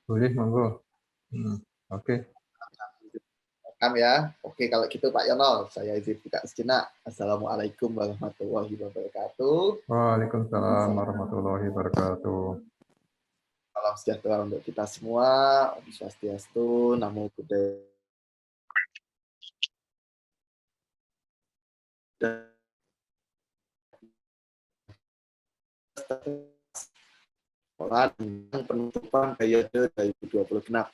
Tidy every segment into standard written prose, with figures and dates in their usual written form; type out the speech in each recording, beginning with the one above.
Boleh, monggo. Oke. Rekam ya. Oke, kalau gitu Pak Yono, saya izin buka sejenak. Assalamualaikum warahmatullahi wabarakatuh. Waalaikumsalam warahmatullahi wabarakatuh. Salam sejahtera untuk kita semua. Om Swastiastu, Namo Buddhaya. Tentang penutupan periode 2020 genap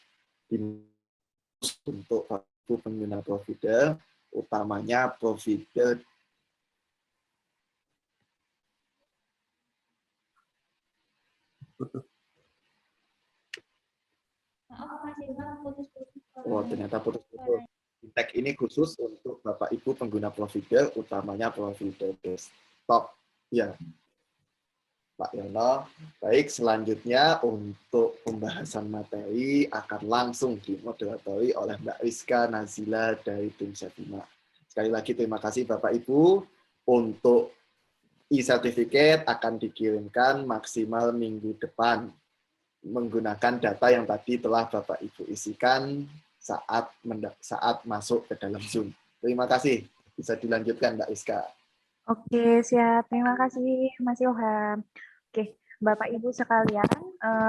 untuk pengguna Provider, utamanya Provider ternyata putus-putus. Tag ini khusus untuk Bapak Ibu pengguna Provider, utamanya Provider Desktop. Ya, Pak Yono. Baik, selanjutnya untuk pembahasan materi akan langsung dimoderatori oleh Mbak Rizka Nazila dari tim Sevima. Sekali lagi terima kasih Bapak Ibu. Untuk e-certificate akan dikirimkan maksimal minggu depan menggunakan data yang tadi telah Bapak Ibu isikan saat masuk ke dalam Zoom. Terima kasih. Bisa dilanjutkan Mbak Rizka. Oke, siap. Terima kasih, Mas Ilham. Oke, Bapak Ibu sekalian,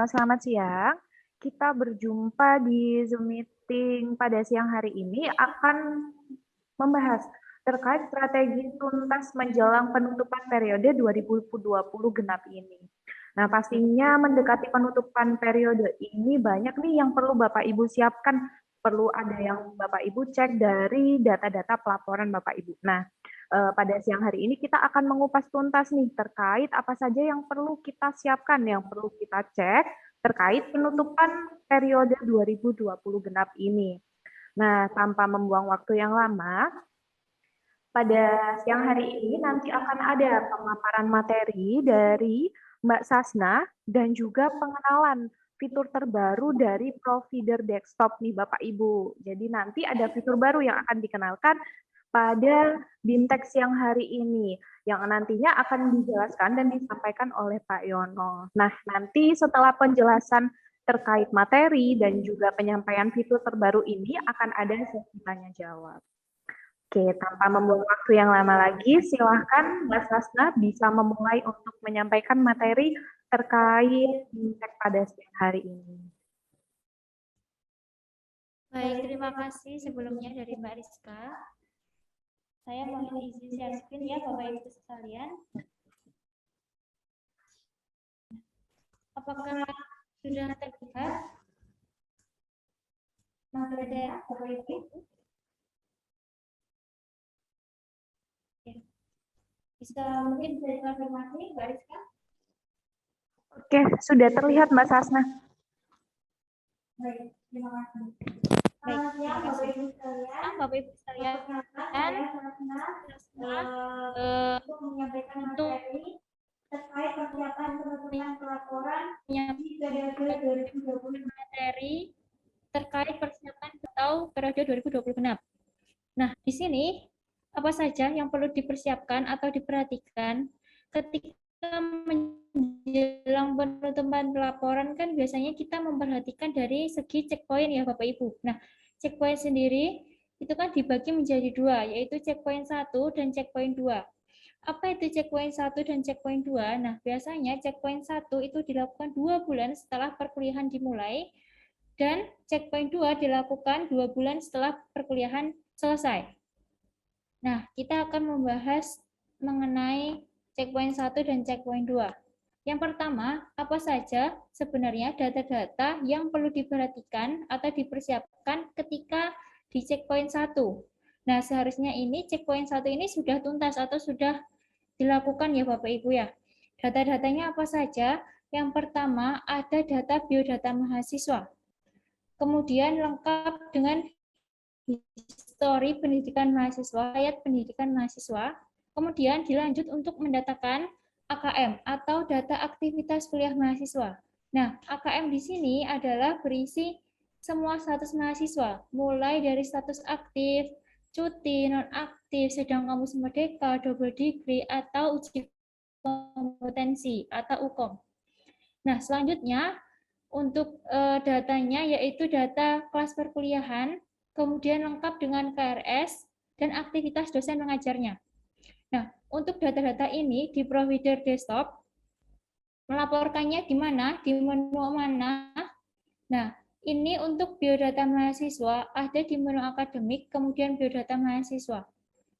selamat siang. Kita berjumpa di Zoom meeting pada siang hari ini akan membahas terkait strategi tuntas menjelang penutupan periode 2020 genap ini. Nah, pastinya mendekati penutupan periode ini banyak nih yang perlu Bapak Ibu siapkan. Perlu ada yang Bapak Ibu cek dari data-data pelaporan Bapak Ibu. Nah, pada siang hari ini kita akan mengupas tuntas nih terkait apa saja yang perlu kita siapkan, yang perlu kita cek terkait penutupan periode 2020 genap ini. Nah, tanpa membuang waktu yang lama, pada siang hari ini nanti akan ada pemaparan materi dari Mbak Sasna dan juga pengenalan fitur terbaru dari Provider Desktop nih Bapak Ibu. Jadi nanti ada fitur baru yang akan dikenalkan pada BIMTEK siang hari ini yang nantinya akan dijelaskan dan disampaikan oleh Pak Yono. Nah, nanti setelah penjelasan terkait materi dan juga penyampaian fitur terbaru ini akan ada sesi tanya jawab. Oke, tanpa membuang waktu yang lama lagi, silahkan Mbak Sasna bisa memulai untuk menyampaikan materi terkait BIMTEK pada siang hari ini. Baik, terima kasih sebelumnya dari Mbak Rizka. Saya mohon izin share screen ya Bapak Ibu sekalian. Apakah sudah terlihat materi Bapak Ibu? Bisa mungkin konfirmasi Mbak Rizka? Oke, sudah terlihat Mbak Sasna. Baik, terima kasih. Baik, terima kasih. Bapak Ibu sekalian, untuk menyampaikan materi terkait persiapan penutupan pelaporan di periode 2020 materi terkait persiapan atau periode 2020 genap. Nah, di sini apa saja yang perlu dipersiapkan atau diperhatikan ketika menjelang penutupan pelaporan kan biasanya kita memperhatikan dari segi checkpoint ya Bapak Ibu. Nah, checkpoint sendiri itu kan dibagi menjadi dua, yaitu checkpoint 1 dan checkpoint 2. Apa itu checkpoint 1 dan checkpoint 2? Nah, biasanya checkpoint 1 itu dilakukan 2 bulan setelah perkuliahan dimulai, dan checkpoint 2 dilakukan 2 bulan setelah perkuliahan selesai. Nah, kita akan membahas mengenai checkpoint 1 dan checkpoint 2. Yang pertama, apa saja sebenarnya data-data yang perlu diperhatikan atau dipersiapkan ketika di checkpoint 1. Nah, seharusnya ini checkpoint 1 ini sudah tuntas atau sudah dilakukan ya Bapak Ibu ya. Data-datanya apa saja? Yang pertama, ada data biodata mahasiswa. Kemudian lengkap dengan histori pendidikan mahasiswa, riwayat pendidikan mahasiswa. Kemudian dilanjut untuk mendatakan AKM atau data aktivitas kuliah mahasiswa. Nah, AKM di sini adalah berisi semua status mahasiswa, mulai dari status aktif, cuti, non-aktif, sedang kampus merdeka, double degree, atau uji kompetensi atau UKOM. Nah, selanjutnya untuk datanya yaitu data kelas perkuliahan, kemudian lengkap dengan KRS, dan aktivitas dosen mengajarnya. Nah, untuk data-data ini di provider desktop, melaporkannya di mana, di menu mana. Nah, ini untuk biodata mahasiswa ada di menu akademik, kemudian biodata mahasiswa.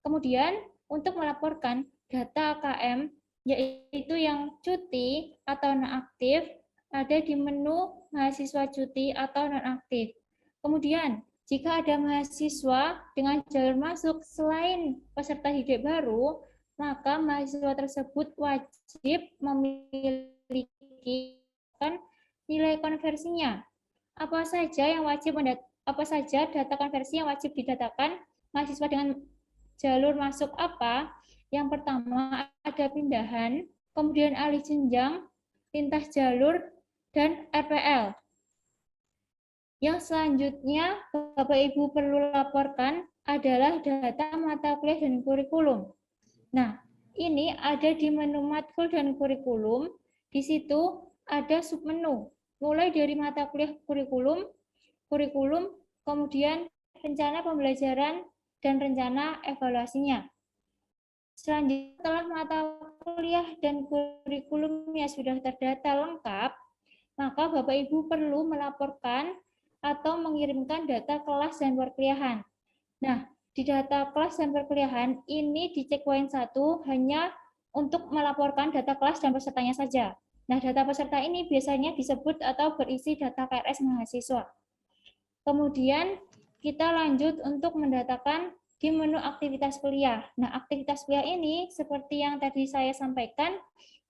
Kemudian untuk melaporkan data AKM, yaitu yang cuti atau non-aktif, ada di menu mahasiswa cuti atau non-aktif. Kemudian, jika ada mahasiswa dengan jalur masuk selain peserta didik baru, maka mahasiswa tersebut wajib memiliki nilai konversinya. Apa saja data konversi yang wajib didatakan mahasiswa dengan jalur masuk apa? Yang pertama ada pindahan, kemudian alih jenjang, lintas jalur, dan RPL. Yang selanjutnya Bapak Ibu perlu laporkan adalah data mata kuliah dan kurikulum. Nah, ini ada di menu matkul dan kurikulum. Di situ ada submenu, mulai dari mata kuliah kurikulum, kemudian rencana pembelajaran, dan rencana evaluasinya. Selanjutnya, setelah mata kuliah dan kurikulumnya sudah terdata lengkap, maka Bapak Ibu perlu melaporkan atau mengirimkan data kelas dan perkuliahan. Nah, di data kelas dan perkuliahan ini di checkpoint 1 hanya untuk melaporkan data kelas dan pesertanya saja. Nah, data peserta ini biasanya disebut atau berisi data KRS mahasiswa. Kemudian kita lanjut untuk mendatakan di menu aktivitas kuliah. Nah, aktivitas kuliah ini seperti yang tadi saya sampaikan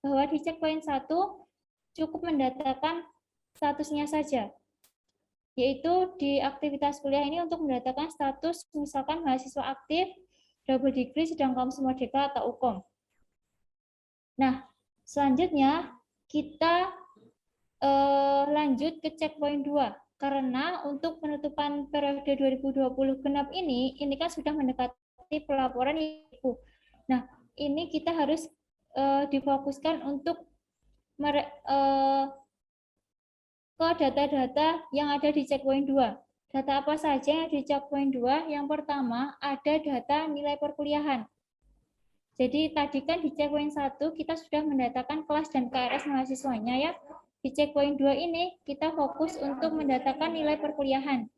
bahwa di checkpoint 1 cukup mendatakan statusnya saja. Yaitu di aktivitas kuliah ini untuk mendatakan status misalkan mahasiswa aktif, double degree, sedang kampus merdeka atau UKOM. Nah, selanjutnya kita lanjut ke checkpoint 2. Karena untuk penutupan periode 2020 genap ini kan sudah mendekati pelaporan Ibu. Nah, ini kita harus difokuskan untuk ke data-data yang ada di checkpoint 2. Data apa saja yang ada di checkpoint 2? Yang pertama, ada data nilai perkuliahan. Jadi tadi kan di checkpoint 1 kita sudah mendatakan kelas dan KRS mahasiswanya ya. Di checkpoint 2 ini kita fokus untuk mendatakan nilai perkuliahan.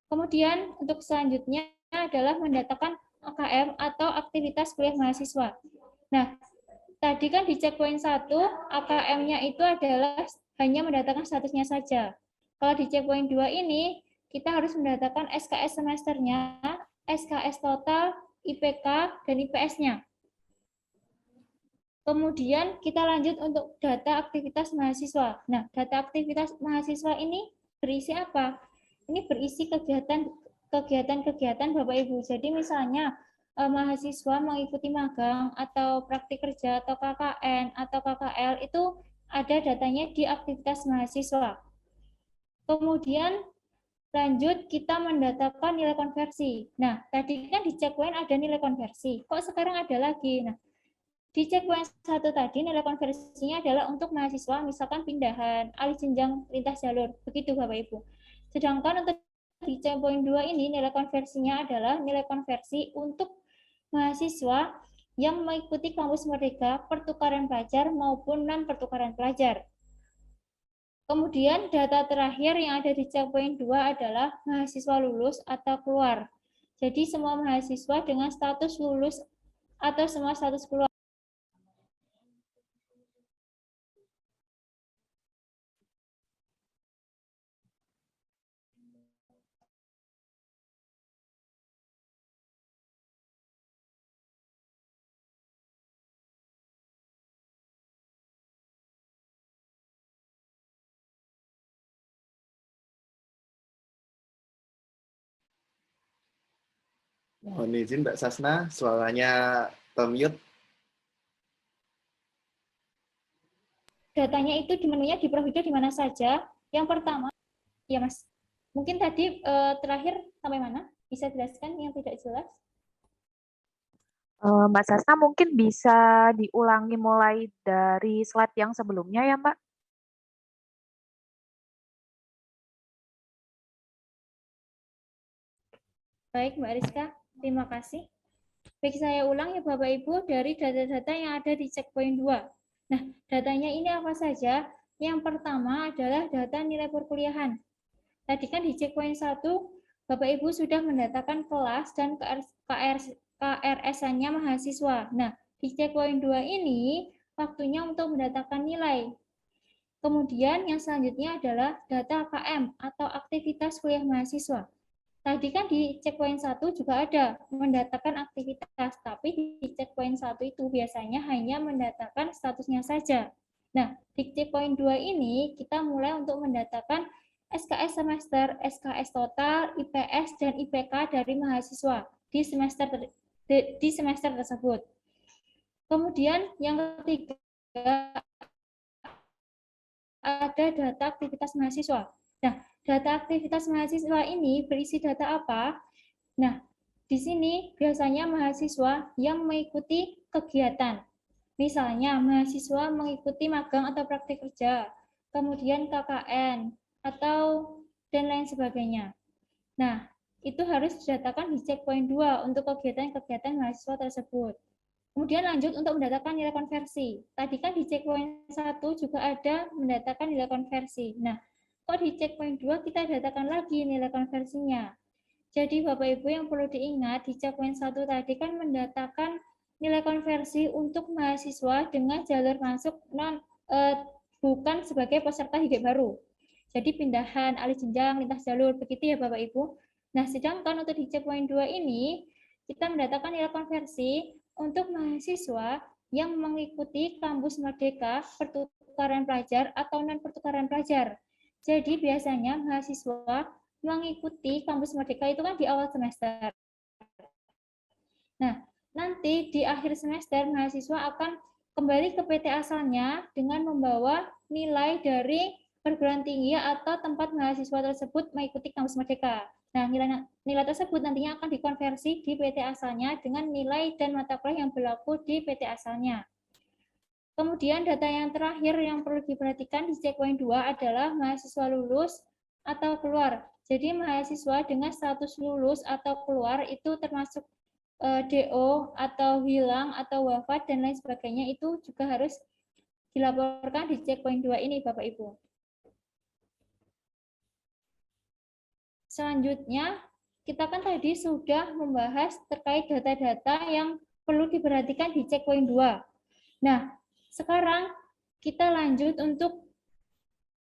Kemudian untuk selanjutnya adalah mendatakan AKM atau aktivitas kuliah mahasiswa. Nah, tadi kan di checkpoint 1 AKM-nya itu adalah hanya mendatakan statusnya saja. Kalau di checkpoint 2 ini kita harus mendatakan SKS semesternya, SKS total, IPK, dan IPS-nya. Kemudian kita lanjut untuk data aktivitas mahasiswa. Nah, data aktivitas mahasiswa ini berisi apa? Ini berisi kegiatan-kegiatan Bapak Ibu. Jadi misalnya mahasiswa mengikuti magang atau praktik kerja atau KKN atau KKL itu ada datanya di aktivitas mahasiswa. Kemudian lanjut kita mendatakan nilai konversi. Nah, tadi kan di checkpoint ada nilai konversi. Kok sekarang ada lagi? Nah, di checkpoint 1 tadi nilai konversinya adalah untuk mahasiswa misalkan pindahan, alih jenjang, lintas jalur. Begitu Bapak Ibu. Sedangkan untuk di checkpoint 2 ini nilai konversinya adalah nilai konversi untuk mahasiswa yang mengikuti kampus merdeka, pertukaran pelajar maupun non pertukaran pelajar. Kemudian data terakhir yang ada di checkpoint 2 adalah mahasiswa lulus atau keluar. Jadi semua mahasiswa dengan status lulus atau semua status keluar. Mohon izin Mbak Sasna, suaranya termute. Datanya itu di menunya di provider di mana saja. Yang pertama, ya Mas, mungkin tadi terakhir sampai mana? Bisa jelaskan yang tidak jelas? Mbak Sasna mungkin bisa diulangi mulai dari slide yang sebelumnya ya Mbak? Baik, Mbak Rizka. Terima kasih. Baik, saya ulang ya Bapak Ibu dari data-data yang ada di checkpoint 2. Nah, datanya ini apa saja? Yang pertama adalah data nilai perkuliahan. Tadi kan di checkpoint 1, Bapak Ibu sudah mendatakan kelas dan KRS-nya mahasiswa. Nah, di checkpoint 2 ini waktunya untuk mendatakan nilai. Kemudian yang selanjutnya adalah data KM atau aktivitas kuliah mahasiswa. Tadi kan di checkpoint 1 juga ada mendatakan aktivitas, tapi di checkpoint 1 itu biasanya hanya mendatakan statusnya saja. Nah, di checkpoint 2 ini kita mulai untuk mendatakan SKS semester, SKS total, IPS, dan IPK dari mahasiswa di semester tersebut. Kemudian yang ketiga ada data aktivitas mahasiswa. Nah, data aktivitas mahasiswa ini berisi data apa? Nah, di sini biasanya mahasiswa yang mengikuti kegiatan. Misalnya, mahasiswa mengikuti magang atau praktik kerja, kemudian KKN, atau dan lain sebagainya. Nah, itu harus didatakan di checkpoint 2 untuk kegiatan-kegiatan mahasiswa tersebut. Kemudian lanjut untuk mendatakan nilai konversi. Tadi kan di checkpoint 1 juga ada mendatakan nilai konversi. Nah, kok di checkpoint 2 kita datakan lagi nilai konversinya. Jadi Bapak Ibu yang perlu diingat di checkpoint 1 tadi kan mendatakan nilai konversi untuk mahasiswa dengan jalur masuk bukan sebagai peserta hidup baru. Jadi pindahan, alih jenjang, lintas jalur, begitu ya Bapak Ibu. Nah, sedangkan untuk di checkpoint 2 ini kita mendatakan nilai konversi untuk mahasiswa yang mengikuti kampus merdeka, pertukaran pelajar, atau non-pertukaran pelajar. Jadi biasanya mahasiswa mengikuti kampus merdeka itu kan di awal semester. Nah, nanti di akhir semester mahasiswa akan kembali ke PT asalnya dengan membawa nilai dari perguruan tinggi atau tempat mahasiswa tersebut mengikuti kampus merdeka. Nah, nilai tersebut nantinya akan dikonversi di PT asalnya dengan nilai dan mata kuliah yang berlaku di PT asalnya. Kemudian data yang terakhir yang perlu diperhatikan di checkpoint 2 adalah mahasiswa lulus atau keluar. Jadi mahasiswa dengan status lulus atau keluar itu termasuk DO atau hilang atau wafat dan lain sebagainya itu juga harus dilaporkan di checkpoint 2 ini Bapak Ibu. Selanjutnya, kita kan tadi sudah membahas terkait data-data yang perlu diperhatikan di checkpoint 2. Nah, sekarang kita lanjut untuk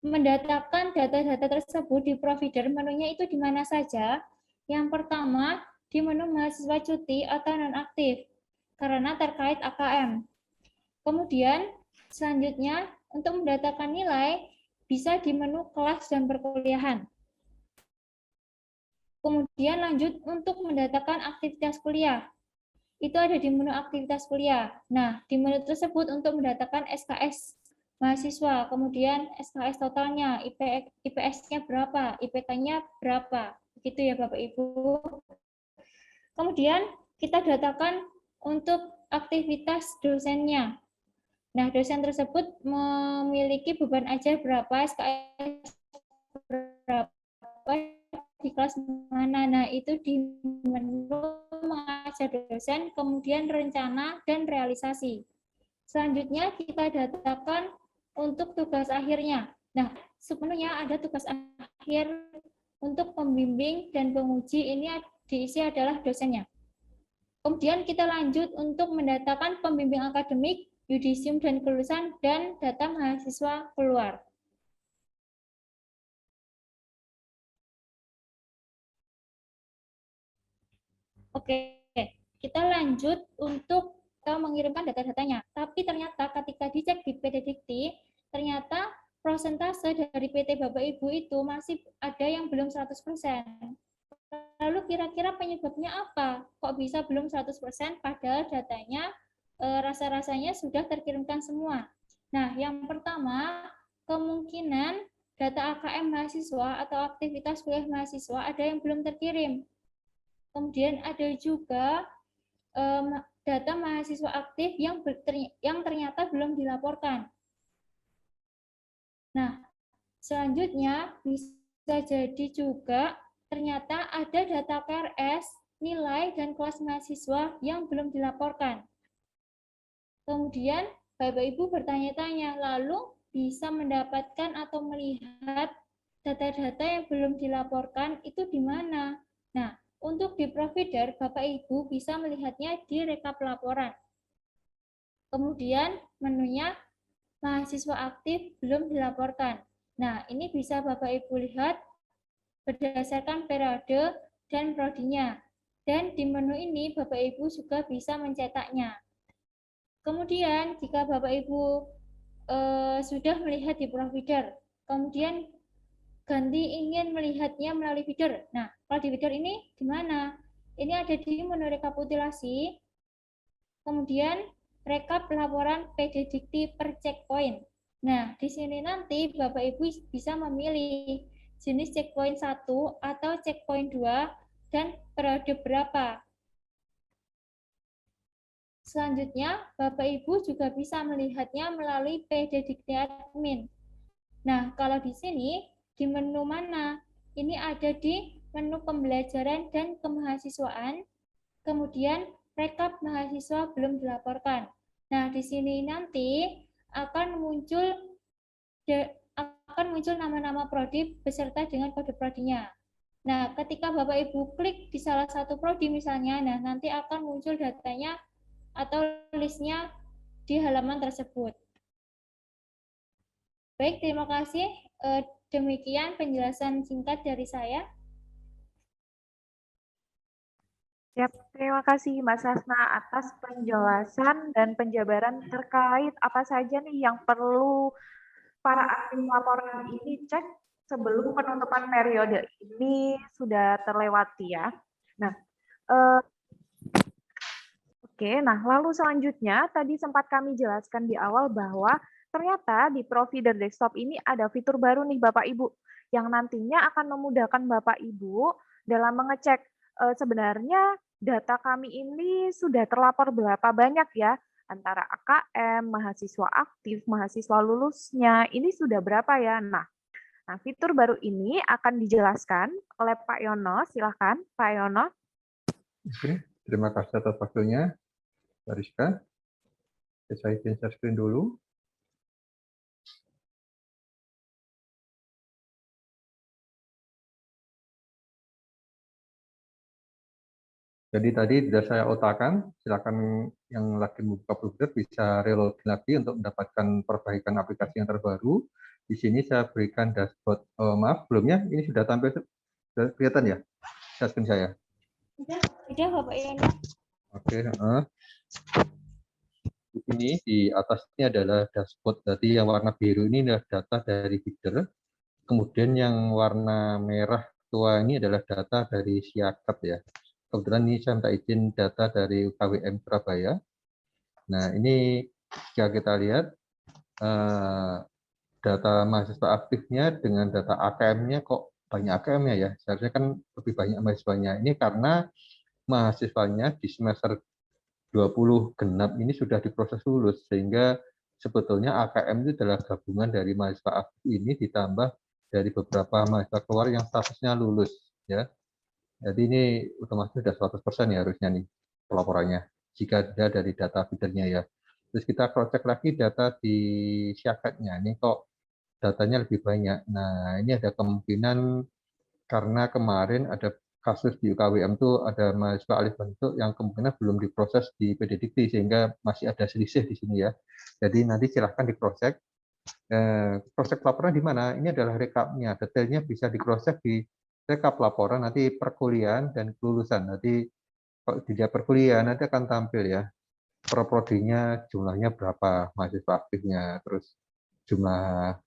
mendatakan data-data tersebut di provider. Menunya itu di mana saja? Yang pertama, di menu mahasiswa cuti atau nonaktif, karena terkait AKM. Kemudian, selanjutnya, untuk mendatakan nilai, bisa di menu kelas dan perkuliahan. Kemudian lanjut untuk mendatakan aktivitas kuliah. Itu ada di menu aktivitas kuliah. Nah, di menu tersebut untuk mendatakan SKS mahasiswa, kemudian SKS totalnya, IPS-nya berapa, IPK-nya berapa. Begitu ya Bapak Ibu. Kemudian kita datakan untuk aktivitas dosennya. Nah, dosen tersebut memiliki beban ajar berapa, SKS berapa, di kelas mana. Nah, itu di menu mengajar dosen, kemudian rencana dan realisasi. Selanjutnya kita datakan untuk tugas akhirnya. Nah, sepenuhnya ada tugas akhir untuk pembimbing dan penguji, ini diisi adalah dosennya. Kemudian kita lanjut untuk mendatakan pembimbing akademik, yudisium dan kelulusan, dan data mahasiswa keluar. Oke, kita lanjut untuk mengirimkan data-datanya. Tapi ternyata ketika dicek di PT Dikti, ternyata prosentase dari PT Bapak Ibu itu masih ada yang belum 100%. Lalu kira-kira penyebabnya apa? Kok bisa belum 100% padahal datanya rasa-rasanya sudah terkirimkan semua. Nah, yang pertama, kemungkinan data AKM mahasiswa atau aktivitas kuliah mahasiswa ada yang belum terkirim. Kemudian ada juga data mahasiswa aktif yang ternyata belum dilaporkan. Nah, selanjutnya bisa jadi juga ternyata ada data KRS, nilai, dan kelas mahasiswa yang belum dilaporkan. Kemudian, Bapak-Ibu bertanya-tanya, lalu bisa mendapatkan atau melihat data-data yang belum dilaporkan itu di mana? Nah, untuk di provider, Bapak-Ibu bisa melihatnya di rekap laporan. Kemudian, menunya mahasiswa aktif belum dilaporkan. Nah, ini bisa Bapak-Ibu lihat berdasarkan periode dan prodinya. Dan di menu ini Bapak-Ibu juga bisa mencetaknya. Kemudian jika Bapak-Ibu sudah melihat di provider, kemudian ganti ingin melihatnya melalui feeder. Nah, kalau di feeder ini di mana? Ini ada di menu rekapitulasi, kemudian rekap laporan PD Dikti per checkpoint. Nah, di sini nanti Bapak-Ibu bisa memilih jenis checkpoint 1 atau checkpoint 2 dan periode berapa. Selanjutnya, Bapak-Ibu juga bisa melihatnya melalui PD Dikti Admin. Nah, kalau di sini, di menu mana? Ini ada di menu pembelajaran dan kemahasiswaan, kemudian rekap mahasiswa belum dilaporkan. Nah, di sini nanti akan muncul nama-nama prodi beserta dengan kode prodinya. Nah, ketika Bapak Ibu klik di salah satu prodi misalnya, nah nanti akan muncul datanya atau listnya di halaman tersebut. Baik, terima kasih. Demikian penjelasan singkat dari saya. Siap, terima kasih Mbak Sasna atas penjelasan dan penjabaran terkait apa saja nih yang perlu para aktif laporan ini cek sebelum penutupan periode ini sudah terlewati ya. Nah, oke, nah lalu selanjutnya tadi sempat kami jelaskan di awal bahwa ternyata di provider desktop ini ada fitur baru nih Bapak Ibu yang nantinya akan memudahkan Bapak Ibu dalam mengecek sebenarnya data kami ini sudah terlapor berapa banyak ya antara AKM, mahasiswa aktif, mahasiswa lulusnya, ini sudah berapa ya? Nah, fitur baru ini akan dijelaskan oleh Pak Yono. Silakan Pak Yono. Oke, terima kasih atas waktunya, Mbak Rizka. Saya izin share screen dulu. Jadi tadi sudah saya otakan, silakan yang lagi membuka provider bisa reload lagi untuk mendapatkan perbaikan aplikasi yang terbaru. Di sini saya berikan dashboard, maaf sebelumnya ini sudah tampil, sudah kelihatan ya screen saya? Sudah Bapak Yono. Oke, di sini di atas ini adalah dashboard, tadi yang warna biru ini adalah data dari feeder, kemudian yang warna merah tua ini adalah data dari Siakap ya. Kebetulan ini saya minta izin data dari UKWM Surabaya. Nah, ini jika kita lihat data mahasiswa aktifnya dengan data AKM-nya kok banyak AKM-nya ya. Seharusnya kan lebih banyak mahasiswanya. Ini karena mahasiswanya di semester 20 genap ini sudah diproses lulus, sehingga sebetulnya AKM itu adalah gabungan dari mahasiswa aktif ini ditambah dari beberapa mahasiswa keluar yang statusnya lulus ya. Jadi ini otomatis sudah 100% ya harusnya nih pelaporannya, jika ada dari data feedernya ya. Terus kita cross check lagi data di Syakatnya, ini kok datanya lebih banyak. Nah, ini ada kemungkinan karena kemarin ada kasus di UKWM itu ada mahasiswa alih bentuk yang kemungkinan belum diproses di PD Dikti, sehingga masih ada selisih di sini ya. Jadi nanti silahkan di cross check. Cross check laporan di mana? Ini adalah rekapnya, detailnya bisa di cross check di rekap laporan nanti perkuliahan dan kelulusan. Nanti kalau dilihat perkuliahan nanti akan tampil ya per prodinya jumlahnya berapa, mahasiswa aktifnya, terus jumlah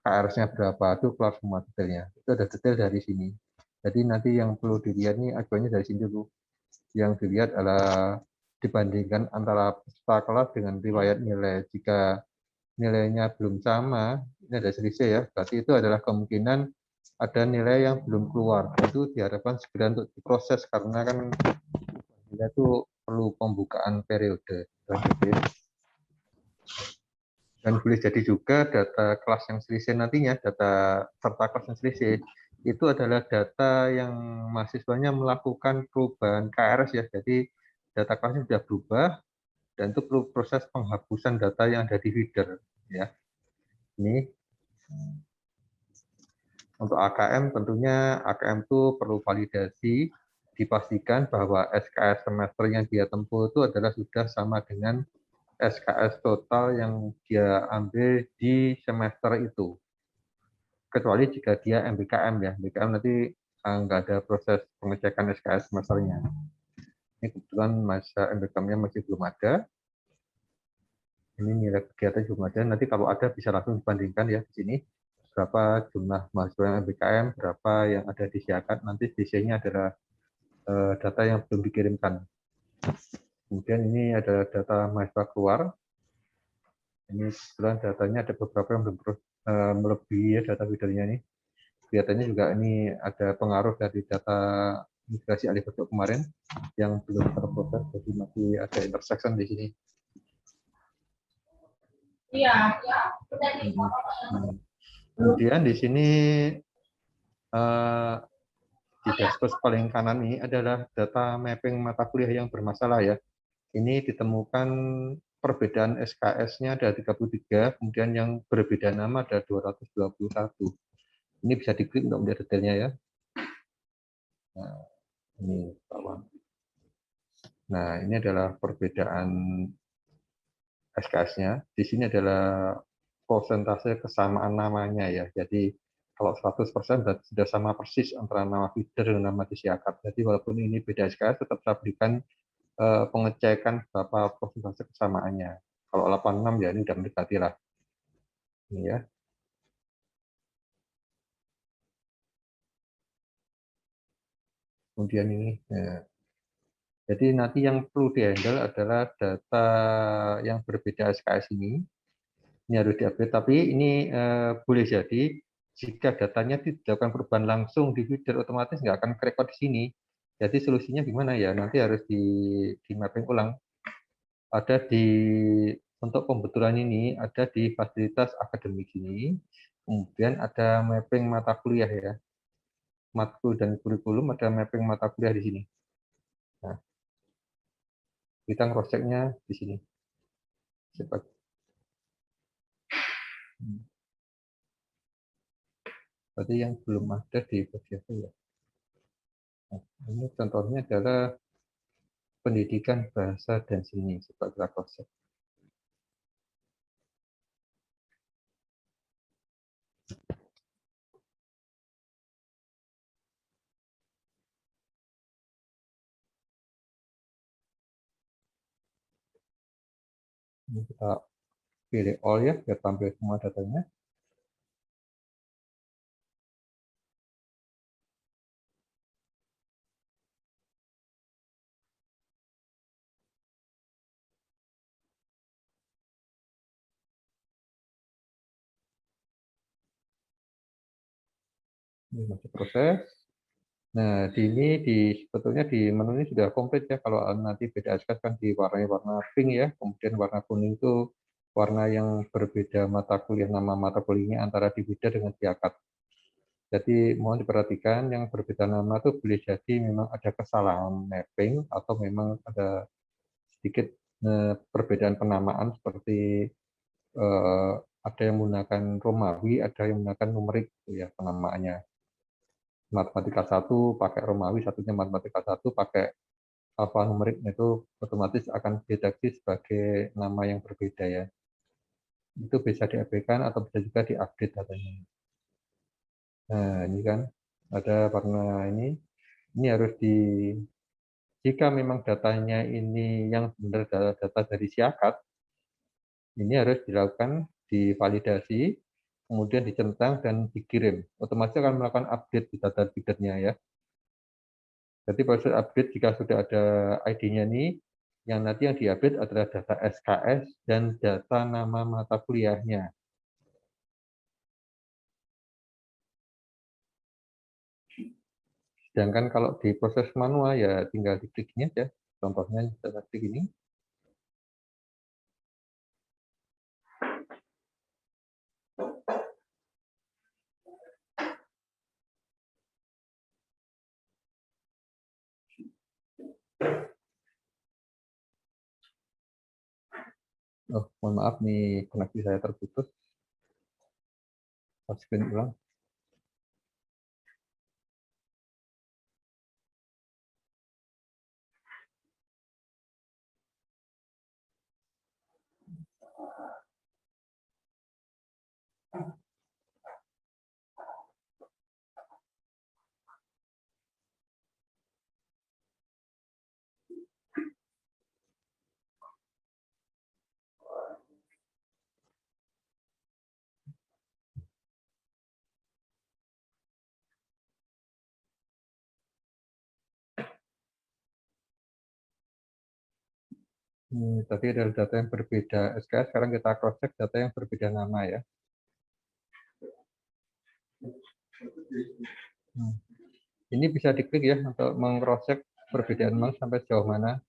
KRS-nya berapa, itu keluar semua detailnya. Itu ada detail dari sini. Jadi nanti yang perlu dilihat nih acuannya dari sini dulu. Yang dilihat adalah dibandingkan antara peserta kelas dengan riwayat nilai. Jika nilainya belum sama, ini ada selisih ya, berarti itu adalah kemungkinan ada nilai yang belum keluar. Itu diharapkan segera untuk diproses karena kan nilai itu perlu pembukaan periode. Dan boleh jadi juga data kelas yang selisih nantinya, data serta kelas yang selisih itu adalah data yang mahasiswanya melakukan perubahan KRS ya. Jadi data kelasnya sudah berubah dan itu perlu proses penghapusan data yang ada di feeder ya. Ini untuk AKM tentunya AKM itu perlu validasi, dipastikan bahwa SKS semester yang dia tempuh itu adalah sudah sama dengan SKS total yang dia ambil di semester itu. Kecuali jika dia MBKM ya, MBKM nanti nggak ada proses pengecekan SKS semesternya. Ini kebetulan masa MBKM-nya masih belum ada. Ini nilai kegiatan belum ada. Nanti kalau ada bisa langsung dibandingkan ya di sini. Berapa jumlah mahasiswa yang MBKM, berapa yang ada di Siakat. Nanti di sini adalah data yang belum dikirimkan. Kemudian ini ada data mahasiswa keluar. Ini kebetulan datanya ada beberapa yang belum melebihi ya data feedernya ini. Kelihatannya juga ini ada pengaruh dari data migrasi alih bentuk kemarin yang belum terproses, jadi masih ada intersection di sini. Iya. Kemudian di sini di dashboard paling kanan ini adalah data mapping mata kuliah yang bermasalah ya. Ini ditemukan perbedaan SKS-nya ada 33, kemudian yang berbeda nama ada 221. Ini bisa diklik untuk melihat detailnya ya. Nah, ini bawah. Nah, ini adalah perbedaan SKS-nya. Di sini adalah persentase kesamaan namanya ya. Jadi kalau 100% berarti sudah sama persis antara nama feeder dengan nama disiakat. Jadi walaupun ini beda SKS tetap saya berikan pengecekan berapa persentase kesamaannya. Kalau 86 ya ini udah mendekati lah. Ini ya. Kemudian ini jadi nanti yang perlu dihandle adalah data yang berbeda SKS ini. Ini harus diupdate, tapi ini boleh jadi jika datanya dilakukan perubahan langsung di feeder otomatis nggak akan kerekod di sini. Jadi solusinya gimana ya? Nanti harus di mapping ulang. Ada di untuk pembetulan ini ada di fasilitas akademik ini. Kemudian ada mapping mata kuliah ya. Matkul dan kurikulum ada mapping mata kuliah di sini. Nah, kita cross-check-nya di sini. Cepat. Berarti yang belum ada di bagian ya. Nah, ini contohnya adalah pendidikan bahasa dan seni sebagai konsep. Ini kita pilih all ya, biar tampil semua datanya. Ini masih proses. Nah, sebetulnya di menu ini sudah komplit ya. Kalau nanti beda SKS kan diwarnai warna pink ya, kemudian warna kuning itu warna yang berbeda mata kuliah, nama mata kuliahnya antara di feeder dengan di akad. Jadi mohon diperhatikan yang berbeda nama itu boleh jadi memang ada kesalahan mapping atau memang ada sedikit perbedaan penamaan seperti ada yang menggunakan Romawi, ada yang menggunakan numerik ya penamaannya. Matematika 1 pakai Romawi, satunya matematika 1 pakai alfanumerik, itu otomatis akan dideteksi sebagai nama yang berbeda ya. Itu bisa diabaikan atau bisa juga diupdate datanya. Nah, ini kan ada warna ini harus jika memang datanya ini yang benar data dari Siakat, ini harus dilakukan divalidasi, kemudian dicentang dan dikirim. Otomatis akan melakukan update di data feedernya ya. Jadi proses update jika sudah ada ID-nya nih, yang nanti yang diupdate adalah data SKS dan data nama mata kuliahnya. Sedangkan kalau di proses manual ya tinggal diklik ini aja. Contohnya kita klik ini. Oh, mohon maaf nih koneksi saya terputus. Screen ulang. Tadi adalah data yang berbeda SKS, sekarang kita cross check data yang berbeda nama ya. Ini bisa diklik ya untuk meng-cross check perbedaan nama sampai sejauh mana.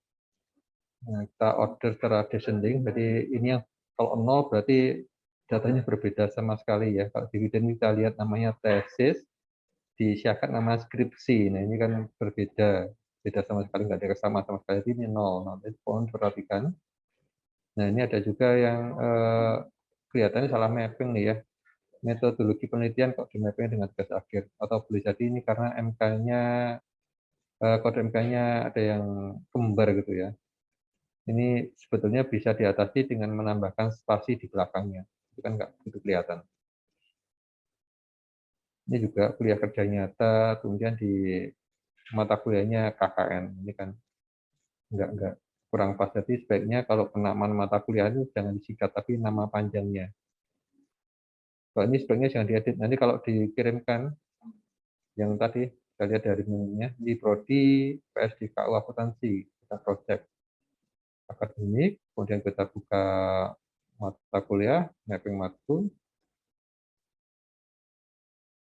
Nah, kita order secara descending, jadi ini yang kalau 0 berarti datanya berbeda sama sekali ya. Kalau dividen kita lihat namanya tesis, disiapkan nama skripsi. Nah ini kan berbeda, beda sama sekali, nggak ada kesamaan sama sekali. Ini 0. Nah, mohon perhatikan. Nah ini ada juga yang kelihatannya salah mapping nih ya. Metodologi penelitian kok di mapping dengan tugas akhir, atau boleh jadi ini karena MK-nya kode MK-nya ada yang kembar gitu ya. Ini sebetulnya bisa diatasi dengan menambahkan spasi di belakangnya. Itu kan nggak begitu kelihatan. Ini juga kuliah kerja nyata, kemudian di mata kuliahnya KKN. Ini kan nggak kurang pas. Jadi sebaiknya kalau penamaan mata kuliah itu jangan disingkat, tapi nama panjangnya. Kalau ini sebaiknya jangan diedit. Nanti kalau dikirimkan, yang tadi kita lihat dari menunya, di Prodi PSDKU Akuntansi, kita cross-check akademik, kemudian kita buka mata kuliah, mapping matkul,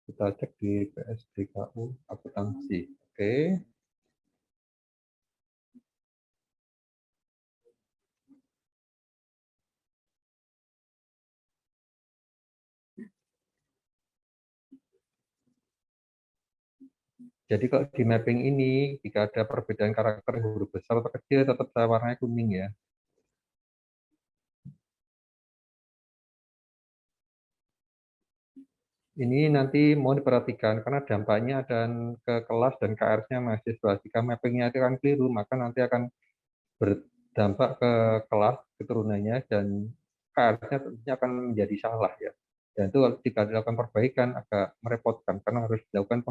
kita cek di PSDKU Akuntansi. Oke. Jadi kalau di mapping ini, jika ada perbedaan karakter huruf besar atau kecil, tetap saya warnanya kuning ya. Ini nanti mau diperhatikan, karena dampaknya dan ke kelas dan KR-nya mahasiswa. Jika mappingnya itu akan keliru, maka nanti akan berdampak ke kelas keturunannya, dan KR-nya tentunya akan menjadi salah ya. Dan itu jika dilakukan perbaikan agak merepotkan, karena harus dilakukan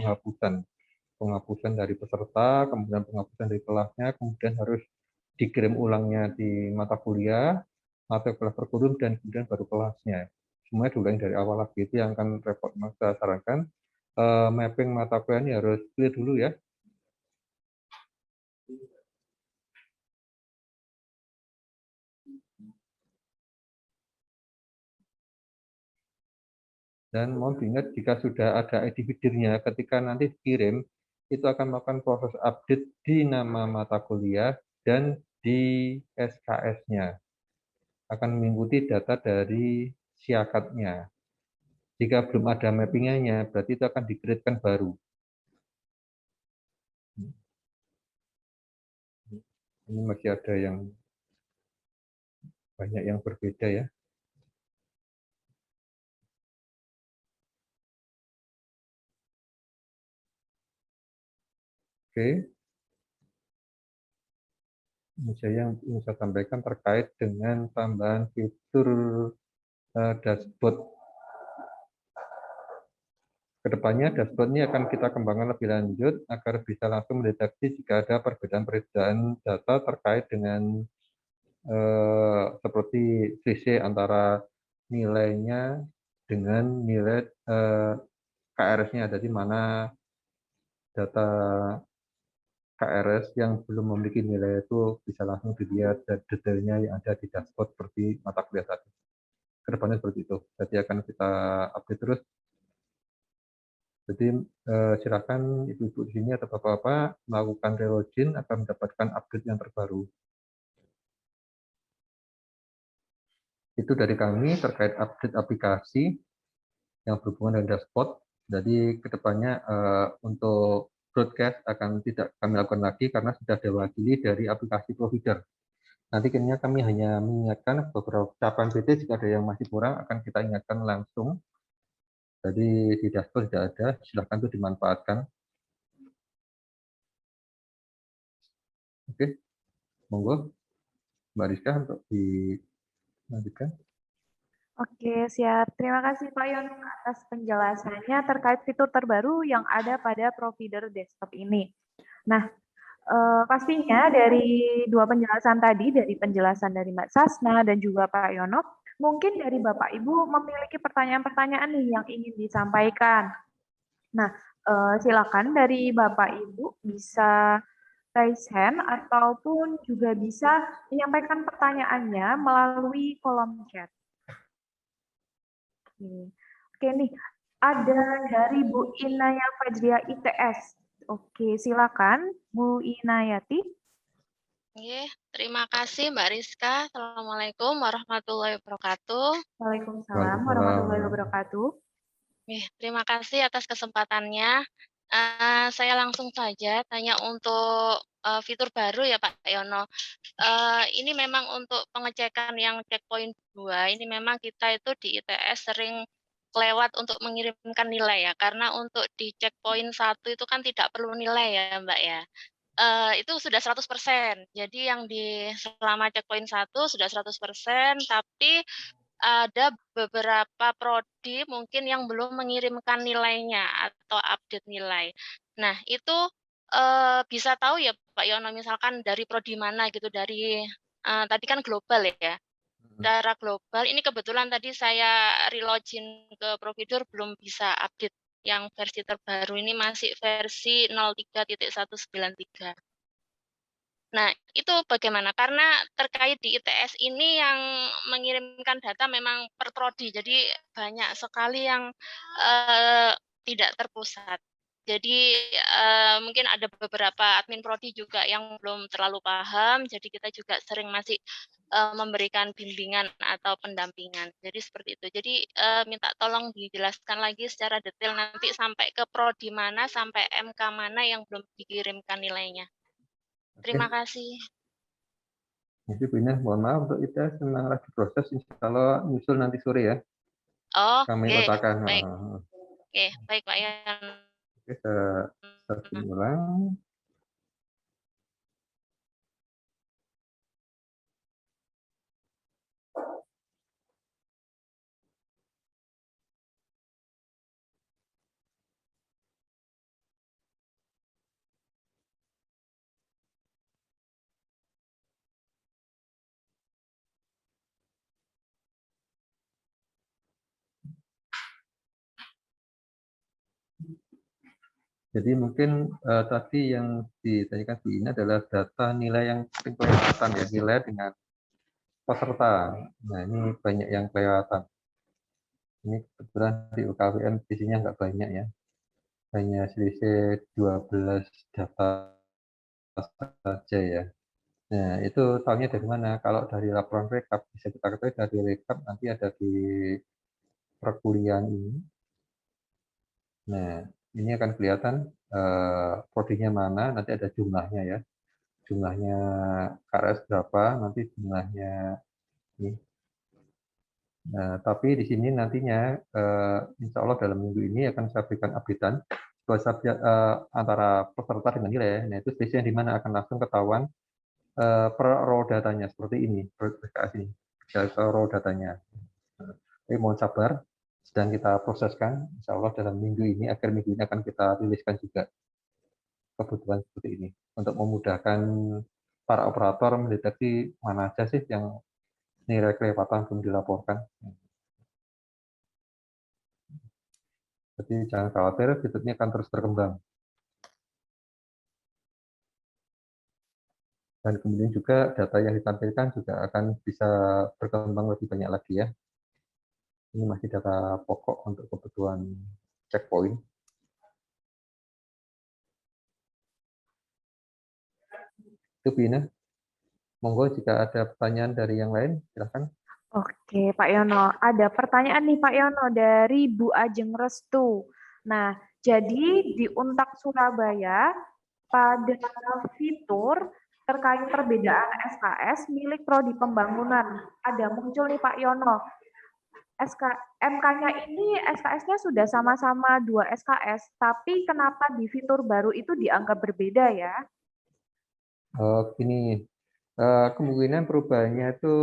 penghapusan dari peserta, kemudian penghapusan dari kelasnya, kemudian harus dikirim ulangnya di mata kuliah, mata kuliah perkuliahan, dan kemudian baru kelasnya. Semuanya diulangi dari awal lagi, itu yang akan repot. Maka saya sarankan mapping mata kuliah ini harus clear dulu ya. Dan mohon diingat jika sudah ada ID feedernya, ketika nanti dikirim, itu akan melakukan proses update di nama mata kuliah dan di SKS-nya. Akan mengikuti data dari siakatnya. Jika belum ada mapping-nya, berarti itu akan di-create-kan baru. Ini masih ada yang banyak yang berbeda ya. Oke. Ini saya yang ingin saya sampaikan terkait dengan tambahan fitur dashboard. Kedepannya dashboard ini akan kita kembangkan lebih lanjut agar bisa langsung mendeteksi jika ada perbedaan-perbedaan data terkait dengan seperti selisih antara nilainya dengan nilai KRS-nya. Jadi mana data KRS yang belum memiliki nilai itu bisa langsung dilihat dan detailnya yang ada di dashboard seperti mata kuliah tadi. Kedepannya seperti itu. Jadi akan kita update terus. Jadi silakan ibu-ibu di sini atau bapak-bapak melakukan relogin akan mendapatkan update yang terbaru. Itu dari kami terkait update aplikasi yang berhubungan dengan dashboard. Jadi kedepannya untuk broadcast akan tidak kami lakukan lagi karena sudah diwakili dari aplikasi provider. Nanti kami hanya mengingatkan beberapa ucapan PT, jika ada yang masih kurang akan kita ingatkan langsung. Jadi di dashboard tidak ada, silahkan itu dimanfaatkan. Oke, monggo Mbak Rizka untuk dilanjutkan. Oke, siap. Terima kasih Pak Yono atas penjelasannya terkait fitur terbaru yang ada pada provider desktop ini. Nah, pastinya dari dua penjelasan tadi, dari penjelasan dari Mbak Sasna dan juga Pak Yono, mungkin dari Bapak Ibu memiliki pertanyaan-pertanyaan nih yang ingin disampaikan. Nah, silakan dari Bapak Ibu bisa raise hand ataupun juga bisa menyampaikan pertanyaannya melalui kolom chat. Oke nih, ada dari Bu Inaya Fajria ITS. Oke, silakan Bu Inayati. Oke, terima kasih Mbak Rizka. Assalamualaikum warahmatullahi wabarakatuh. Waalaikumsalam warahmatullahi wabarakatuh. Oke, terima kasih atas kesempatannya. Saya langsung saja tanya untuk fitur baru ya Pak Yono. Ini memang untuk pengecekan yang checkpoint 2, ini memang kita itu di ITS sering kelewat untuk mengirimkan nilai ya, karena untuk di checkpoint 1 itu kan tidak perlu nilai ya Mbak ya. Itu sudah 100%. Jadi yang selama checkpoint 1 sudah 100%, tapi ada beberapa prodi mungkin yang belum mengirimkan nilainya atau update nilai. Nah, itu bisa tahu ya Pak Yono, misalkan dari prodi mana gitu, dari tadi kan global ya. Secara global, ini kebetulan tadi saya relogin ke provider belum bisa update. Yang versi terbaru ini masih versi 03.193. Nah, itu bagaimana? Karena terkait di ITS ini yang mengirimkan data memang per prodi, jadi banyak sekali yang tidak terpusat. Jadi mungkin ada beberapa admin prodi juga yang belum terlalu paham, jadi kita juga sering masih memberikan bimbingan atau pendampingan. Jadi seperti itu. Jadi minta tolong dijelaskan lagi secara detail nanti sampai ke prodi mana, sampai MK mana yang belum dikirimkan nilainya. Terima kasih. Jadi Bu Ina, mohon maaf untuk ITS memang lagi proses, insya Allah nyusul nanti sore ya. Oh, Kami oke. otakan. Baik. Oke, baik Pak Yan. Oke, saya ulang. Jadi mungkin tadi yang ditanyakan Bu Ina adalah data nilai yang sering kelewatan ya, nilai dengan peserta. Nah, ini banyak yang kelewatan. Ini kebetulan di UKWM isinya nggak banyak ya. Hanya selisih 12 data saja ya. Nah, itu tahunya dari mana? Kalau dari laporan rekap, bisa kita ketahui dari rekap nanti ada di perkuliahan ini. Nah, ini akan kelihatan prodinya mana, nanti ada jumlahnya ya. Jumlahnya KRS berapa, nanti jumlahnya ini. Nah, tapi di sini nantinya, insya Allah dalam minggu ini akan saya berikan updatean antara peserta dengan nilai. Nah, itu spesies di mana akan langsung ketahuan per row datanya seperti ini, PKS ini, per row datanya. Tapi mohon sabar, sedang kita proseskan. Insya Allah dalam minggu ini, akhir minggu ini akan kita riliskan juga kebutuhan seperti ini untuk memudahkan para operator mendeteksi mana aja sih yang nilai kelewatan belum dilaporkan. Jadi jangan khawatir, fiturnya akan terus berkembang. Dan kemudian juga data yang ditampilkan juga akan bisa berkembang lebih banyak lagi ya. Ini masih data pokok untuk kebutuhan checkpoint. Itu Bina. Monggo jika ada pertanyaan dari yang lain, silakan. Oke, Pak Yono. Ada pertanyaan nih Pak Yono dari Bu Ajeng Restu. Nah, jadi di Untak Surabaya pada fitur terkait perbedaan SKS milik prodi pembangunan. Ada muncul nih Pak Yono. MK-nya ini SKS-nya sudah sama-sama 2 SKS, tapi kenapa di fitur baru itu dianggap berbeda ya? Gini, kemungkinan perubahannya itu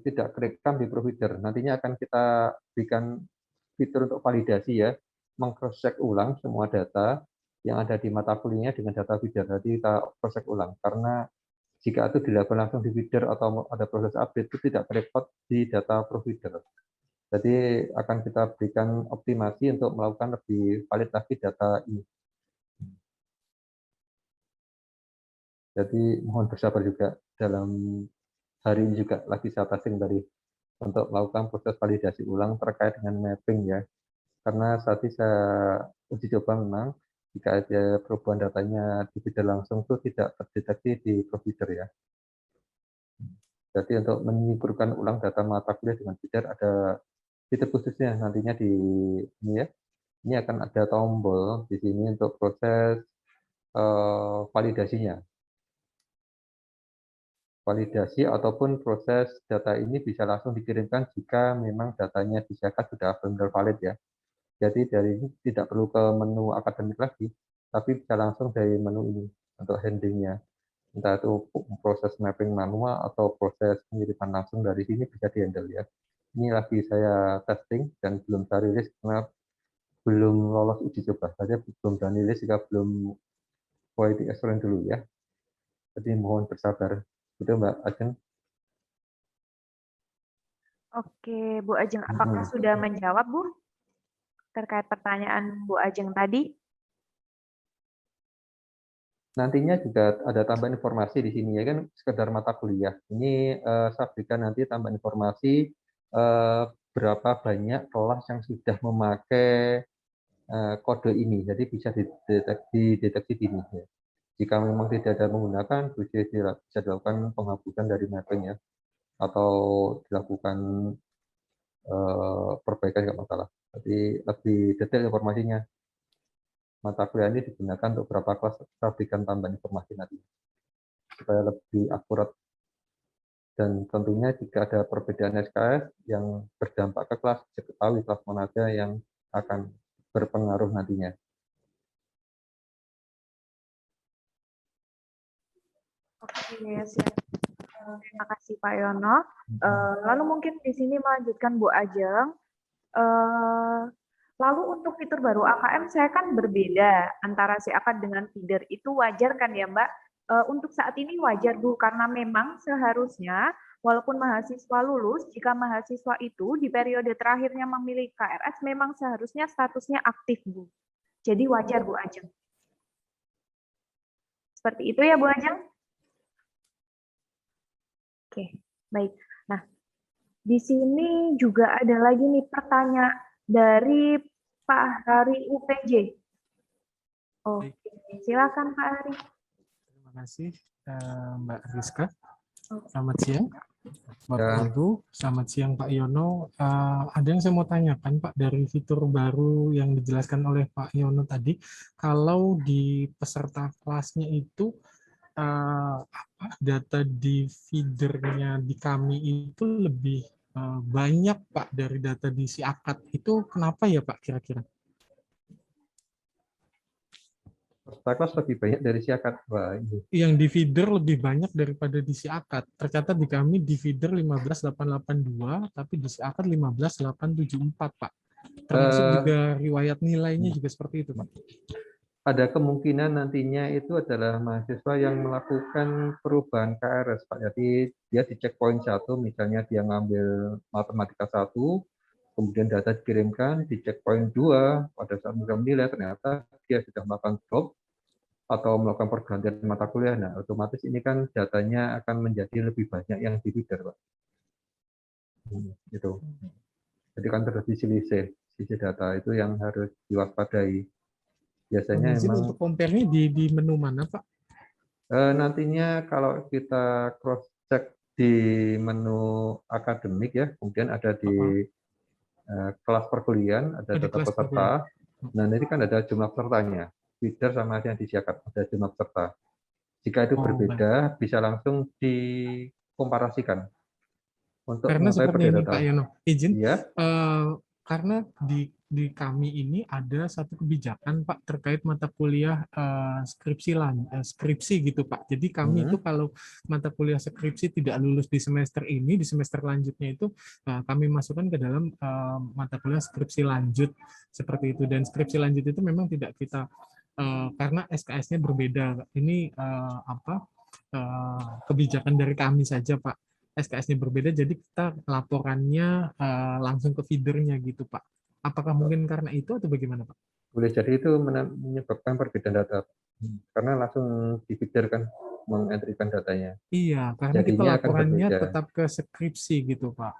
tidak kerekam di provider. Nantinya akan kita berikan fitur untuk validasi ya, meng-cross-check ulang semua data yang ada di mata kuliahnya dengan data feeder. Jadi kita cross-check ulang, karena jika itu dilakukan langsung di feeder atau ada proses update, itu tidak terekod di data provider. Jadi akan kita berikan optimasi untuk melakukan lebih valid lagi data ini. Jadi mohon bersabar juga, dalam hari ini juga lagi saya testing tadi untuk melakukan proses validasi ulang terkait dengan mapping ya. Karena saat ini saya uji coba memang jika ada perubahan datanya di feeder langsung itu tidak terdeteksi di provider ya. Jadi untuk menyimpulkan ulang data mata kuliah dengan feeder ada fitur khususnya nantinya di ini ya. Ini akan ada tombol di sini untuk proses validasinya. Validasi ataupun proses data ini bisa langsung dikirimkan jika memang datanya disiapkan sudah benar-benar valid ya. Jadi dari ini tidak perlu ke menu akademik lagi, tapi bisa langsung dari menu ini untuk handlingnya. Entah itu proses mapping manual atau proses pengiriman langsung dari sini bisa di-handle ya. Ini lagi saya testing dan belum saya rilis karena belum lolos uji coba. Saja belum berani rilis jika belum quality assurance dulu ya. Jadi mohon bersabar. Itu Mbak Ajeng. Oke, Bu Ajeng, apakah sudah menjawab, Bu? Terkait pertanyaan Bu Ajeng tadi? Nantinya juga ada tambahan informasi di sini ya kan, sekedar mata kuliah. Ini saya berikan nanti tambahan informasi berapa banyak kelas yang sudah memakai kode ini. Jadi bisa dideteksi dini ya. Jika memang tidak ada menggunakan, bisa dilakukan penghapusan dari mapping ya, atau dilakukan perbaikan nggak masalah. Jadi lebih detail informasinya. Mata kuliah ini digunakan untuk berapa kelas, kita berikan tambahan informasi nanti supaya lebih akurat. Dan tentunya jika ada perbedaan SKS yang berdampak ke kelas, bisa ketahui kelas mana saja yang akan berpengaruh nantinya. Oke, siap. Terima kasih Pak Yono. Lalu mungkin di sini melanjutkan Bu Ajeng. Lalu untuk fitur baru AKM saya kan berbeda antara si akad dengan feeder, itu wajar kan ya Mbak? Untuk saat ini wajar Bu, karena memang seharusnya walaupun mahasiswa lulus, jika mahasiswa itu di periode terakhirnya memilih KRS memang seharusnya statusnya aktif Bu. Jadi wajar Bu Ajeng. Seperti itu ya Bu Ajeng? Oke, baik. Nah, di sini juga ada lagi nih pertanyaan dari Pak Hari UPJ. Oke, silakan Pak Hari. Terima kasih Mbak Rizka. Selamat siang Bapak Ibu. Selamat siang Pak Yono. Ada yang saya mau tanyakan Pak, dari fitur baru yang dijelaskan oleh Pak Yono tadi, kalau di peserta kelasnya itu data di feedernya di kami itu lebih banyak Pak dari data di si akad, itu kenapa ya Pak kira-kira? Peserta kelas lebih banyak dari si akad. Wah, ini. Yang di feeder lebih banyak daripada di si akad. Tercatat di kami di feeder 15882, tapi di si akad 15874 Pak. Termasuk juga riwayat nilainya juga seperti itu Pak. Ada kemungkinan nantinya itu adalah mahasiswa yang melakukan perubahan KRS Pak. Jadi dia di checkpoint 1, misalnya dia ngambil matematika 1, kemudian data dikirimkan di checkpoint 2, pada saat menilai ternyata dia sudah melakukan drop atau melakukan pergantian mata kuliah. Nah, otomatis ini kan datanya akan menjadi lebih banyak yang di feeder Pak. Gitu. Jadi kan terjadi selisih data, itu yang harus diwaspadai. Biasanya memang untuk compare-nya di menu mana Pak? Nantinya kalau kita cross check di menu akademik ya, kemudian ada di kelas perkuliahan, ada data peserta. Nah, ini kan ada jumlah pesertanya, feeder sama yang disiapkan, ada jumlah peserta. Jika itu Oh, berbeda, bisa langsung dikomparasikan untuk Karena mengetahui seperti ini perbedaan Pak data. Yono, izin, Ya, karena di kami ini ada satu kebijakan Pak terkait mata kuliah skripsi gitu Pak. Jadi kami itu kalau mata kuliah skripsi tidak lulus di semester ini, di semester lanjutnya itu kami masukkan ke dalam mata kuliah skripsi lanjut seperti itu. Dan skripsi lanjut itu memang tidak kita karena SKS-nya berbeda. Ini kebijakan dari kami saja Pak. SKS-nya berbeda, jadi kita laporannya langsung ke feedernya gitu, Pak. Apakah mungkin karena itu atau bagaimana, Pak? boleh jadi itu menyebabkan perbedaan data. Karena langsung dipikirkan mengentrikan datanya. Iya, karena kita Jadinya akan laporannya berbeda. tetap ke skripsi gitu, Pak.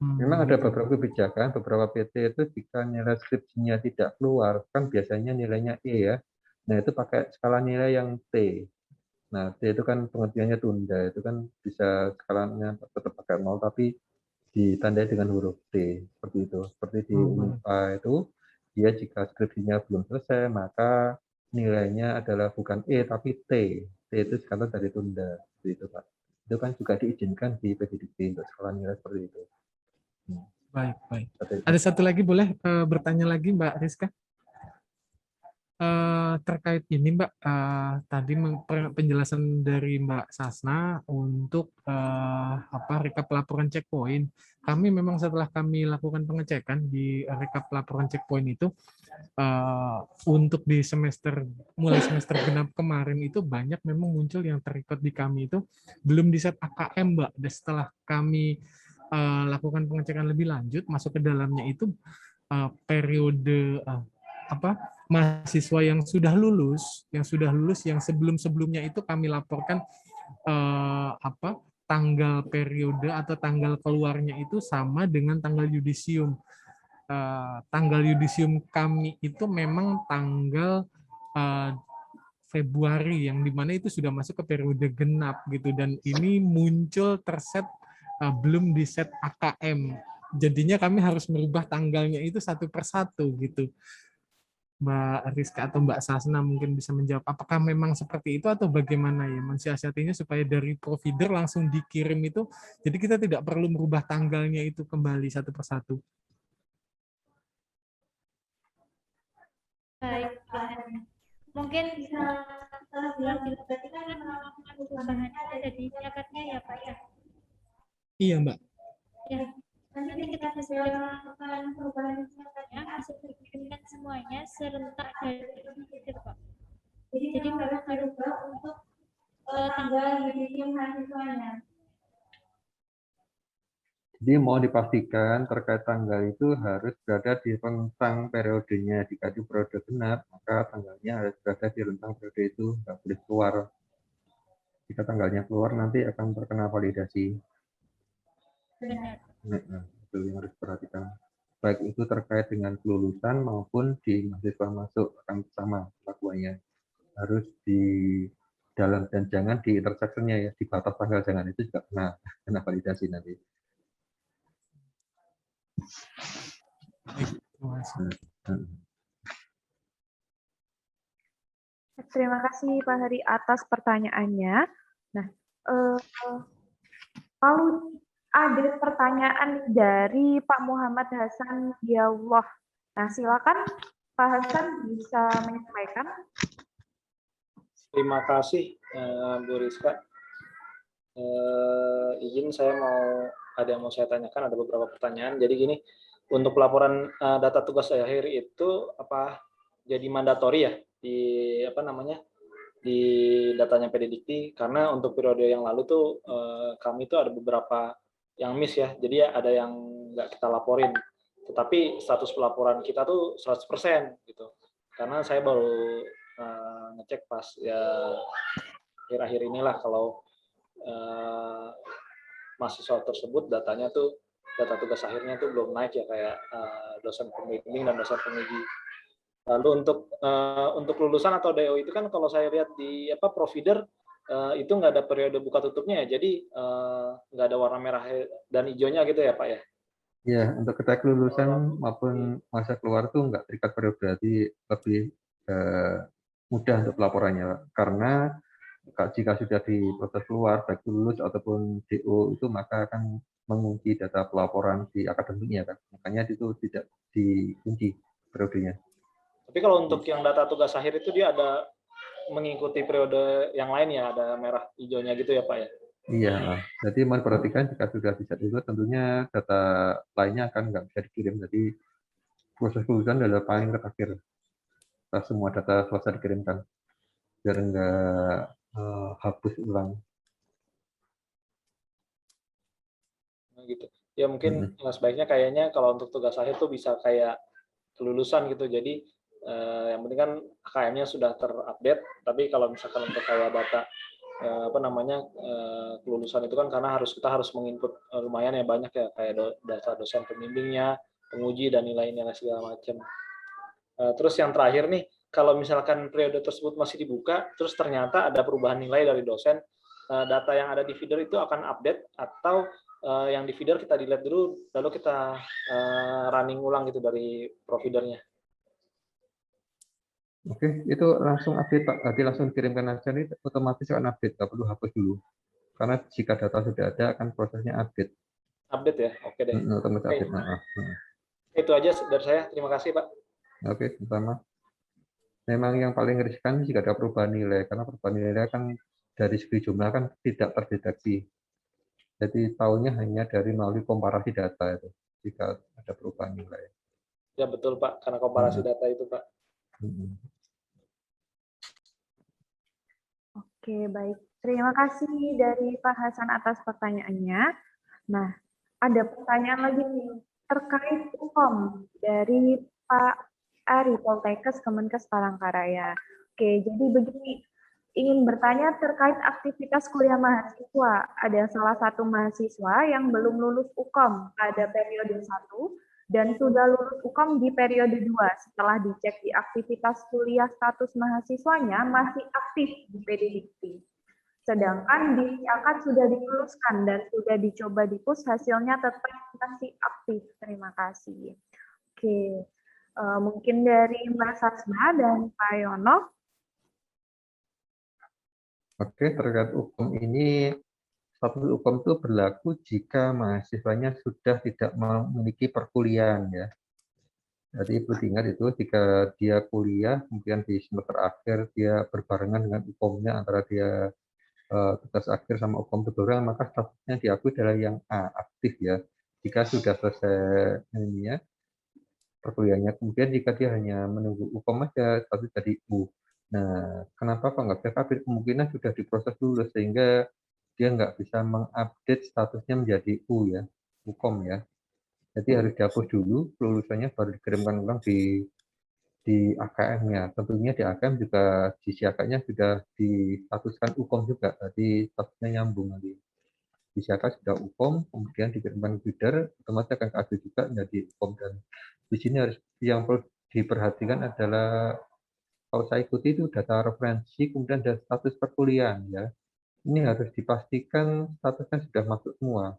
Memang ada Gitu. beberapa kebijakan, beberapa PT itu jika nilai skripsinya tidak keluar, kan biasanya nilainya E ya. Nah itu pakai skala nilai yang T. Nah T itu kan pengertiannya tunda, itu kan bisa skalanya tetap pakai 0, tapi ditandai dengan huruf T, seperti itu. Seperti di Unipar itu, dia jika skripsinya belum selesai, maka nilainya adalah bukan E, tapi T. T itu singkatan dari tunda, seperti itu Pak. Itu kan juga diizinkan di PDDB untuk skala nilai seperti itu. Baik, baik. Ada satu lagi boleh bertanya lagi Mbak Rizka? Terkait ini Mbak, tadi penjelasan dari Mbak Sasna untuk rekap laporan checkpoint. Kami memang setelah kami lakukan pengecekan di rekap laporan checkpoint itu, untuk di mulai semester genap kemarin itu banyak memang muncul yang terikut di kami itu belum di set AKM Mbak. Dan setelah kami lakukan pengecekan lebih lanjut, masuk ke dalamnya itu periode mahasiswa yang sudah lulus, yang sebelumnya itu kami laporkan tanggal periode atau tanggal keluarnya itu sama dengan tanggal yudisium. Tanggal yudisium kami itu memang tanggal Februari, yang dimana itu sudah masuk ke periode genap gitu, dan ini muncul terset belum di set AKM. Jadinya kami harus merubah tanggalnya itu satu persatu gitu. Mbak Rizka atau Mbak Sasna mungkin bisa menjawab apakah memang seperti itu atau bagaimana ya mensiasatinya supaya dari provider langsung dikirim itu, jadi kita tidak perlu merubah tanggalnya itu kembali satu persatu. Baik, mungkin setelah dilakukan perubahannya ada di jaketnya ya Pak ya? Iya Mbak. Ya, nanti kita bisa melakukan perubahan jaketnya, bisa dikirimkan semuanya serentak dari provider Pak. Jadi memang harus untuk tanggal yudisium mahasiswanya. Jadi mau dipastikan terkait tanggal itu harus berada di rentang periodenya. Jika di periode genap, maka tanggalnya harus berada di rentang periode itu, nggak boleh keluar. Jika tanggalnya keluar, nanti akan terkena validasi. Benar. Nah, itu yang harus diperhatikan. Baik itu terkait dengan kelulusan maupun di mahasiswa masuk akan sama lakuannya. Harus di dalam dan jangan di intersection-nya ya, di batas tanggal jangan, itu juga kena validasi nanti. Terima kasih Pak Hari atas pertanyaannya. Nah, lalu ada pertanyaan dari Pak Muhammad Hasan Diallah. Nah, silakan Pak Hasan bisa menyampaikan. Terima kasih Bu Rizka. Izin saya ada yang mau saya tanyakan, ada beberapa pertanyaan. Jadi gini, untuk pelaporan data tugas akhir itu jadi mandatori ya di di datanya PDDikti, karena untuk periode yang lalu tuh kami tuh ada beberapa yang miss ya. Jadi ada yang nggak kita laporin. Tetapi status pelaporan kita tuh 100% gitu. Karena saya baru ngecek pas ya akhir-akhir inilah kalau mahasiswa tersebut datanya tuh data tugas akhirnya tuh belum naik ya, kayak dosen pembimbing dan dosen penguji. Lalu untuk lulusan atau DO itu kan kalau saya lihat di provider itu nggak ada periode buka tutupnya ya, jadi nggak ada warna merah dan hijaunya gitu ya Pak ya? Ya, untuk kita kelulusan maupun masa keluar tuh nggak terikat periode, berarti lebih mudah untuk pelaporannya, karena jika sudah diproses keluar, baik lulus ataupun DO itu maka akan mengunci data pelaporan di akademiknya kan. Makanya itu tidak dikunci periodenya. Tapi kalau untuk yang data tugas akhir itu dia ada mengikuti periode yang lain ya, ada merah hijaunya gitu ya Pak ya? Iya, jadi mohon perhatikan jika sudah bisa dulu tentunya data lainnya akan nggak bisa dikirim. Jadi proses kelulusan adalah paling terakhir setelah semua data selesai dikirimkan, biar nggak hapus ulang. Nah, gitu. Ya mungkin sebaiknya kayaknya kalau untuk tugas akhir tuh bisa kayak kelulusan gitu. Jadi yang penting kan KM-nya sudah terupdate, tapi kalau misalkan untuk kayak data kelulusan itu kan karena kita harus menginput lumayan ya banyak ya kayak data dosen pembimbingnya, penguji dan nilai-nilai segala macam. Terus yang terakhir nih, kalau misalkan periode tersebut masih dibuka, terus ternyata ada perubahan nilai dari dosen, data yang ada di feeder itu akan update atau yang di feeder kita delete dulu, lalu kita running ulang gitu dari providernya. Oke, itu langsung update Pak. Nanti langsung kirimkan aja, ini otomatis akan update, nggak perlu hapus dulu. Karena jika data sudah ada, akan prosesnya update. Update ya, oke deh. Otomatis update. Itu aja dari saya, terima kasih Pak. Oke, sama. Memang yang paling riskan jika ada perubahan nilai, karena perubahan nilai kan dari segi jumlah kan tidak terdeteksi. Jadi tahunya hanya dari melalui komparasi data itu, jika ada perubahan nilai. Ya betul Pak, karena komparasi data itu Pak. Oke, baik. Terima kasih dari Pak Hasan atas pertanyaannya. Nah, ada pertanyaan lagi nih terkait UKOM dari Pak Ari Poltekkes Kemenkes Palangkaraya. Oke, jadi begini, ingin bertanya terkait aktivitas kuliah mahasiswa. Ada salah satu mahasiswa yang belum lulus UKOM pada periode 1 dan sudah lulus UKOM di periode 2. Setelah dicek di aktivitas kuliah, status mahasiswanya masih aktif di PDDikti. Sedangkan di akad sudah diluluskan dan sudah dicoba di-push, hasilnya tetap masih aktif. Terima kasih. Oke, mungkin dari Mbak Sasna dan Pak Yono. Oke, terkait UKOM ini, status UKOM itu berlaku jika mahasiswanya sudah tidak memiliki perkuliahan ya. Jadi perlu diingat itu jika dia kuliah, kemudian di semester akhir dia berbarengan dengan UKOM-nya antara dia tugas akhir sama UKOM berbarengan, maka statusnya diakui adalah yang A, aktif ya. Jika sudah selesai ini ya, perkuliahannya, kemudian jika dia hanya menunggu UKOM aja, status jadi U. Nah, kenapa kok nggak bisa update? Kemungkinan sudah diproses dulu sehingga dia nggak bisa mengupdate statusnya menjadi U ya, UKOM ya. Jadi harus dihapus dulu, kelulusannya baru dikirimkan ulang di AKM-nya. Tentunya di AKM juga di siakanya sudah distatuskan UKOM juga, jadi statusnya nyambung nanti. Di siaka sudah UKOM, kemudian dikirimkan feeder, otomatis akan keupdate juga menjadi UKOM. Dan di sini harus yang perlu diperhatikan adalah kalau saya ikuti itu data referensi, kemudian ada status perkuliahan ya. Ini harus dipastikan statusnya sudah masuk semua.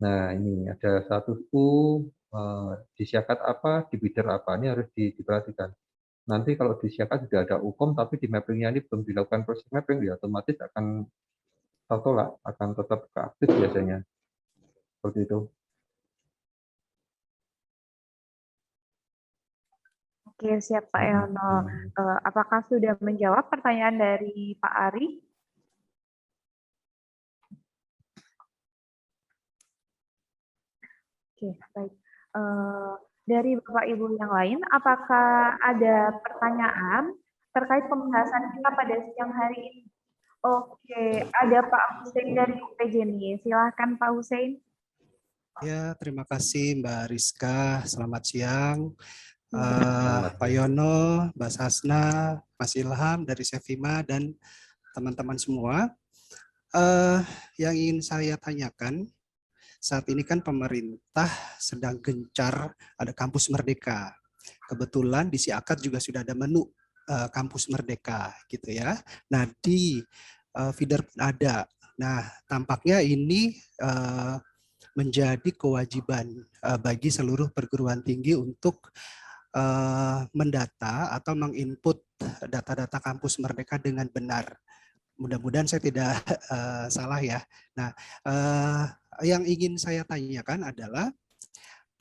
Nah, ini ada status U, di siakat apa, di feeder apa, ini harus diperhatikan. Nanti kalau di siakat sudah ada UKOM, tapi di mappingnya ini belum dilakukan proses mapping, ya otomatis akan tertolak, akan tetap keaktif biasanya. Seperti itu. Oke, siap Pak Yono. Apakah sudah menjawab pertanyaan dari Pak Ari? Oke, baik. Dari Bapak Ibu yang lain, apakah ada pertanyaan terkait pembahasan kita pada siang hari ini? Oke, ada Pak Hussein dari UPJ nih. Silakan Pak Hussein. Ya, terima kasih Mbak Rizka. Selamat siang. Pak Yono, Mbak Sasna, Mas Ilham dari Sevima, dan teman-teman semua. Yang ingin saya tanyakan, saat ini kan pemerintah sedang gencar ada kampus merdeka. Kebetulan di Siakad juga sudah ada menu kampus merdeka gitu ya. Nah, di feeder pun ada. Nah, tampaknya ini menjadi kewajiban bagi seluruh perguruan tinggi untuk mendata atau menginput data-data kampus merdeka dengan benar. mudah-mudahan saya tidak salah ya. Nah, yang ingin saya tanyakan adalah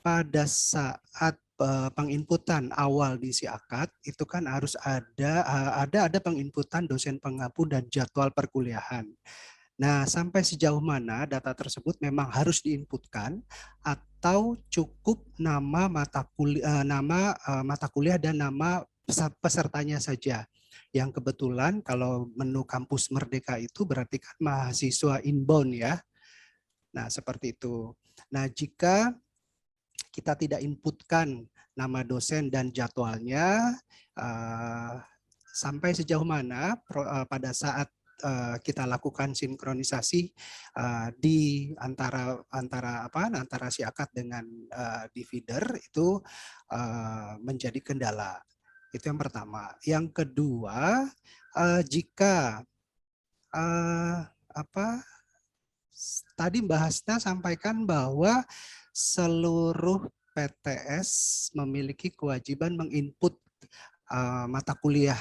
pada saat penginputan awal di si akad itu kan harus ada penginputan dosen pengampu dan jadwal perkuliahan. Nah, sampai sejauh mana data tersebut memang harus diinputkan atau cukup nama mata kuliah dan nama pesertanya saja. Yang kebetulan kalau menu kampus Merdeka itu berarti kan mahasiswa inbound ya. Nah, seperti itu. Nah, jika kita tidak inputkan nama dosen dan jadwalnya, sampai sejauh mana pada saat kita lakukan sinkronisasi di antara si akad dengan divider itu menjadi kendala. Itu yang pertama. Yang kedua, jika tadi Mbak Hasna sampaikan bahwa seluruh PTS memiliki kewajiban menginput mata kuliah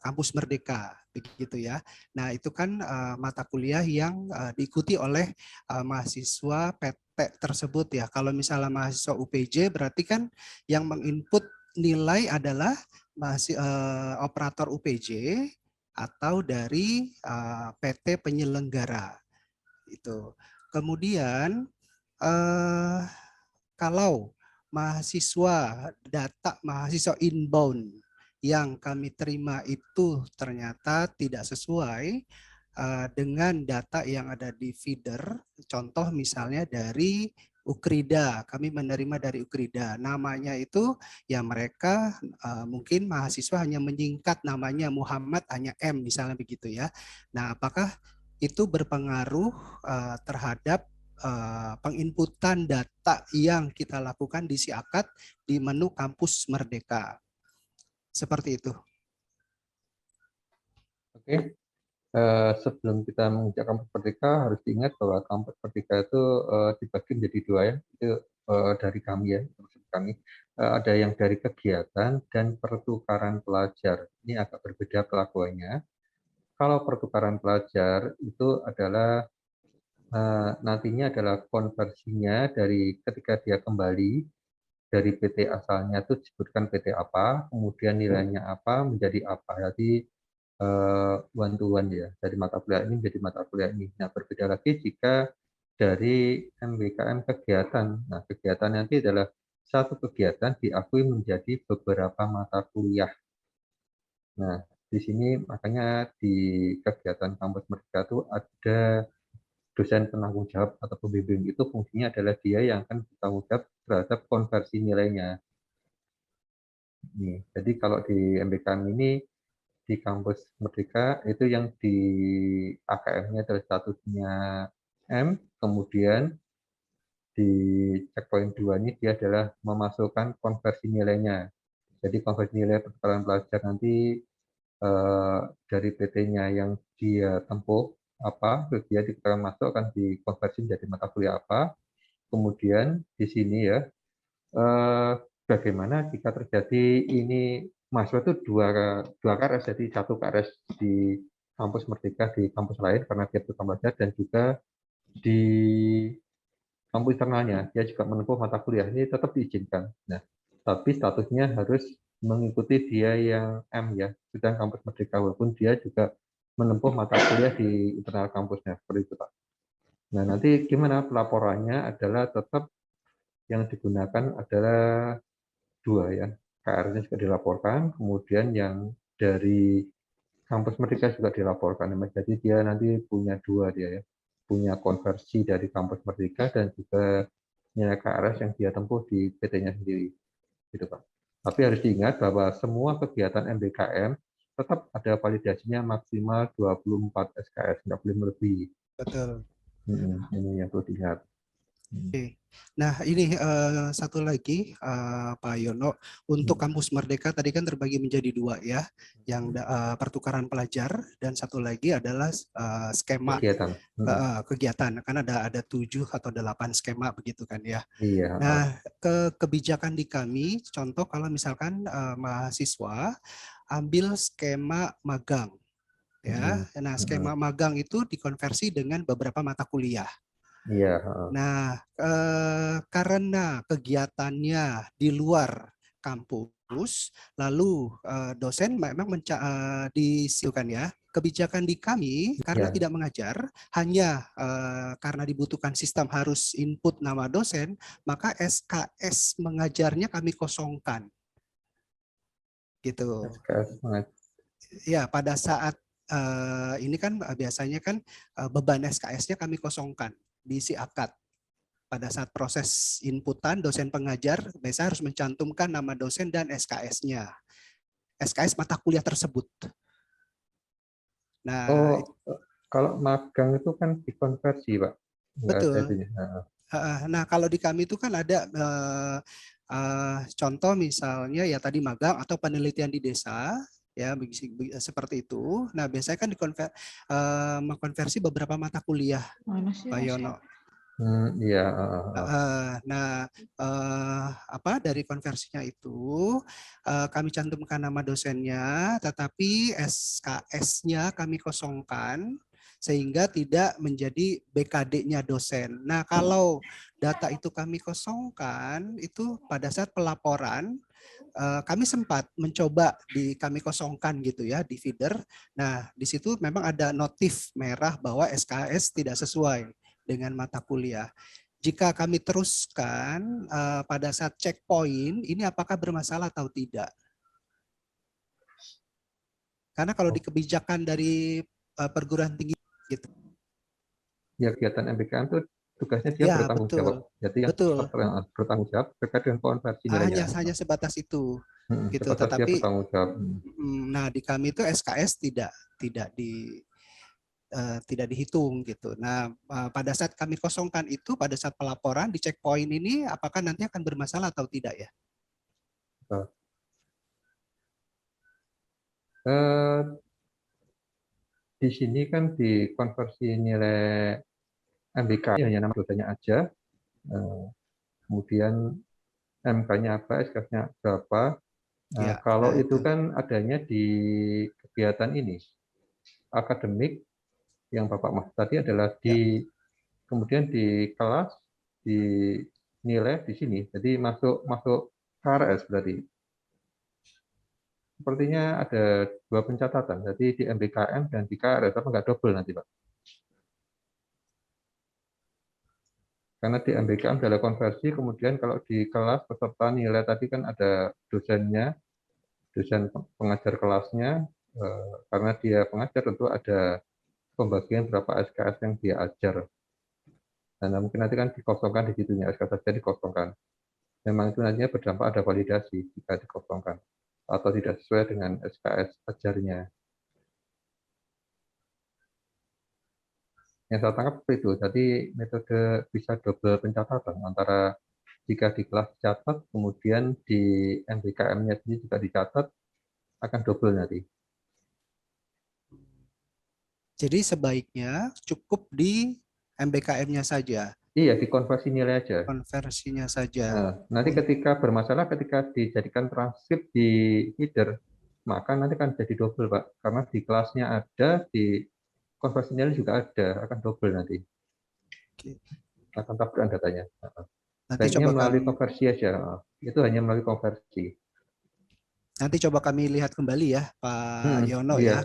kampus Merdeka, begitu ya. Nah, itu kan mata kuliah yang diikuti oleh mahasiswa PT tersebut ya. Kalau misalnya mahasiswa UPJ berarti kan yang menginput nilai adalah operator UPJ atau dari PT penyelenggara. Itu. Kemudian kalau mahasiswa inbound yang kami terima itu ternyata tidak sesuai dengan data yang ada di feeder, contoh misalnya dari Ukrida, kami menerima dari Ukrida, namanya itu ya mereka mungkin mahasiswa hanya menyingkat namanya Muhammad hanya M misalnya begitu ya. Nah, apakah itu berpengaruh terhadap penginputan data yang kita lakukan di si akad di menu kampus Merdeka? Seperti itu. Oke, sebelum kita menginjak kampus Merdeka harus diingat bahwa kampus Merdeka itu dibagi menjadi dua ya. Itu dari kami ya, maksud kami ada yang dari kegiatan dan pertukaran pelajar. Ini agak berbeda pelakuannya. Kalau pertukaran pelajar itu adalah nantinya adalah konversinya dari ketika dia kembali dari PT asalnya itu disebutkan PT apa, kemudian nilainya apa menjadi apa. Jadi one to one ya, dari mata kuliah ini menjadi mata kuliah ini. Nah, berbeda lagi jika dari MBKM kegiatan. Nah, kegiatan nanti adalah satu kegiatan diakui menjadi beberapa mata kuliah. Nah, di sini makanya di kegiatan kampus Merdeka itu ada dosen penanggung jawab atau pembimbing. Itu fungsinya adalah dia yang akan bertanggung jawab terhadap konversi nilainya. Nih, jadi kalau di MBKM ini di kampus Merdeka itu yang di AKM-nya adalah statusnya M, kemudian di checkpoint 2 ini dia adalah memasukkan konversi nilainya. Jadi konversi nilai pertukaran pelajar nanti dari PT-nya yang dia tempuh apa, dia dikatakan masuk akan dikonversi menjadi mata kuliah apa. Kemudian di sini ya, bagaimana jika terjadi ini mahasiswa itu dua KRS, jadi satu KRS di kampus Merdeka di kampus lain karena dia bertambah belajar, dan juga di kampus internalnya dia juga menempuh mata kuliah, ini tetap diizinkan. Nah, tapi statusnya harus mengikuti dia yang M ya, sedang kampus Merdeka, walaupun dia juga menempuh mata kuliah di internal kampusnya, seperti itu Pak. Nah, nanti gimana pelaporannya adalah tetap yang digunakan adalah dua ya, KR-nya juga dilaporkan, kemudian yang dari kampus Merdeka juga dilaporkan. Jadi dia nanti punya dua dia ya, punya konversi dari kampus Merdeka dan juga nilai KRS yang dia tempuh di PT-nya sendiri, gitu Pak. Tapi harus diingat bahwa semua kegiatan MBKM tetap ada validasinya maksimal 24 SKS, nggak boleh melebihi. Betul. Ini yang perlu diingat. Oke. Nah, ini satu lagi Pak Yono, untuk kampus Merdeka tadi kan terbagi menjadi dua ya, yang pertukaran pelajar dan satu lagi adalah skema kegiatan. Kan ada 7 atau 8 skema begitu kan ya. Iya. Nah, kebijakan di kami, contoh kalau misalkan mahasiswa ambil skema magang. Ya, nah skema magang itu dikonversi dengan beberapa mata kuliah. Iya. Nah, karena kegiatannya di luar kampus, lalu dosen memang disiapkan ya. Kebijakan di kami karena Iya. tidak mengajar, hanya karena dibutuhkan sistem harus input nama dosen, maka SKS mengajarnya kami kosongkan. Gitu. SKS Ya, pada saat ini kan biasanya kan beban SKS-nya kami kosongkan, diisi akad. Pada saat proses inputan, dosen pengajar biasa harus mencantumkan nama dosen dan SKS-nya. SKS mata kuliah tersebut. Nah, kalau magang itu kan dikonversi, Pak. betul. Nah, kalau di kami itu kan ada contoh misalnya ya tadi magang atau penelitian di desa, ya seperti itu. Nah, biasanya kan mengkonversi beberapa mata kuliah, Pak Yono. Iya. Nah, dari konversinya itu kami cantumkan nama dosennya, tetapi SKS-nya kami kosongkan sehingga tidak menjadi BKD-nya dosen. Nah, kalau data itu kami kosongkan, itu pada saat pelaporan kami sempat mencoba kami kosongkan gitu ya di feeder. Nah, di situ memang ada notif merah bahwa SKS tidak sesuai dengan mata kuliah. Jika kami teruskan pada saat checkpoint, ini apakah bermasalah atau tidak? Karena kalau di kebijakan dari perguruan tinggi gitu. Ya, kegiatan MBKM itu tugasnya dia bertanggung jawab. Jadi yang bertanggung jawab terkait dengan konversi nilainya. Hanya sebatas itu. Gitu. Sebatas dia Tetapi bertanggung jawab. Nah, di kami itu SKS tidak dihitung gitu. Nah, pada saat kami kosongkan itu, pada saat pelaporan di checkpoint ini, apakah nanti akan bermasalah atau tidak ya? Di sini kan di konversi nilai MBK hanya nama dosennya aja, kemudian MK-nya apa, SKS-nya berapa. Kalau itu kan adanya di kegiatan ini akademik yang Bapak maksud tadi adalah kemudian di kelas di nilai di sini, jadi masuk KRS berarti. Sepertinya ada 2 pencatatan, jadi di MBKM dan di KRS, apa nggak double nanti, Pak? Karena di MBKM adalah konversi, kemudian kalau di kelas peserta nilai tadi kan ada dosennya, dosen pengajar kelasnya, karena dia pengajar tentu ada pembagian berapa SKS yang dia ajar. Dan mungkin nanti kan dikosongkan di situnya, SKS saja dikosongkan. Memang itu nantinya berdampak ada validasi jika dikosongkan atau tidak sesuai dengan SKS ajarnya. Yang saya tangkap seperti itu. Jadi metode bisa double pencatatan antara jika di kelas dicatat, kemudian di MBKM-nya sendiri juga dicatat, akan double nanti. Jadi sebaiknya cukup di MBKM-nya saja. Iya, dikonversi nilai aja. Konversinya saja. Nah, nanti ketika bermasalah, ketika dijadikan transkrip di feeder, maka nanti akan jadi double, Pak. Karena di kelasnya ada, di konversi nilai juga ada, akan double nanti. Akan tabrakan datanya. Baiknya melalui konversi aja. Itu hanya melalui konversi. Nanti coba kami lihat kembali ya, Pak Yono ya,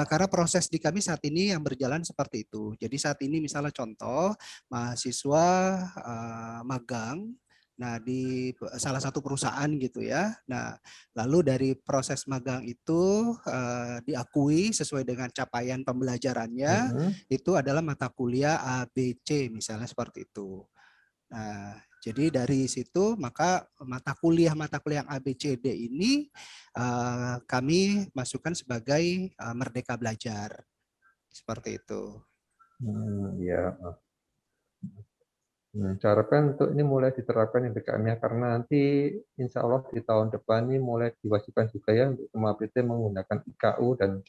karena proses di kami saat ini yang berjalan seperti itu. Jadi saat ini misalnya contoh mahasiswa magang, nah di salah satu perusahaan gitu ya. Nah lalu dari proses magang itu diakui sesuai dengan capaian pembelajarannya, itu adalah mata kuliah ABC misalnya seperti itu. Nah, jadi dari situ maka mata kuliah yang ABCD ini kami masukkan sebagai Merdeka Belajar. Seperti itu. Ya. Harapan untuk ini mulai diterapkan MBKM-nya karena nanti insya Allah di tahun depan ini mulai diwajibkan juga ya untuk semua PT menggunakan IKU dan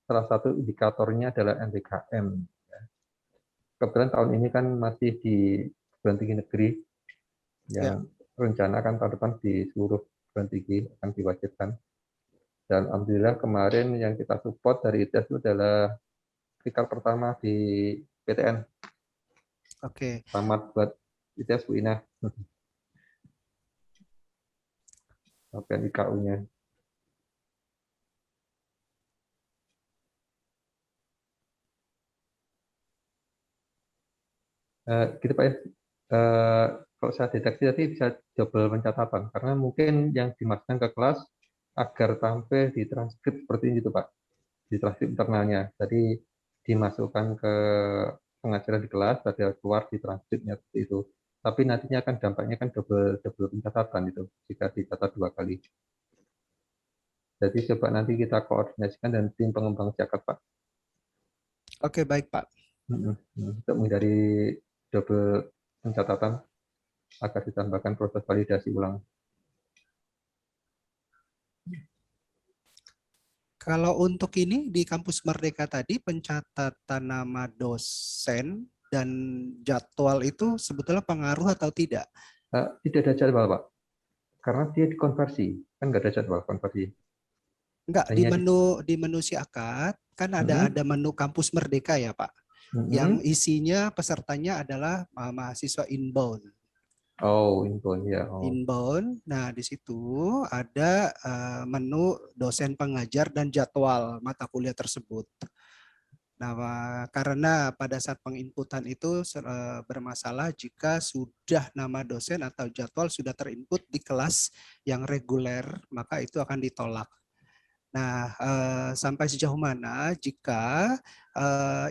salah satu indikatornya adalah MBKM. Kebetulan tahun ini kan masih di perguruan tinggi negeri yang rencana kan tahun depan di seluruh perguruan tinggi akan diwajibkan. Dan alhamdulillah kemarin yang kita support dari ITS itu adalah tikar pertama di PTN. Oke. Selamat buat ITS Bu Ina. Sampai IKU-nya. Gitu Pak ya. Kalau saya deteksi tadi bisa double pencatatan karena mungkin yang dimasukkan ke kelas agar tampil di transkrip seperti ini tuh Pak, di transkrip internalnya. Jadi dimasukkan ke pengajaran di kelas, tadi keluar di transkripnya seperti itu. Tapi nantinya kan dampaknya kan double pencatatan itu jika dicatat 2 kali. Jadi coba nanti kita koordinasikan dan tim pengembang zakat Pak. Oke, baik Pak. Untuk menghindari double pencatatan agar ditambahkan proses validasi ulang. Kalau untuk ini di Kampus Merdeka tadi pencatatan nama dosen dan jadwal itu sebetulnya pengaruh atau tidak? Tidak ada jadwal Pak, karena dia dikonversi, kan nggak ada jadwal konversi. Enggak, Hanya di menu Siakat kan ada menu Kampus Merdeka ya Pak, yang isinya pesertanya adalah mahasiswa inbound. Oh, inbound ya. Oh. Inbound. Nah, di situ ada menu dosen pengajar dan jadwal mata kuliah tersebut. Nah, karena pada saat penginputan itu bermasalah jika sudah nama dosen atau jadwal sudah terinput di kelas yang reguler, maka itu akan ditolak. Nah, sampai sejauh mana jika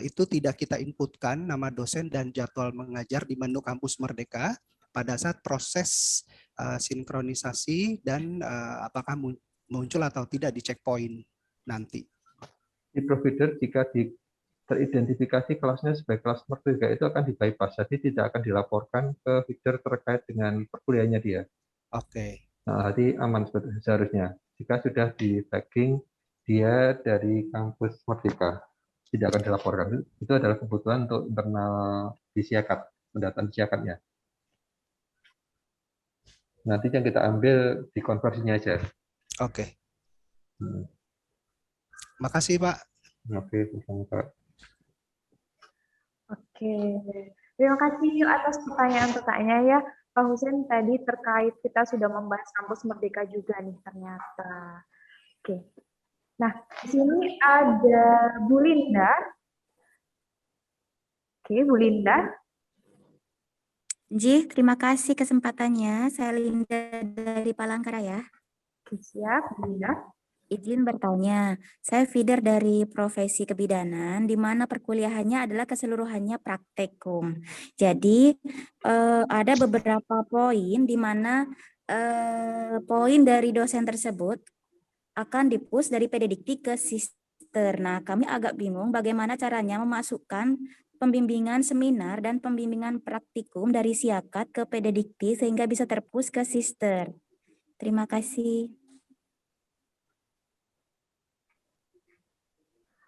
itu tidak kita inputkan nama dosen dan jadwal mengajar di menu Kampus Merdeka pada saat proses sinkronisasi dan apakah muncul atau tidak di checkpoint nanti. Di provider jika teridentifikasi kelasnya sebagai kelas merdeka itu akan di-bypass, jadi tidak akan dilaporkan ke feeder terkait dengan perkuliahannya dia. Oke. Nah, jadi aman seharusnya. Jika sudah di-tagging dia dari kampus merdeka, tidak akan dilaporkan. Itu adalah kebutuhan untuk internal di Siakat, pendataan Siakatnya. Nanti yang kita ambil di konversinya aja. Oke. Makasih Pak. Oke, Pak. Oke, terima kasih atas pertanyaan-pertanyaannya ya. Pak Husen tadi terkait kita sudah membahas kampus Merdeka juga nih ternyata. Oke, nah di sini ada Bu Linda. Oke, Bu Linda. Terima kasih kesempatannya. Saya Linda dari Palangkaraya. Oke, siap, Bu Linda. Izin bertanya, saya feeder dari profesi kebidanan, di mana perkuliahannya adalah keseluruhannya praktekum. Jadi ada beberapa poin di mana poin dari dosen tersebut akan di-push dari PDDikti ke sister. Nah, kami agak bingung bagaimana caranya memasukkan pembimbingan seminar dan pembimbingan praktikum dari Siakat ke PDDikti sehingga bisa terpush ke sister. Terima kasih.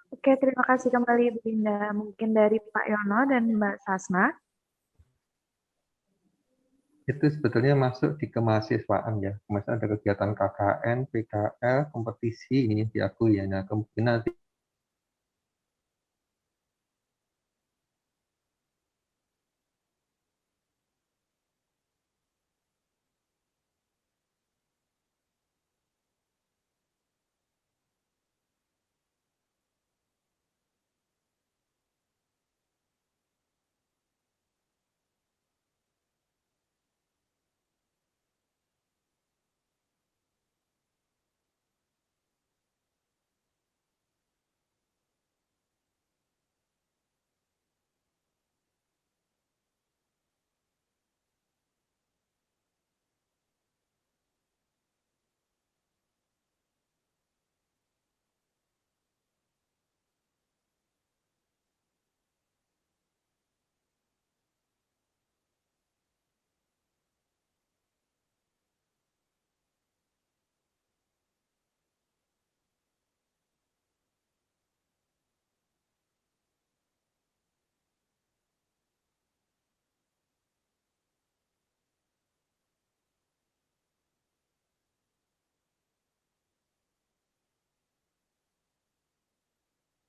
Oke, terima kasih kembali Bu Linda. Mungkin dari Pak Yono dan Mbak Sasna. Itu sebetulnya masuk di kemahasiswaan ya. Kemarin ada kegiatan KKN, PKL, kompetisi ini diakui ya. Nah, kemungkinan nanti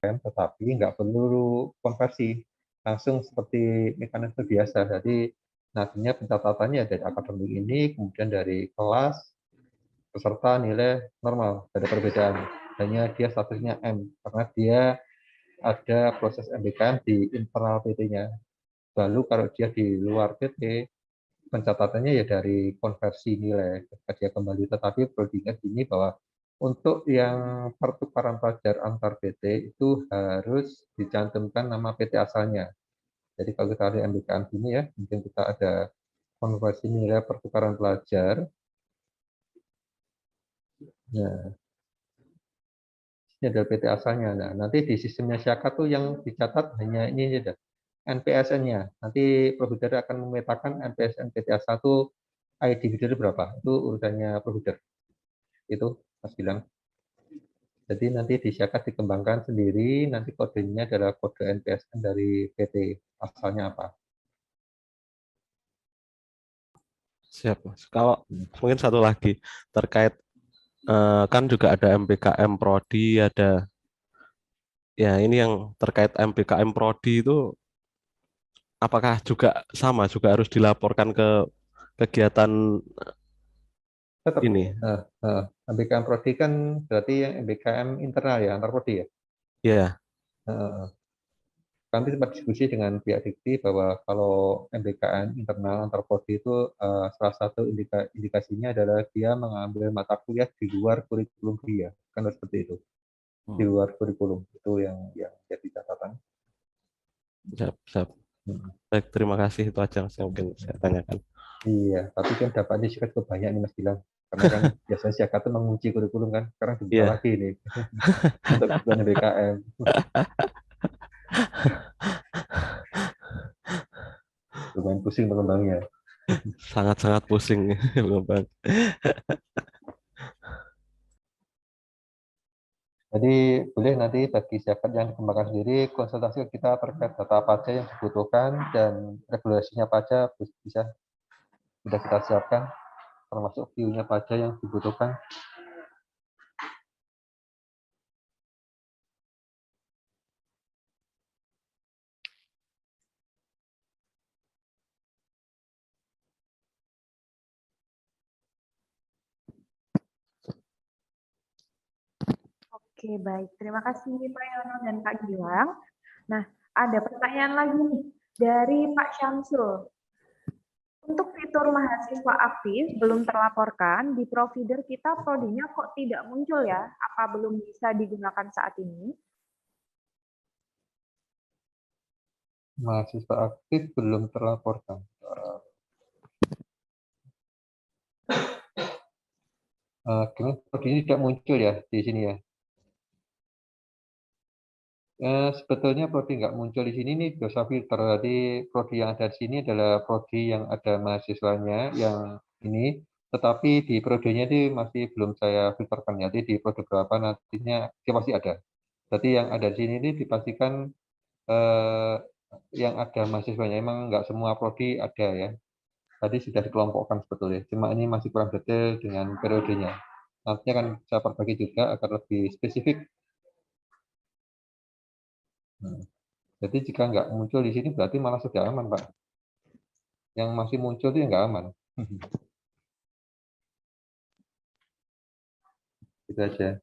ATM, tetapi nggak perlu konversi, langsung seperti mekanisme biasa. Jadi nantinya pencatatannya dari akademik ini, kemudian dari kelas, peserta nilai normal, tidak ada perbedaan. Hanya dia statusnya M, karena dia ada proses MBKM di internal PT-nya. Lalu kalau dia di luar PT, pencatatannya ya dari konversi nilai ketika dia kembali. Tetapi perlu diingat ini bahwa untuk yang pertukaran pelajar antar PT itu harus dicantumkan nama PT asalnya. Jadi kalau kita ada MBKM ini ya, mungkin kita ada konversi nilai pertukaran pelajar. Nah, ini adalah PT asalnya. Nah, nanti di sistemnya Syaka tuh yang dicatat hanya ini aja, NPSN-nya. Nanti provider akan memetakan NPSN PT asal itu ID feeder berapa. Itu urutannya provider. Itu Mas bilang. Jadi nanti di Syaka dikembangkan sendiri, nanti kodenya adalah kode NPSN dari PT asalnya apa. Siap, Mas. Kalau mungkin satu lagi terkait kan juga ada MBKM Prodi, ada ya ini yang terkait MBKM Prodi itu apakah juga sama, juga harus dilaporkan ke kegiatan Tetap ini? MBKM Prodi kan berarti yang MBKM internal ya, antar Prodi ya? Iya. Kami sempat diskusi dengan pihak Dikti bahwa kalau MBKM internal antar prodi itu salah satu indikasinya adalah dia mengambil mata kuliah di luar kurikulum dia, kan seperti itu, di luar kurikulum itu yang jadi catatan. Siap. Baik, terima kasih, itu aja yang mungkin saya tanyakan. Iya, tapi kan dapatnya Syakat banyak nih Mas bilang, karena kan biasanya Syakat itu mengunci kurikulum kan, sekarang dibuka lagi nih untuk kebutuhan MBKM. Lumayan pusing pengembangnya. Sangat-sangat pusing pengembang. Jadi boleh nanti bagi siapa yang dikembangkan sendiri konsultasi kita terkait data apa aja yang dibutuhkan dan regulasinya apa aja bisa sudah kita siapkan, termasuk view-nya apa aja yang dibutuhkan. Oke, baik. Terima kasih Pak Yono dan Kak Gilang. Nah, ada pertanyaan lagi nih dari Pak Syamsul. Untuk fitur mahasiswa aktif belum terlaporkan, di provider kita prodinya kok tidak muncul ya? Apa belum bisa digunakan saat ini? Mahasiswa aktif belum terlaporkan. Gimana prodinya tidak muncul ya di sini ya? Sebetulnya prodi nggak muncul di sini nih dosa filter. Jadi prodi yang ada di sini adalah prodi yang ada mahasiswanya yang ini, tetapi di prodinya itu masih belum saya filterkan. Jadi di prodi berapa nantinya dia pasti ada. Jadi yang ada di sini ini dipastikan yang ada mahasiswanya. Emang nggak semua prodi ada ya. Tadi sudah dikelompokkan sebetulnya. Cuma ini masih kurang detail dengan periodenya. Nantinya akan saya perbagi juga agar lebih spesifik. Jadi jika nggak muncul di sini berarti malah sudah aman, Pak. Yang masih muncul itu nggak aman. Itu aja.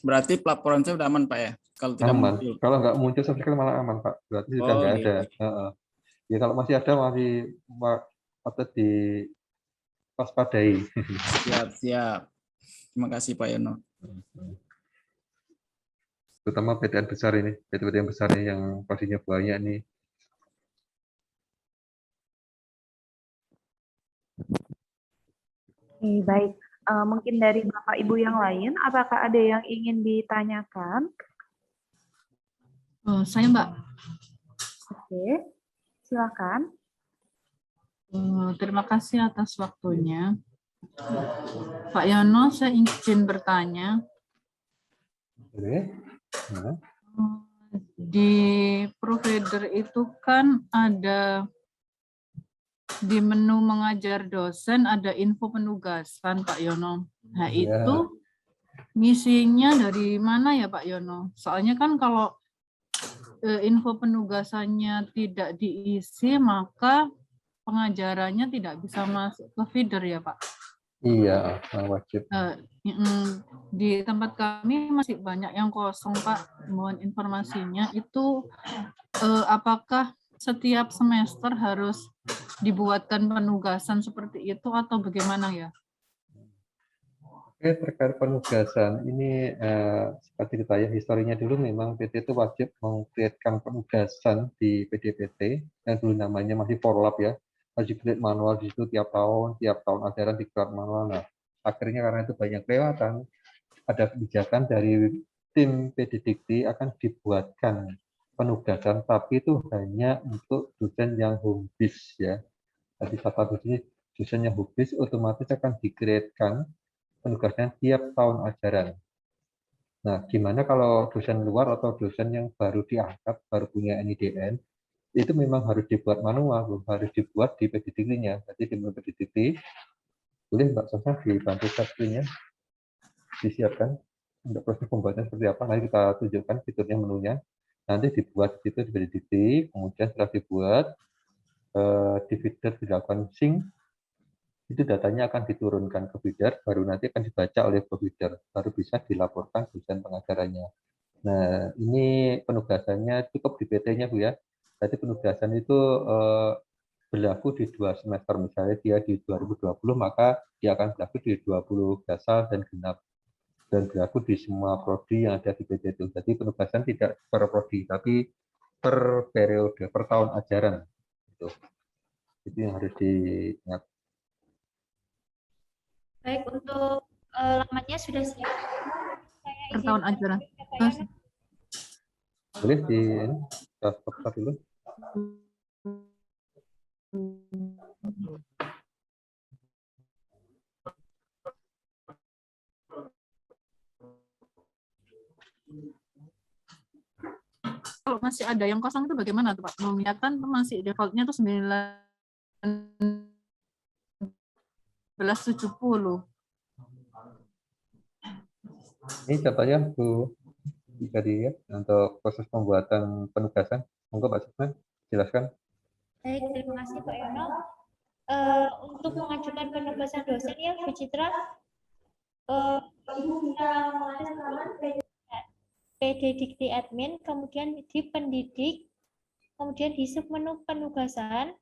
Berarti pelaporan saya sudah aman, Pak ya? Kalau tidak aman. muncul. Kalau nggak muncul saya pikir malah aman, Pak. Berarti sudah nggak ada. Ya kalau masih ada masih patut diwaspadai. Siap. Terima kasih Pak Yono. Terutama PTN besar ini, PTN besar ini yang pastinya banyak nih. Oke, baik. Mungkin dari Bapak Ibu yang lain, apakah ada yang ingin ditanyakan? Saya Mbak. Oke, silakan. Terima kasih atas waktunya. Pak Yono, saya izin bertanya. Di provider itu kan ada di menu mengajar dosen ada info penugasan Pak Yono. Nah itu ngisinya dari mana ya Pak Yono? Soalnya kan kalau info penugasannya tidak diisi, maka pengajarannya tidak bisa masuk ke feeder ya Pak? Iya, wajib. Di tempat kami masih banyak yang kosong Pak. Mohon informasinya itu apakah setiap semester harus dibuatkan penugasan seperti itu atau bagaimana ya? Oke, terkait penugasan ini seperti kita ya historinya dulu memang PT itu wajib mengkreatkan penugasan di PDPT yang dulu namanya masih Forlab ya, harus dikreat manual di situ tiap tahun ajaran dikreat manual. Nah, akhirnya karena itu banyak kelewatan, ada kebijakan dari tim PDDikti akan dibuatkan penugasan, tapi itu hanya untuk dosen yang home base ya. Jadi satu dosen yang home base otomatis akan dikreatkan penugasnya tiap tahun ajaran. Nah, gimana kalau dosen luar atau dosen yang baru diangkat, baru punya NIDN, itu memang harus dibuat manual, harus dibuat di PDDikti-nya. Jadi di PDDikti, boleh Mbak Sasa dibantu screen-nya, disiapkan untuk proses pembuatan seperti apa. Nanti kita tunjukkan fiturnya, menunya. Nanti dibuat di situ di PDDikti, kemudian setelah dibuat, di feeder dilakukan sync, itu datanya akan diturunkan ke feeder, baru nanti akan dibaca oleh feeder, baru bisa dilaporkan dosen pengajarannya. Nah, ini penugasannya cukup di PT-nya Bu ya. Jadi penugasan itu berlaku di 2 semester, misalnya dia di 2020, maka dia akan berlaku di 20 dasar dan genap. Dan berlaku di semua prodi yang ada di PT itu. Jadi penugasan tidak per prodi, tapi per periode, per tahun ajaran. Itu yang harus diingat. Baik, untuk lamanya sudah siap. Per tahun ajaran. Boleh di stop dulu. Kalau masih ada yang kosong itu bagaimana tuh Pak? Memilihkan masih defaultnya tuh 1970. Ini contohnya Bu, bisa dilihat untuk proses pembuatan penugasan. Monggo Pak Sukma, jelaskan. Baik, terima kasih Pak Yono. Untuk mengajukan penugasan dosen ya Bu Citra, PDDikti admin, kemudian di pendidik, kemudian di submenu penugasan.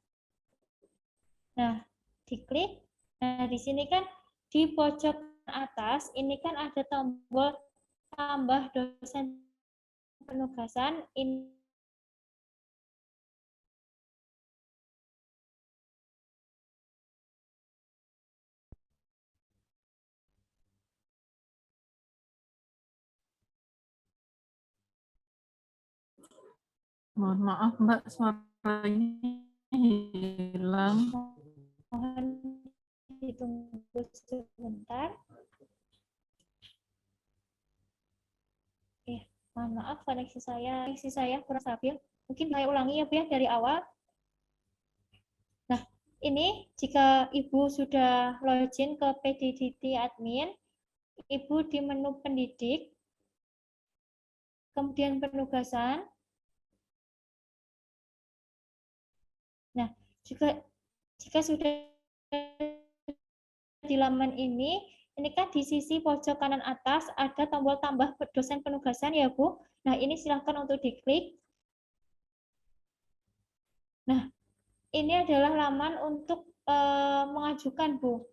Nah, diklik. Nah, di sini kan di pojok atas ini kan ada tombol tambah dosen penugasan. Ini Mohon maaf Mbak, suaranya hilang. mohon ditunggu sebentar. Mohon maaf koneksi saya kurang stabil. Mungkin saya ulangi ya Bu ya dari awal. Nah, ini jika Ibu sudah login ke PDDikti admin, Ibu di menu pendidik, kemudian penugasan. Nah, jika sudah di laman ini kan di sisi pojok kanan atas ada tombol tambah dosen penugasan ya Bu. Nah, ini silahkan untuk diklik. Nah, ini adalah laman untuk mengajukan Bu.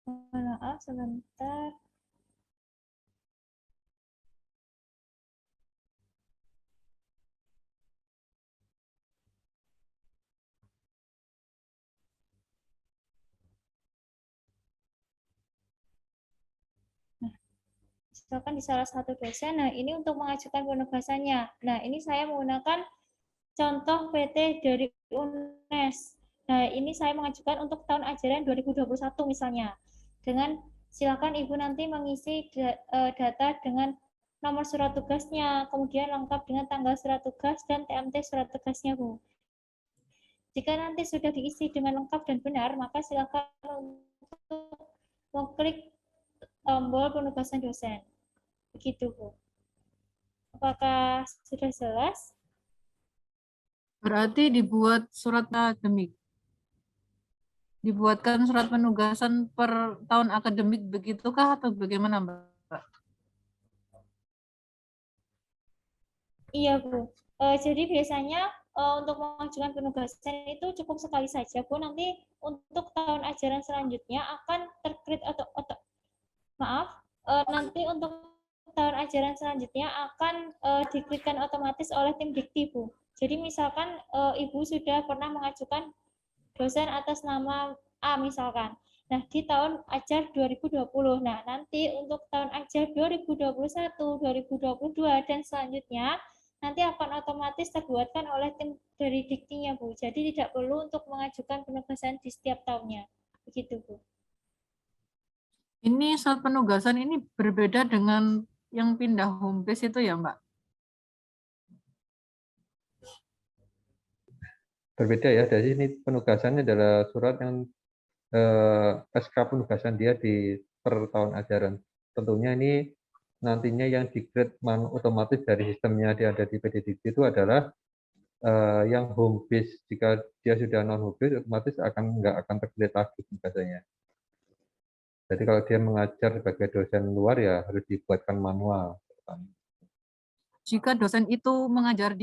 Maaf, sebentar. Misalkan di salah satu dosen, nah ini untuk mengajukan penugasannya. Nah, ini saya menggunakan contoh PT dari UNES. Nah, ini saya mengajukan untuk tahun ajaran 2021 misalnya. Dengan silakan Ibu nanti mengisi data dengan nomor surat tugasnya, kemudian lengkap dengan tanggal surat tugas dan TMT surat tugasnya, Bu. Jika nanti sudah diisi dengan lengkap dan benar, maka silakan untuk mengklik tombol penugasan dosen. Begitu, Bu. Apakah sudah jelas? Berarti dibuat surat akademik. Dibuatkan surat penugasan per tahun akademik begitukah atau bagaimana, Mbak? Iya, Bu. Jadi biasanya untuk mengajukan penugasan itu cukup sekali saja, Bu. Nanti untuk tahun ajaran selanjutnya akan terkrit nanti untuk tahun ajaran selanjutnya akan dikritkan otomatis oleh tim dikti, Bu. Jadi misalkan Ibu sudah pernah mengajukan dosen atas nama A misalkan. Nah, di tahun ajar 2020. Nah, nanti untuk tahun ajar 2021, 2022 dan selanjutnya nanti akan otomatis terbuatkan oleh tim dari diktinya, Bu. Jadi tidak perlu untuk mengajukan penugasan di setiap tahunnya. Begitu, Bu. Ini surat penugasan ini berbeda dengan yang pindah home base itu ya, Mbak? Berbeda ya, dari ini penugasannya adalah surat yang SK penugasan dia di per tahun ajaran. Tentunya ini nantinya yang di-grade otomatis dari sistemnya dia ada di PDDikti itu adalah yang home base. Jika dia sudah non home base otomatis nggak akan tergrade lagi penugasannya. Jadi kalau dia mengajar sebagai dosen luar ya harus dibuatkan manual. Jika dosen itu mengajar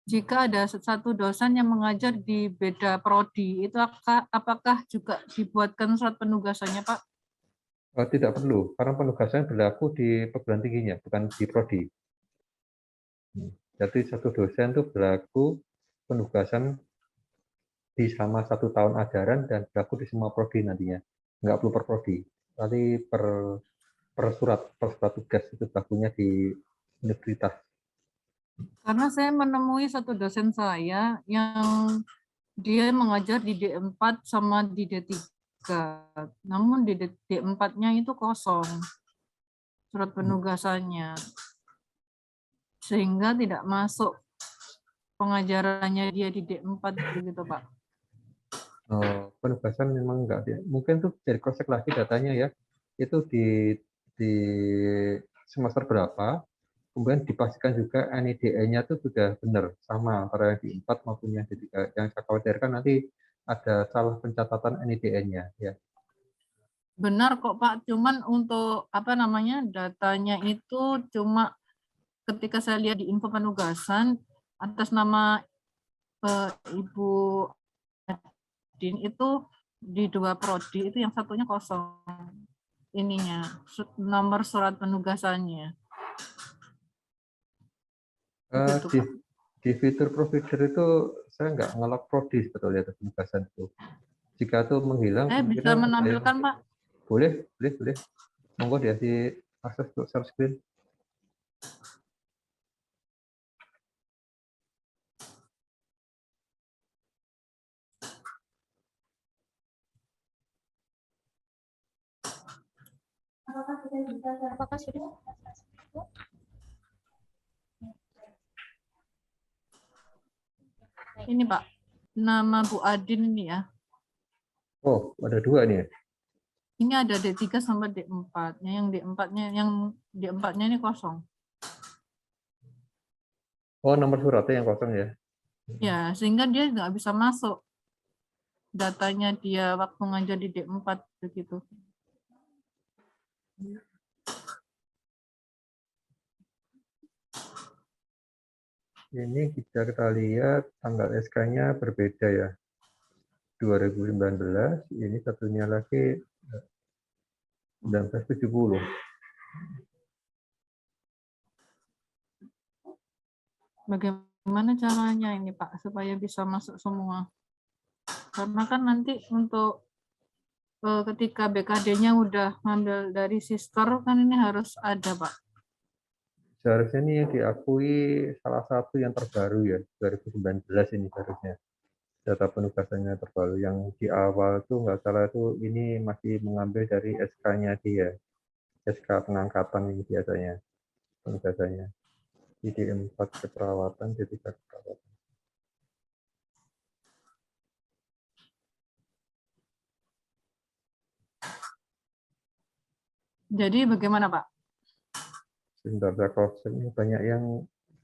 jika ada satu dosen yang mengajar di beda prodi, itu apakah juga dibuatkan surat penugasannya, Pak? Tidak perlu, karena penugasan berlaku di perguruan tingginya, bukan di prodi. Jadi satu dosen itu berlaku penugasan di selama 1 tahun ajaran dan berlaku di semua prodi nantinya. Nggak perlu per prodi, nanti per surat tugas itu berlakunya di universitas. Karena saya menemui satu dosen saya yang dia mengajar di D4 sama di D3. Namun di D4-nya itu kosong surat penugasannya. Sehingga tidak masuk pengajarannya dia di D4 begitu, Pak. Penugasan memang enggak dia. Mungkin tuh dari cross check lagi datanya ya. Itu di semester berapa, kemudian dipastikan juga NIDE-nya itu sudah benar sama antara yang di 4 maupun yang di 3. Yang saya khawatirkan nanti ada salah pencatatan NIDE-nya ya. Benar kok, Pak, cuman untuk datanya itu cuma ketika saya lihat di info penugasan atas nama Ibu Din itu di 2 prodi itu yang satunya kosong ininya nomor surat penugasannya. Di fitur provider itu saya nggak ngelok prodi sebetulnya penugasan itu. Jika itu menghilang, bisa menampilkan Pak. Boleh. Monggo di akses untuk share screen. Apakah sudah? Ini Pak, nama Bu Adin ini ya. Oh, ada 2 nih ya. Ini ada D3 sama D4-nya. Yang D4-nya ini kosong. Oh, nomor suratnya yang kosong ya. Ya, sehingga dia nggak bisa masuk datanya dia waktu ngajar di D4 begitu. Ini bisa kita lihat tanggal SK-nya berbeda ya. 2019, ini satunya lagi 1970. Bagaimana caranya ini Pak supaya bisa masuk semua? Karena kan nanti untuk ketika BKD-nya udah ngambil dari sister kan ini harus ada Pak. Seharusnya ini yang diakui salah satu yang terbaru ya, 2019 ini seharusnya. Data penugasannya terbaru. Yang di awal itu nggak salah itu ini masih mengambil dari SK-nya dia. SK pengangkatan ini biasanya penugasannya. D4 keperawatan, D3 keperawatan. Jadi bagaimana Pak? Sebentar, saya cross-check. Ini banyak yang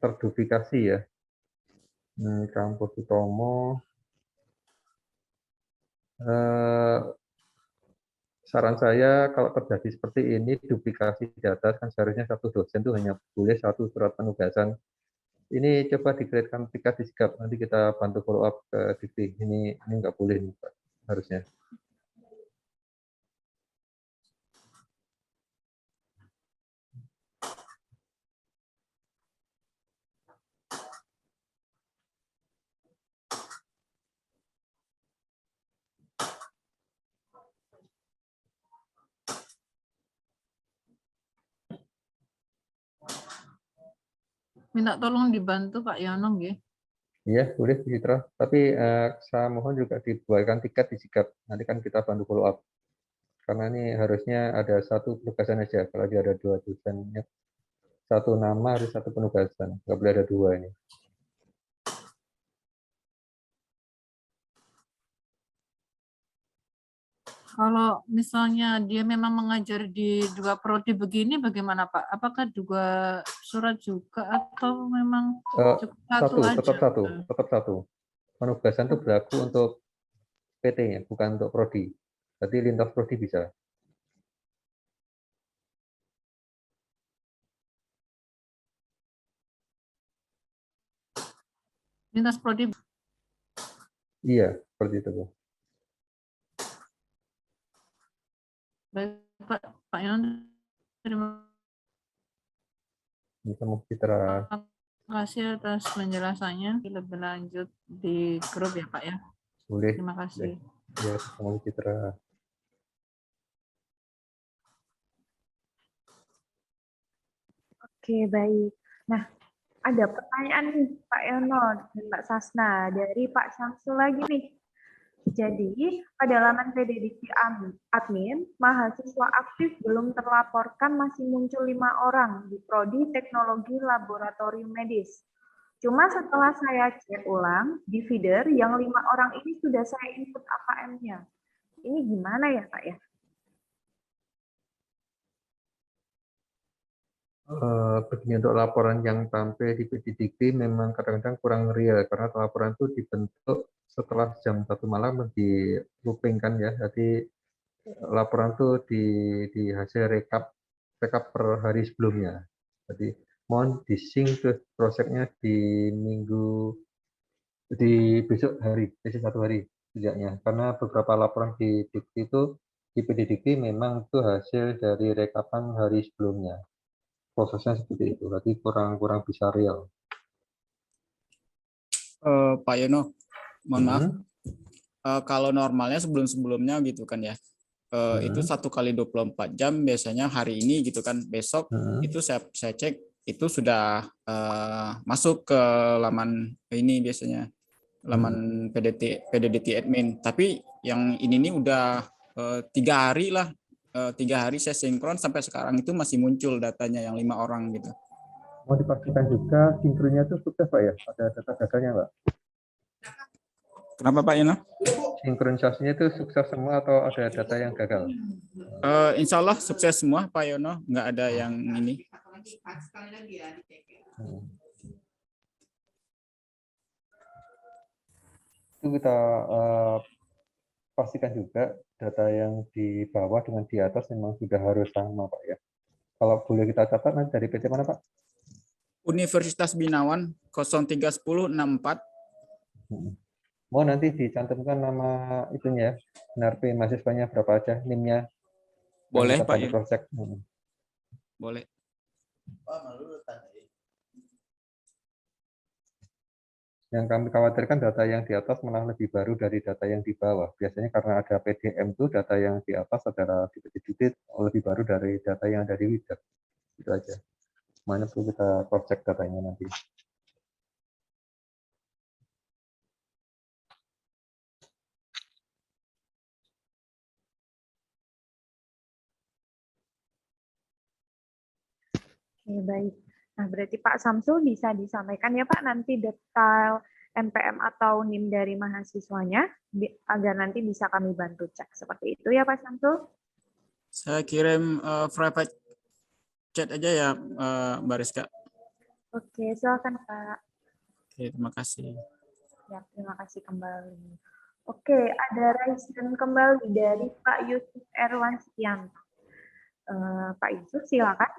terduplikasi ya. Kampus Utomo. Saran saya kalau terjadi seperti ini, duplikasi data kan seharusnya satu dosen itu hanya boleh satu surat penugasan. Ini coba di-create-kan tiket disigap, nanti kita bantu follow up ke Dikti. Ini nggak boleh nih, Pak, harusnya. Minta tolong dibantu Pak Yono nggih. Iya, boleh Bu Citra. Tapi saya mohon juga dibuatkan tiket disigap. Nanti kan kita bantu follow up. Karena ini harusnya ada satu penugasan aja. Kalau dia ada dua dosennya, satu nama harus satu penugasan. Nggak boleh ada dua ini. Kalau misalnya dia memang mengajar di dua prodi begini, bagaimana Pak? Apakah dua surat juga atau memang cukup satu aja? Tetap satu. Penugasan itu berlaku untuk PT-nya, bukan untuk prodi. Jadi lintas prodi bisa. Lintas prodi. Iya, seperti itu, Bu. Baik Pak Yono, terima Citra. kasih atas penjelasannya. Lebih lanjut di grup ya Pak ya. Boleh. Terima kasih. Ya, sama Citra. Oke, baik. Nah, ada pertanyaan nih Pak Yono dan Mbak Sasna dari Pak Syamsul lagi nih. Jadi, pada laman PDDT admin, mahasiswa aktif belum terlaporkan masih muncul 5 orang di Prodi Teknologi Laboratorium Medis. Cuma setelah saya cek ulang, di feeder yang 5 orang ini sudah saya input AKM-nya. Ini gimana ya Pak ya? Begini, untuk laporan yang tampil di PDDT memang kadang-kadang kurang real karena laporan itu dibentuk setelah jam 1 malam di looping kan ya. Jadi laporan itu di hasil rekap per hari sebelumnya. Jadi mohon di-sync ke projectnya di besok hari, besok 1 hari setidaknya. Karena beberapa laporan di Dikti itu di PDDT memang itu hasil dari rekapan hari sebelumnya. Prosesnya seperti itu, berarti kurang bisa real. Pak Yono, mohon maaf. Kalau normalnya sebelum-sebelumnya gitu kan ya, itu 1 kali 24 jam biasanya hari ini gitu kan, besok itu saya cek itu sudah masuk ke laman ini biasanya, laman PDDT admin. Tapi yang ini nih udah 3 hari lah. 3 hari saya sinkron sampai sekarang itu masih muncul datanya yang 5 orang gitu. Mau dipastikan juga sinkronnya itu sukses Pak ya? Ada data gagalnya Pak? Kenapa Pak Yono? Sinkronisasinya itu sukses semua atau ada data yang gagal? Insya Allah sukses semua Pak Yono, nggak ada yang ini. Itu kita pastikan juga data yang di bawah dengan di atas memang sudah harus sama Pak ya. Kalau boleh kita catat nanti dari PT mana Pak? Universitas Binawan 031064. Mau nanti dicantumkan nama itunya, NRP mahasiswanya berapa aja, NIM-nya. Boleh Pak ya. Boleh. Yang kami khawatirkan data yang di atas malah lebih baru dari data yang di bawah. Biasanya karena ada PDM itu data yang di atas adalah titik-titik lebih baru dari data yang ada di widget. Itu aja. Mana perlu kita cross check datanya nanti. Oke, baik. Nah, berarti Pak Samsul bisa disampaikan ya Pak nanti detail NPM atau NIM dari mahasiswanya agar nanti bisa kami bantu cek seperti itu ya Pak Samsul. Saya kirim private chat aja ya, Mbak Rizka. Oke, silakan Pak. Oke, terima kasih. Ya, terima kasih kembali. Oke, ada raise hand kembali dari Pak Yusuf Erwansyah. Pak Yusuf, silakan.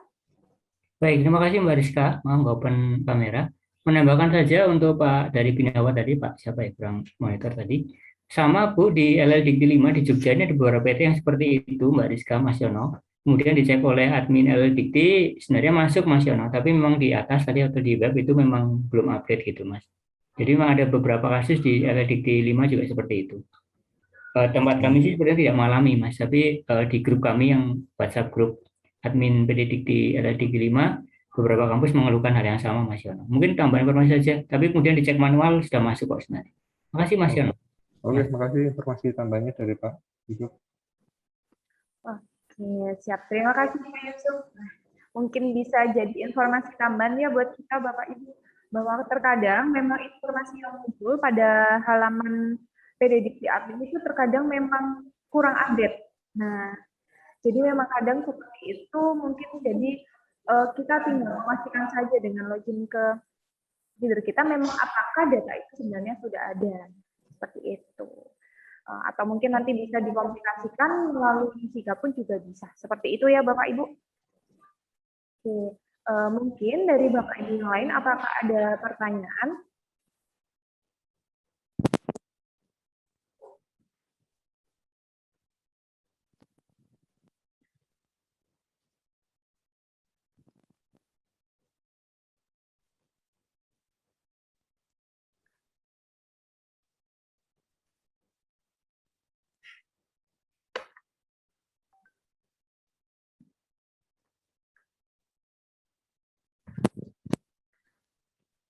Baik, terima kasih Mbak Rizka. Maaf nggak open kamera. Menambahkan saja untuk Pak dari Binawa tadi, Pak siapa ya, kurang monitor tadi. Sama Bu, di LLDikti 5 di Jogja ini ada beberapa PT yang seperti itu, Mbak Rizka, Mas Yono. Kemudian dicek oleh admin LLDikti, sebenarnya masuk Mas Yono, tapi memang di atas tadi atau di web itu memang belum update gitu, Mas. Jadi memang ada beberapa kasus di LLDikti 5 juga seperti itu. Tempat kami sih sebenarnya tidak mengalami, Mas, tapi di grup kami yang WhatsApp grup admin PD Dikti LLDikti 5, beberapa kampus mengeluhkan hal yang sama, Mas Yono. Mungkin tambahan informasi saja, tapi kemudian dicek manual sudah masuk kok sebenarnya. Terima kasih, Mas Yono. Oke, terima kasih informasi tambahannya dari Pak Yusuf. Oke, siap. Terima kasih Pak Yusuf. Mungkin bisa jadi informasi tambahan ya buat kita Bapak Ibu, bahwa terkadang memang informasi yang muncul pada halaman PD Dikti admin itu terkadang memang kurang update. Nah, jadi memang kadang seperti itu mungkin jadi kita tinggal memastikan saja dengan login ke Reader kita memang apakah data itu sebenarnya sudah ada. Seperti itu. Atau mungkin nanti bisa dikomunikasikan melalui Siga pun juga bisa. Seperti itu ya Bapak Ibu. Oke. Mungkin dari Bapak Ibu yang lain apakah ada pertanyaan?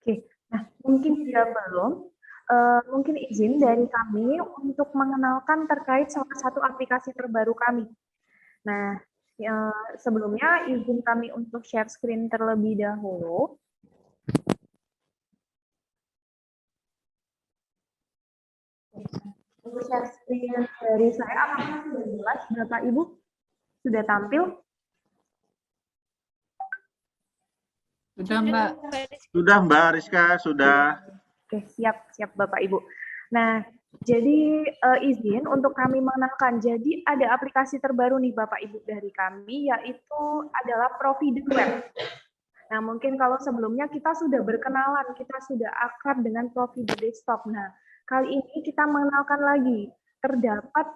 Oke, nah mungkin jika belum, mungkin izin dari kami untuk mengenalkan terkait salah satu aplikasi terbaru kami. Nah, sebelumnya izin kami untuk share screen terlebih dahulu. Untuk share screen dari saya, apakah sudah jelas Bapak Ibu? Sudah tampil? Sudah Mbak. Sudah Mbak Rizka, sudah. Oke, siap Bapak Ibu. Nah, jadi izin untuk kami mengenalkan. Jadi ada aplikasi terbaru nih Bapak Ibu dari kami, yaitu adalah Provider Web. Nah, mungkin kalau sebelumnya kita sudah berkenalan, kita sudah akrab dengan Provider Desktop. Nah, kali ini kita mengenalkan lagi. Terdapat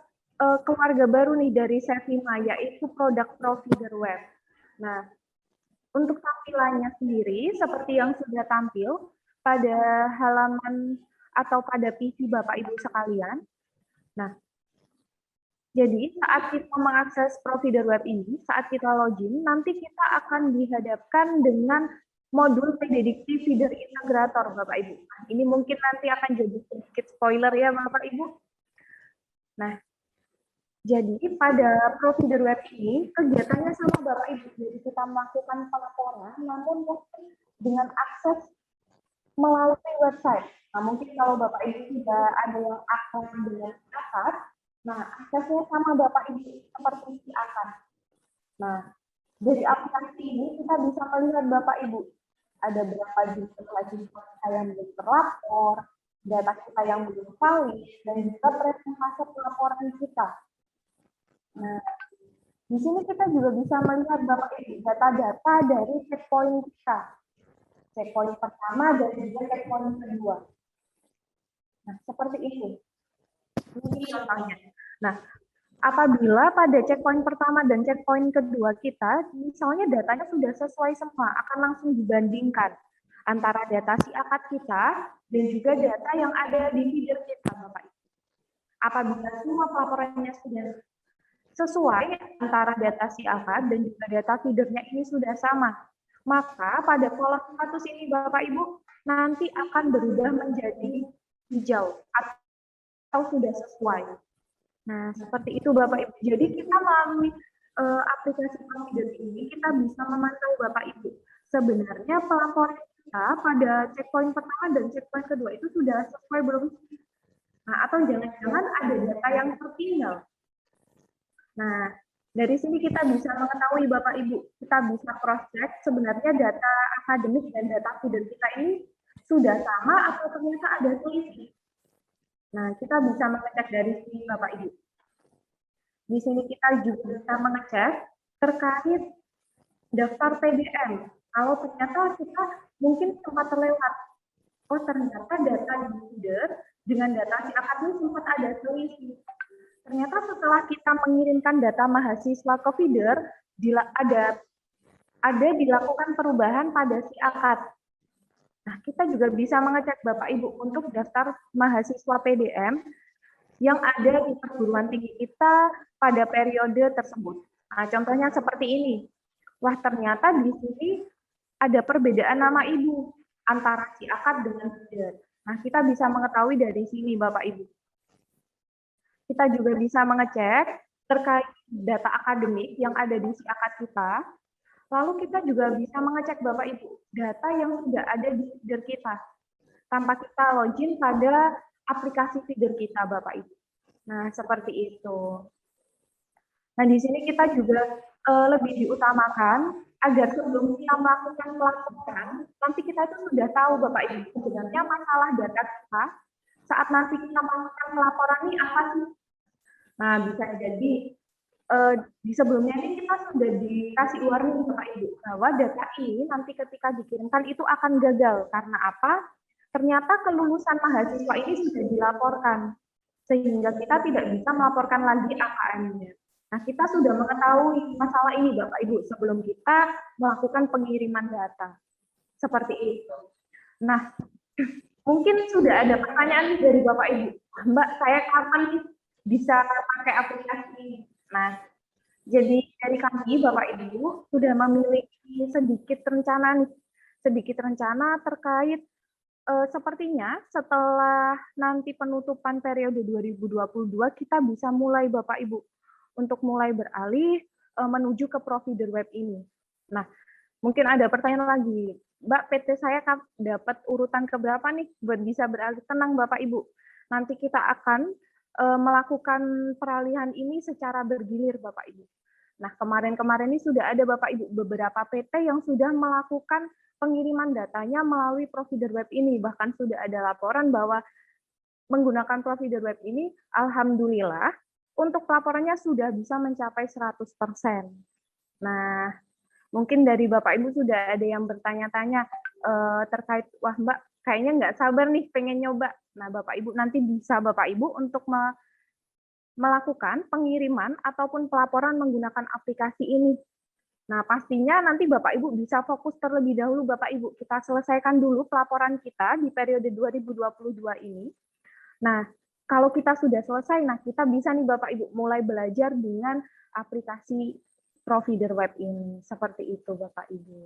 keluarga baru nih dari Sevima, yaitu produk Provider Web. Nah, untuk tampilannya sendiri, seperti yang sudah tampil pada halaman atau pada PC Bapak Ibu sekalian. Nah, jadi saat kita mengakses Provider Web ini, saat kita login, nanti kita akan dihadapkan dengan modul PD Dikti Feeder Integrator, Bapak Ibu. Nah, ini mungkin nanti akan jadi sedikit spoiler ya, Bapak Ibu. Nah, jadi pada Provider Web ini kegiatannya sama Bapak Ibu. Jadi kita melakukan pelaporan, namun mungkin dengan akses melalui website. Nah, mungkin kalau Bapak Ibu tidak ada yang akses dengan akad, nah aksesnya sama Bapak Ibu seperti si akad. Nah, dari aplikasi ini kita bisa melihat Bapak Ibu ada berapa jumlah kita yang belum terlapor, data kita yang belum valid, dan juga presentasi pelaporan kita. Nah, di sini kita juga bisa melihat Bapak Ibu data-data dari checkpoint kita. Checkpoint pertama dan juga checkpoint kedua. Nah, seperti ini. Ini contohnya. Nah, apabila pada checkpoint pertama dan checkpoint kedua kita, misalnya datanya sudah sesuai semua, akan langsung dibandingkan antara data si akad kita dan juga data yang ada di feeder kita, Bapak Ibu. Apabila semua pelaporannya sudah sesuai antara data si akad dan juga data feedernya ini sudah sama, maka pada kolom status ini Bapak Ibu nanti akan berubah menjadi hijau atau sudah sesuai. Nah, seperti itu Bapak Ibu. Jadi kita melalui aplikasi Provider ini kita bisa memantau Bapak Ibu. Sebenarnya pelaporan kita pada checkpoint pertama dan checkpoint kedua itu sudah sesuai belum? Nah, atau jangan-jangan ada data yang tertinggal. Nah, Dari sini kita bisa mengetahui Bapak Ibu, kita bisa cross-check sebenarnya data akademik dan data feeder kita ini sudah sama atau ternyata ada selisih. Nah, kita bisa mengecek dari sini Bapak Ibu. Di sini kita juga bisa mengecek terkait daftar PDM. Kalau ternyata kita mungkin sempat terlewat, oh ternyata data di feeder dengan data si akademik sempat ada selisih. Ternyata setelah kita mengirimkan data mahasiswa ke feeder, ada dilakukan perubahan pada si akad. Nah, kita juga bisa mengecek Bapak Ibu untuk daftar mahasiswa PDM yang ada di perguruan tinggi kita pada periode tersebut. Nah, contohnya seperti ini. Wah, ternyata di sini ada perbedaan nama ibu antara si akad dengan feeder. Nah, kita bisa mengetahui dari sini Bapak Ibu. Kita juga bisa mengecek terkait data akademik yang ada di si akad kita. Lalu kita juga bisa mengecek Bapak Ibu data yang sudah ada di feeder kita tanpa kita login pada aplikasi feeder kita Bapak Ibu. Nah, seperti itu. Nah, di sini kita juga lebih diutamakan agar sebelum kita melakukan pelaporan, nanti kita itu sudah tahu Bapak Ibu sebenarnya masalah data kita saat nanti kita melakukan pelaporan ini apa sih? Nah, bisa jadi di sebelumnya ini kita sudah dikasih warning Bapak Ibu bahwa data ini nanti ketika dikirimkan itu akan gagal. Karena apa? Ternyata kelulusan mahasiswa ini sudah dilaporkan, sehingga kita tidak bisa melaporkan lagi AKM-nya. Nah, kita sudah mengetahui masalah ini Bapak Ibu sebelum kita melakukan pengiriman data. Seperti itu. Nah, mungkin sudah ada pertanyaan dari Bapak Ibu. Mbak, saya kapan nih bisa pakai aplikasi ini? Nah, jadi dari kami Bapak Ibu sudah memiliki sedikit rencana terkait sepertinya setelah nanti penutupan periode 2022 kita bisa mulai Bapak Ibu untuk mulai beralih menuju ke provider web ini. Nah, mungkin ada pertanyaan lagi, Mbak, PT saya dapat urutan keberapa nih buat bisa beralih? Tenang Bapak Ibu, nanti kita akan melakukan peralihan ini secara bergilir Bapak Ibu. Nah, kemarin-kemarin ini sudah ada Bapak Ibu beberapa PT yang sudah melakukan pengiriman datanya melalui provider web ini. Bahkan sudah ada laporan bahwa menggunakan provider web ini, alhamdulillah, untuk laporannya sudah bisa mencapai 100%. Nah, mungkin dari Bapak Ibu sudah ada yang bertanya-tanya terkait, wah Mbak, kayaknya nggak sabar nih pengen nyoba. Nah, Bapak Ibu nanti bisa Bapak Ibu untuk melakukan pengiriman ataupun pelaporan menggunakan aplikasi ini. Nah, pastinya nanti Bapak Ibu bisa fokus terlebih dahulu Bapak Ibu. Kita selesaikan dulu pelaporan kita di periode 2022 ini. Nah, kalau kita sudah selesai, nah kita bisa nih Bapak Ibu mulai belajar dengan aplikasi provider web ini. Seperti itu Bapak Ibu.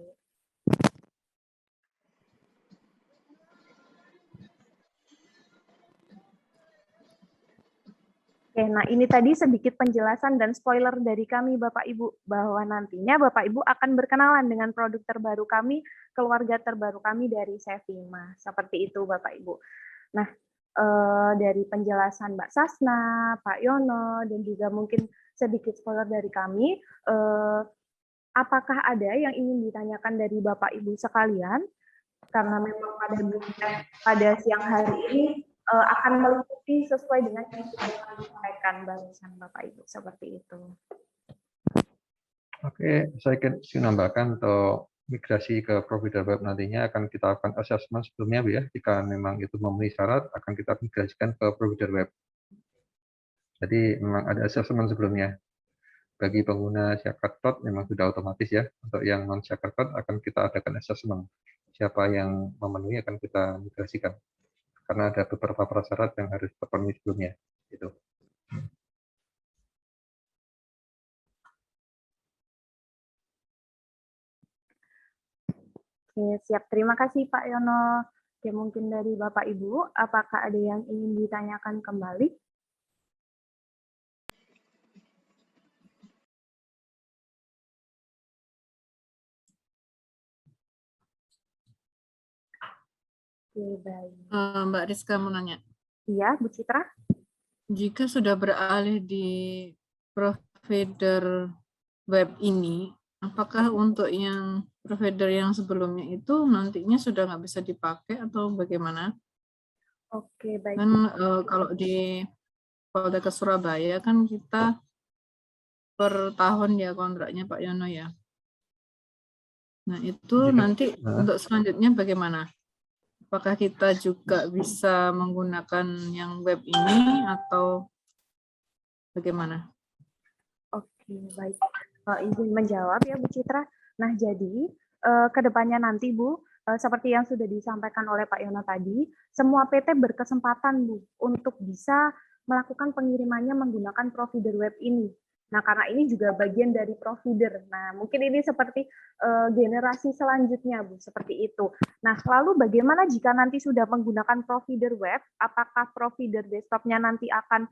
Oke, nah ini tadi sedikit penjelasan dan spoiler dari kami Bapak Ibu, bahwa nantinya Bapak Ibu akan berkenalan dengan produk terbaru kami, keluarga terbaru kami dari Sevima. Seperti itu Bapak Ibu. Nah, dari penjelasan Mbak Sasna, Pak Yono, dan juga mungkin sedikit spoiler dari kami, apakah ada yang ingin ditanyakan dari Bapak Ibu sekalian? Karena memang pada siang hari ini akan meliputi sesuai dengan yang sudah kami sampaikan barusan Bapak Ibu, seperti itu. Oke, saya ingin menambahkan untuk migrasi ke provider web nantinya akan kita lakukan assessment sebelumnya, Bu ya. Jika memang itu memenuhi syarat, akan kita migrasikan ke provider web. Jadi memang ada assessment sebelumnya. Bagi pengguna Sharecard memang sudah otomatis ya. Untuk yang non Sharecard akan kita adakan assessment. Siapa yang memenuhi akan kita migrasikan. Karena ada beberapa prasyarat yang harus terpenuhi sebelumnya. Gitu. Oke, siap. Terima kasih Pak Yono. Oke, mungkin dari Bapak Ibu, apakah ada yang ingin ditanyakan kembali? Oke, baik. Mbak Rizka mau nanya. Iya, Bu Citra. Jika sudah beralih di provider web ini, apakah untuk yang provider yang sebelumnya itu nantinya sudah nggak bisa dipakai atau bagaimana? Oke, baik. Kan kalau di Poltekkes Surabaya kan kita per tahun ya kontraknya Pak Yono ya. Nah itu nanti untuk selanjutnya bagaimana? Apakah kita juga bisa menggunakan yang web ini atau bagaimana? Oke, baik. Izin menjawab ya Bu Citra. Nah, jadi ke depannya nanti Bu, seperti yang sudah disampaikan oleh Pak Yono tadi, semua PT berkesempatan Bu untuk bisa melakukan pengirimannya menggunakan provider web ini. Nah, karena ini juga bagian dari provider. Nah, mungkin ini seperti generasi selanjutnya Bu, seperti itu. Nah, lalu bagaimana jika nanti sudah menggunakan provider web, apakah provider desktopnya nanti akan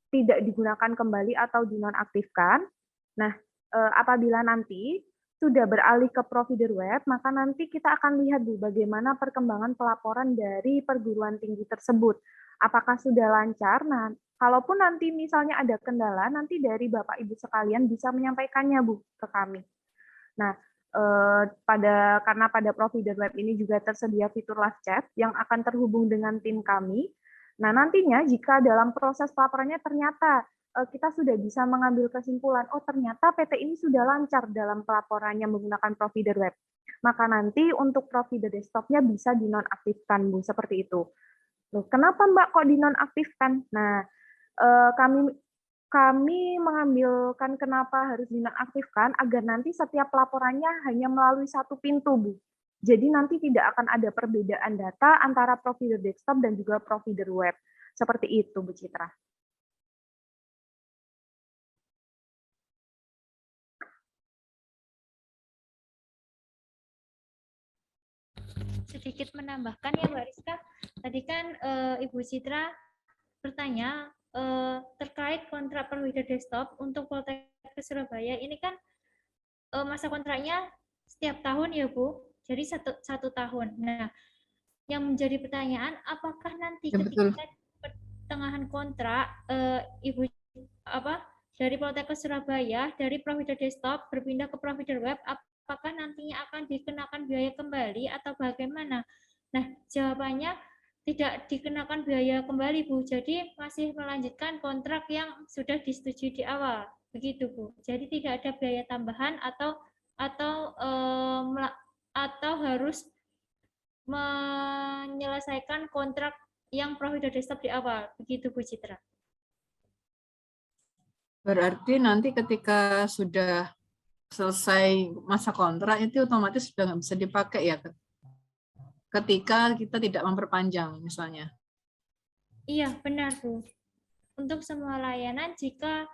tidak digunakan kembali atau dinonaktifkan? Nah, apabila nanti sudah beralih ke provider web, maka nanti kita akan lihat Bu, bagaimana perkembangan pelaporan dari perguruan tinggi tersebut. Apakah sudah lancar? Nah, kalaupun nanti misalnya ada kendala, nanti dari Bapak Ibu sekalian bisa menyampaikannya Bu ke kami. Nah, karena pada provider web ini juga tersedia fitur live chat yang akan terhubung dengan tim kami. Nah, nantinya jika dalam proses pelaporannya ternyata kita sudah bisa mengambil kesimpulan, oh ternyata PT ini sudah lancar dalam pelaporannya menggunakan provider web, maka nanti untuk provider desktopnya bisa dinonaktifkan Bu, seperti itu. Loh, kenapa Mbak kok dinonaktifkan? Nah, kami mengambilkan kenapa harus dinonaktifkan agar nanti setiap laporannya hanya melalui satu pintu Bu. Jadi nanti tidak akan ada perbedaan data antara provider desktop dan juga provider web. Seperti itu Bu Citra. Sedikit menambahkan ya Mbak Rizka, tadi kan Ibu Citra bertanya terkait kontrak provider desktop untuk Poltekkes Surabaya. Ini kan masa kontraknya setiap tahun ya Bu, jadi satu tahun. Nah, yang menjadi pertanyaan, apakah nanti Ya, ketika betul. pertengahan kontrak Ibu dari Poltekkes Surabaya dari provider desktop berpindah ke provider web, apakah nantinya akan dikenakan biaya kembali atau bagaimana? Nah, jawabannya tidak dikenakan biaya kembali Bu, jadi masih melanjutkan kontrak yang sudah disetujui di awal, begitu Bu. Jadi tidak ada biaya tambahan atau harus menyelesaikan kontrak yang provider desktop di awal, begitu Bu Citra. Berarti nanti ketika sudah selesai masa kontrak itu otomatis sudah nggak bisa dipakai ya, ketika kita tidak memperpanjang misalnya. Iya, benar Bu. Untuk semua layanan, jika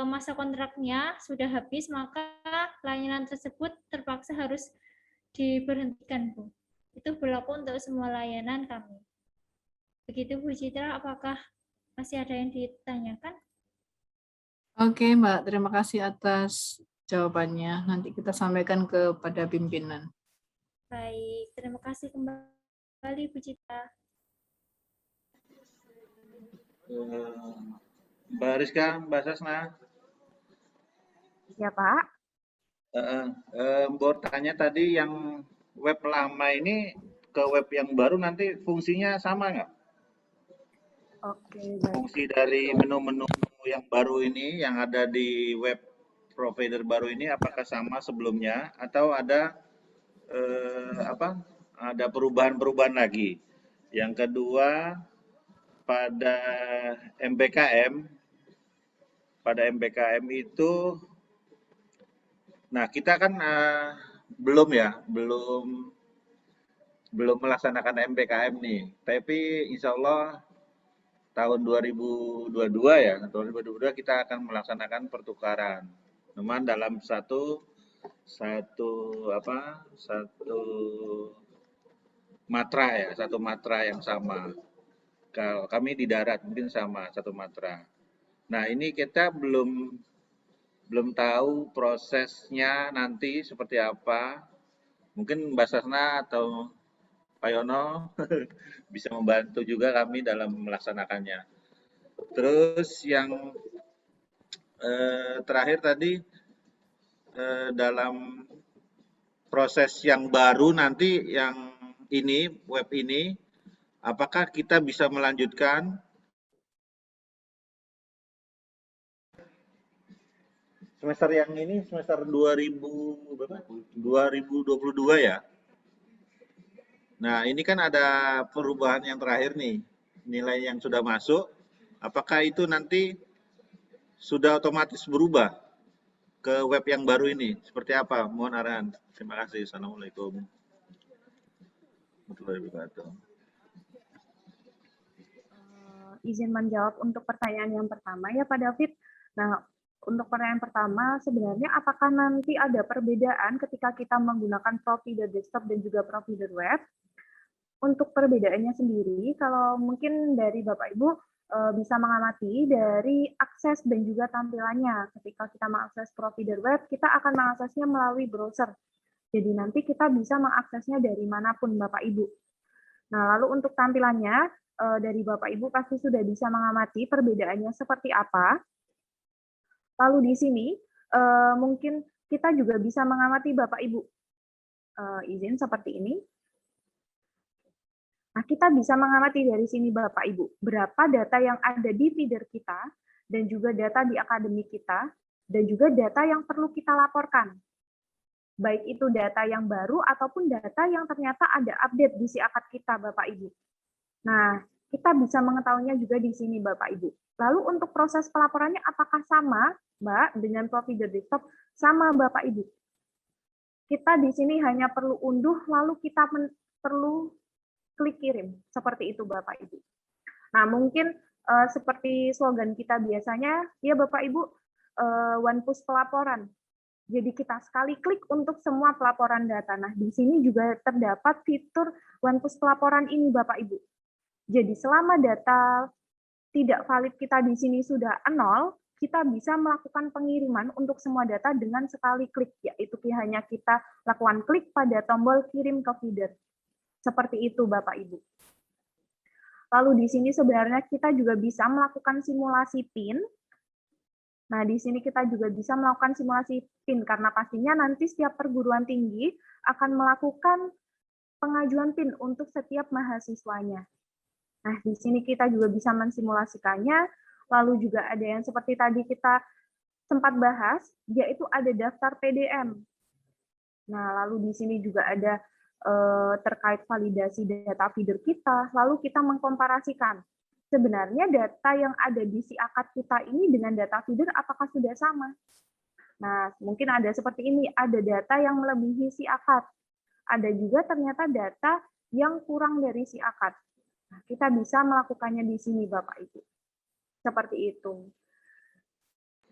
masa kontraknya sudah habis, maka layanan tersebut terpaksa harus diberhentikan Bu. Itu berlaku untuk semua layanan kami. Begitu Bu Citra, apakah masih ada yang ditanyakan? Oke Mbak, terima kasih atas jawabannya. Nanti kita sampaikan kepada pimpinan. Baik, terima kasih kembali Bu Citra. Mbak Rizka, Mbak Sasna. Ya Pak. Mbak tanya tadi yang web lama ini ke web yang baru nanti fungsinya sama nggak? Oke, baik. Fungsi dari menu-menu yang baru ini, yang ada di web provider baru ini, apakah sama sebelumnya atau ada ada perubahan-perubahan lagi? Yang kedua, pada MBKM itu, nah kita kan belum melaksanakan MBKM nih, tapi insya Allah tahun 2022 ya, 2022 kita akan melaksanakan pertukaran. Cuman dalam satu matra yang sama. Kalau kami di darat mungkin sama satu matra. Nah, ini kita belum tahu prosesnya nanti seperti apa. Mungkin Mbak Sasna atau Pak Yono bisa membantu juga kami dalam melaksanakannya. Terus yang terakhir tadi dalam proses yang baru nanti yang ini, web ini, apakah kita bisa melanjutkan semester yang ini, semester 2022 ya? Nah, ini kan ada perubahan yang terakhir nih, nilai yang sudah masuk, apakah itu nanti sudah otomatis berubah ke web yang baru ini? Seperti apa? Mohon arahan. Terima kasih. Assalamualaikum warahmatullahi wabarakatuh. Izin menjawab untuk pertanyaan yang pertama ya Pak David. Nah, untuk pertanyaan pertama, sebenarnya apakah nanti ada perbedaan ketika kita menggunakan provider desktop dan juga provider web? Untuk perbedaannya sendiri, kalau mungkin dari Bapak Ibu bisa mengamati dari akses dan juga tampilannya. Ketika kita mengakses provider web, kita akan mengaksesnya melalui browser. Jadi nanti kita bisa mengaksesnya dari manapun Bapak Ibu. Nah, lalu untuk tampilannya, dari Bapak Ibu pasti sudah bisa mengamati perbedaannya seperti apa. Lalu di sini mungkin kita juga bisa mengamati Bapak Ibu. Izin seperti ini. Nah, kita bisa mengamati dari sini Bapak Ibu, berapa data yang ada di feeder kita, dan juga data di akademik kita, dan juga data yang perlu kita laporkan. Baik itu data yang baru ataupun data yang ternyata ada update di SIAKAD kita Bapak Ibu. Nah, kita bisa mengetahuinya juga di sini Bapak Ibu. Lalu untuk proses pelaporannya apakah sama, Mbak, dengan provider desktop? Sama Bapak Ibu. Kita di sini hanya perlu unduh, lalu kita perlu klik kirim, seperti itu Bapak Ibu. Nah, mungkin seperti slogan kita biasanya, ya Bapak Ibu, one push pelaporan. Jadi kita sekali klik untuk semua pelaporan data. Nah, di sini juga terdapat fitur one push pelaporan ini Bapak Ibu. Jadi selama data tidak valid kita di sini sudah 0, kita bisa melakukan pengiriman untuk semua data dengan sekali klik, yaitu hanya kita lakukan klik pada tombol kirim ke feeder. Seperti itu Bapak Ibu. Lalu di sini sebenarnya kita juga bisa melakukan simulasi PIN. Nah, di sini kita juga bisa melakukan simulasi PIN karena pastinya nanti setiap perguruan tinggi akan melakukan pengajuan PIN untuk setiap mahasiswanya. Nah, di sini kita juga bisa mensimulasikannya. Lalu juga ada yang seperti tadi kita sempat bahas, yaitu ada daftar PDM. Nah, lalu di sini juga ada terkait validasi data feeder kita, lalu kita mengkomparasikan. Sebenarnya data yang ada di SIAKAD kita ini dengan data feeder apakah sudah sama? Nah, mungkin ada seperti ini, ada data yang melebihi SIAKAD. Ada juga ternyata data yang kurang dari SIAKAD. Nah, kita bisa melakukannya di sini, Bapak Ibu. Seperti itu.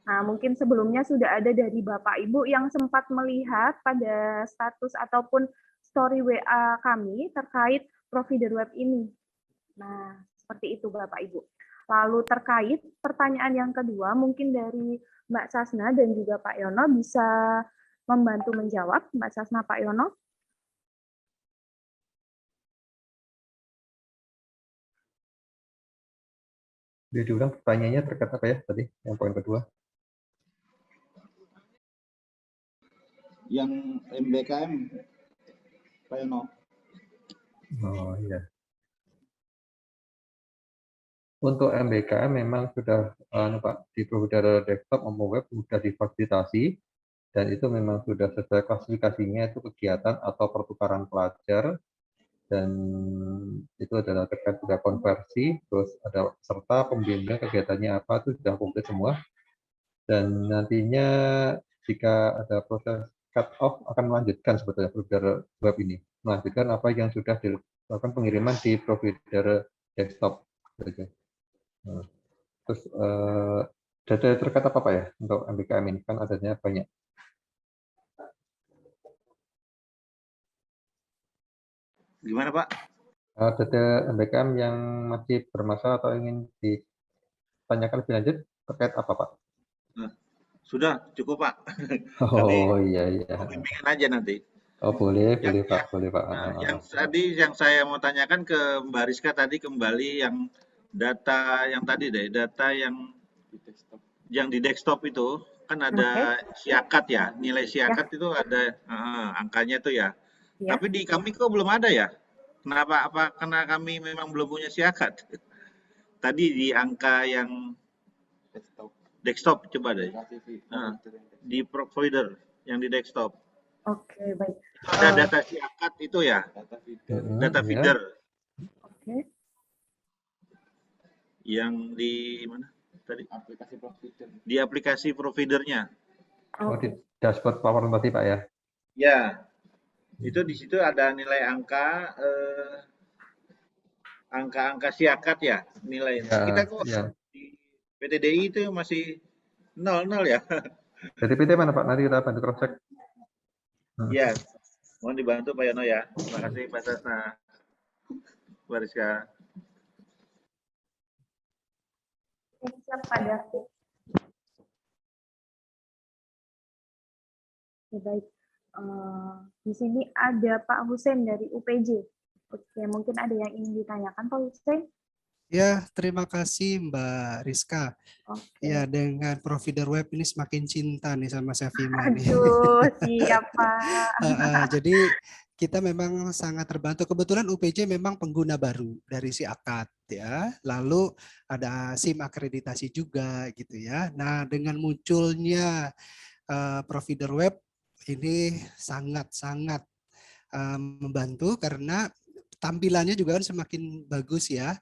Nah, mungkin sebelumnya sudah ada dari Bapak Ibu yang sempat melihat pada status ataupun story WA kami terkait provider web ini. Nah, seperti itu Bapak Ibu. Lalu terkait pertanyaan yang kedua, mungkin dari Mbak Sasna dan juga Pak Yono bisa membantu menjawab. Mbak Sasna, Pak Yono. Jadi diulang pertanyaannya terkait apa ya tadi, yang poin kedua? Yang MBKM, Pak Yono. Oh iya. Untuk MBKM memang sudah Pak, di provider desktop maupun web sudah difasilitasi, dan itu memang sudah sesuai klasifikasinya, itu kegiatan atau pertukaran pelajar, dan itu adalah terkait juga konversi, terus ada serta pembimbingan kegiatannya apa, itu sudah komplit semua. Dan nantinya jika ada proses cut off akan melanjutkan sebetulnya provider web ini, melanjutkan apa yang sudah dilakukan pengiriman di provider desktop. Nah, terus data terkait apa Pak ya untuk MBKM ini, kan adanya banyak. Gimana Pak? Data MBKM yang masih bermasalah atau ingin ditanyakan lebih lanjut terkait apa Pak? Sudah cukup Pak. Oh iya. Bimbingan aja nanti. Oh boleh Pak. Nah, yang tadi yang saya mau tanyakan ke Mbak Rizka tadi kembali yang data yang tadi deh, data yang yang di desktop itu kan ada siakat ya, nilai siakat itu ada angkanya tuh ya. Ya. Tapi di kami kok belum ada ya? Kenapa? Apa karena kami memang belum punya siakat? Tadi di angka yang desktop coba deh. Di provider yang di desktop. Oke, baik. Itu ada data siakat itu ya? Data feeder. Oke. Yang di mana tadi? Aplikasi provider. Di aplikasi providernya. Oh, di dashboard PowerPoint berarti Pak ya? Ya, itu di situ ada nilai angka siakat ya nilai. Ya, Kita kok ya. di PTDI itu masih 0 ya. Dari PT mana Pak? Nanti kita bantu cross check. Ya, mohon dibantu Pak Yono ya. Terima kasih Pak Sasna, Mbak Rizka. Siap Pak David. Oke, baik. Di sini ada Pak Hussein dari UPJ. Oke, mungkin ada yang ingin ditanyakan Pak Hussein? Ya, terima kasih Mbak Rizka. Oke. Ya, dengan provider web ini semakin cinta nih sama Sevima nih. Aduh, siap Pak. Jadi kita memang sangat terbantu. Kebetulan UPJ memang pengguna baru dari si Akad ya. Lalu ada SIM akreditasi juga gitu ya. Nah, dengan munculnya provider web ini sangat-sangat membantu karena tampilannya juga kan semakin bagus ya.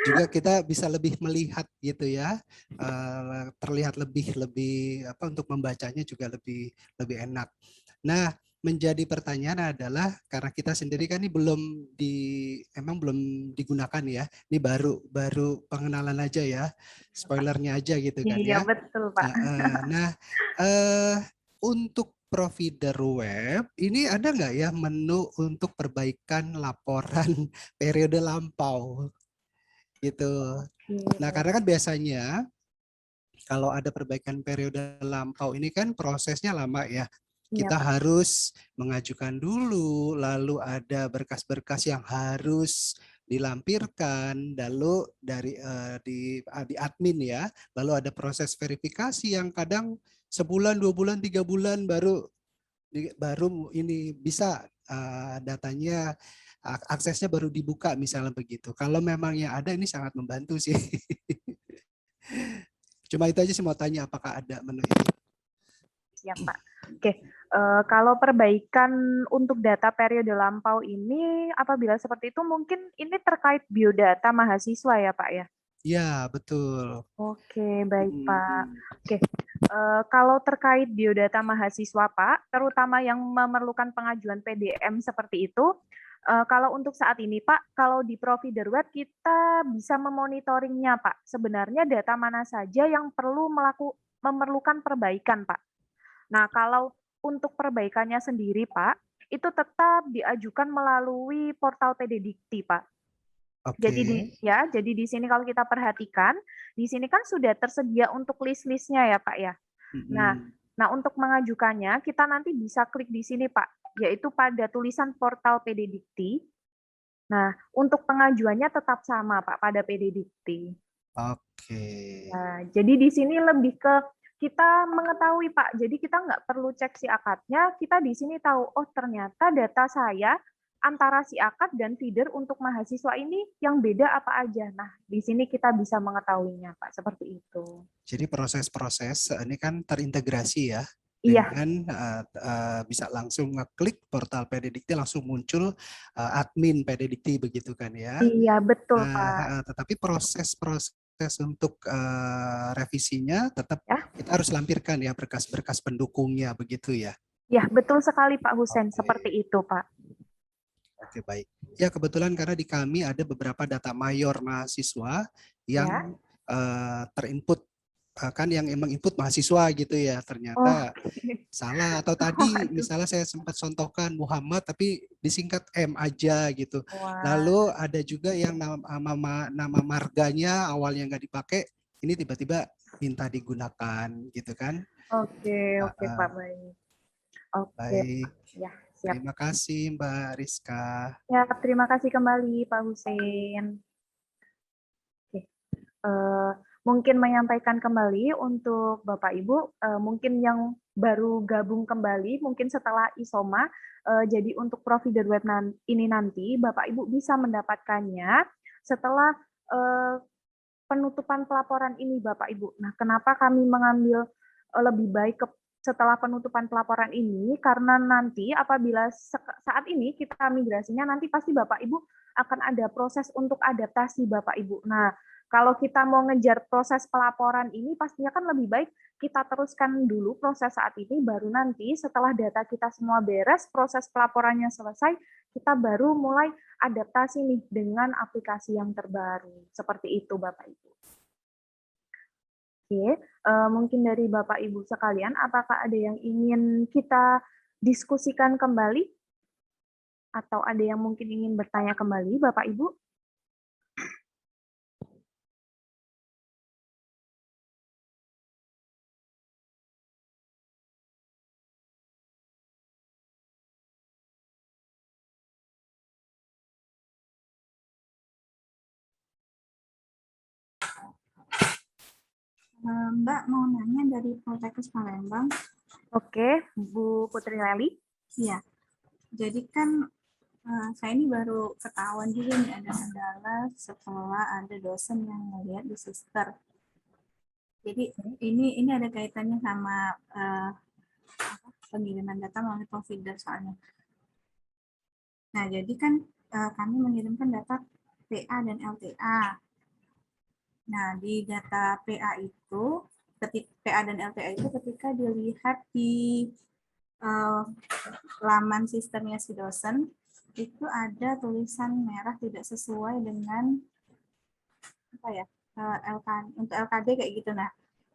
Juga kita bisa lebih melihat gitu ya. Terlihat lebih apa untuk membacanya juga lebih enak. Nah, menjadi pertanyaan adalah karena kita sendiri kan ini emang belum digunakan ya. Ini baru pengenalan aja ya. Spoilernya aja gitu kan ya. Iya, betul Pak. Nah, untuk provider web, ini ada nggak ya menu untuk perbaikan laporan periode lampau? Gitu. Nah, karena kan biasanya kalau ada perbaikan periode lampau ini kan prosesnya lama ya. Kita harus mengajukan dulu, lalu ada berkas-berkas yang harus dilampirkan, lalu di admin ya, lalu ada proses verifikasi yang kadang sebulan, 2 bulan, 3 bulan baru ini bisa datanya aksesnya baru dibuka misalnya begitu. Kalau memang yang ada ini sangat membantu sih. Cuma itu aja sih mau tanya apakah ada menu itu. Siap Pak. Oke, kalau perbaikan untuk data periode lampau ini apabila seperti itu mungkin ini terkait biodata mahasiswa ya Pak ya? Ya, betul. Oke, baik Pak. Oke, kalau terkait biodata mahasiswa Pak, terutama yang memerlukan pengajuan PDM seperti itu, kalau untuk saat ini Pak, kalau di provider web kita bisa memonitoringnya Pak. Sebenarnya data mana saja yang perlu memerlukan perbaikan Pak. Nah, kalau untuk perbaikannya sendiri Pak, itu tetap diajukan melalui portal PD Dikti Pak. Jadi jadi di sini kalau kita perhatikan, di sini kan sudah tersedia untuk list-listnya ya Pak ya. Nah untuk mengajukannya kita nanti bisa klik di sini Pak, yaitu pada tulisan portal PD Dikti. Nah untuk pengajuannya tetap sama Pak pada PD Dikti. Nah, jadi di sini lebih ke kita mengetahui Pak, jadi kita nggak perlu cek si akadnya, kita di sini tahu, oh ternyata data saya antara si akad dan feeder untuk mahasiswa ini yang beda apa aja. Nah, di sini kita bisa mengetahuinya Pak, seperti itu. Jadi proses-proses ini kan terintegrasi ya. Iya. Dengan bisa langsung ngeklik portal PD Dikti langsung muncul admin PD Dikti begitu kan ya. Iya, betul Pak. Tetapi proses untuk revisinya tetap kita harus lampirkan ya berkas-berkas pendukungnya begitu ya. Ya, betul sekali Pak Hussein, seperti itu Pak. Oke, baik. Ya, kebetulan karena di kami ada beberapa data mayor mahasiswa yang terinput kan yang emang input mahasiswa gitu ya, ternyata salah atau tadi misalnya saya sempat contohkan Muhammad tapi disingkat M aja gitu. Lalu ada juga yang nama marganya awalnya nggak dipakai, ini tiba-tiba minta digunakan gitu kan. Oke Pak, baik. Baik. Ya, siap. Terima kasih Mbak Rizka. Ya, terima kasih kembali Pak Hussein. Oke. mungkin menyampaikan kembali untuk Bapak Ibu, mungkin yang baru gabung kembali, mungkin setelah ISOMA, jadi untuk provider web ini nanti, Bapak Ibu bisa mendapatkannya setelah penutupan pelaporan ini, Bapak Ibu. Nah, kenapa kami mengambil lebih baik setelah penutupan pelaporan ini? Karena nanti apabila saat ini kita migrasinya, nanti pasti Bapak Ibu akan ada proses untuk adaptasi, Bapak Ibu. Nah, kalau kita mau ngejar proses pelaporan ini, pastinya kan lebih baik kita teruskan dulu proses saat ini, baru nanti setelah data kita semua beres, proses pelaporannya selesai, kita baru mulai adaptasi nih dengan aplikasi yang terbaru. Seperti itu, Bapak Ibu. Oke, mungkin dari Bapak Ibu sekalian, apakah ada yang ingin kita diskusikan kembali? Atau ada yang mungkin ingin bertanya kembali, Bapak Ibu? Mbak mau nanya dari Poltekkes Palembang. Oke, Bu Putri Leli. Iya, jadi kan saya ini baru ketahuan juga nih ada kendala setelah ada dosen yang melihat di sister. Jadi ini ada kaitannya sama pengiriman data melalui provider soalnya. Nah, jadi kan kami mengirimkan data PA dan LTA. Nah, di data PA itu, PA dan LTA itu ketika dilihat di laman sistemnya si dosen, itu ada tulisan merah tidak sesuai dengan apa ya, untuk LKD kayak gitu.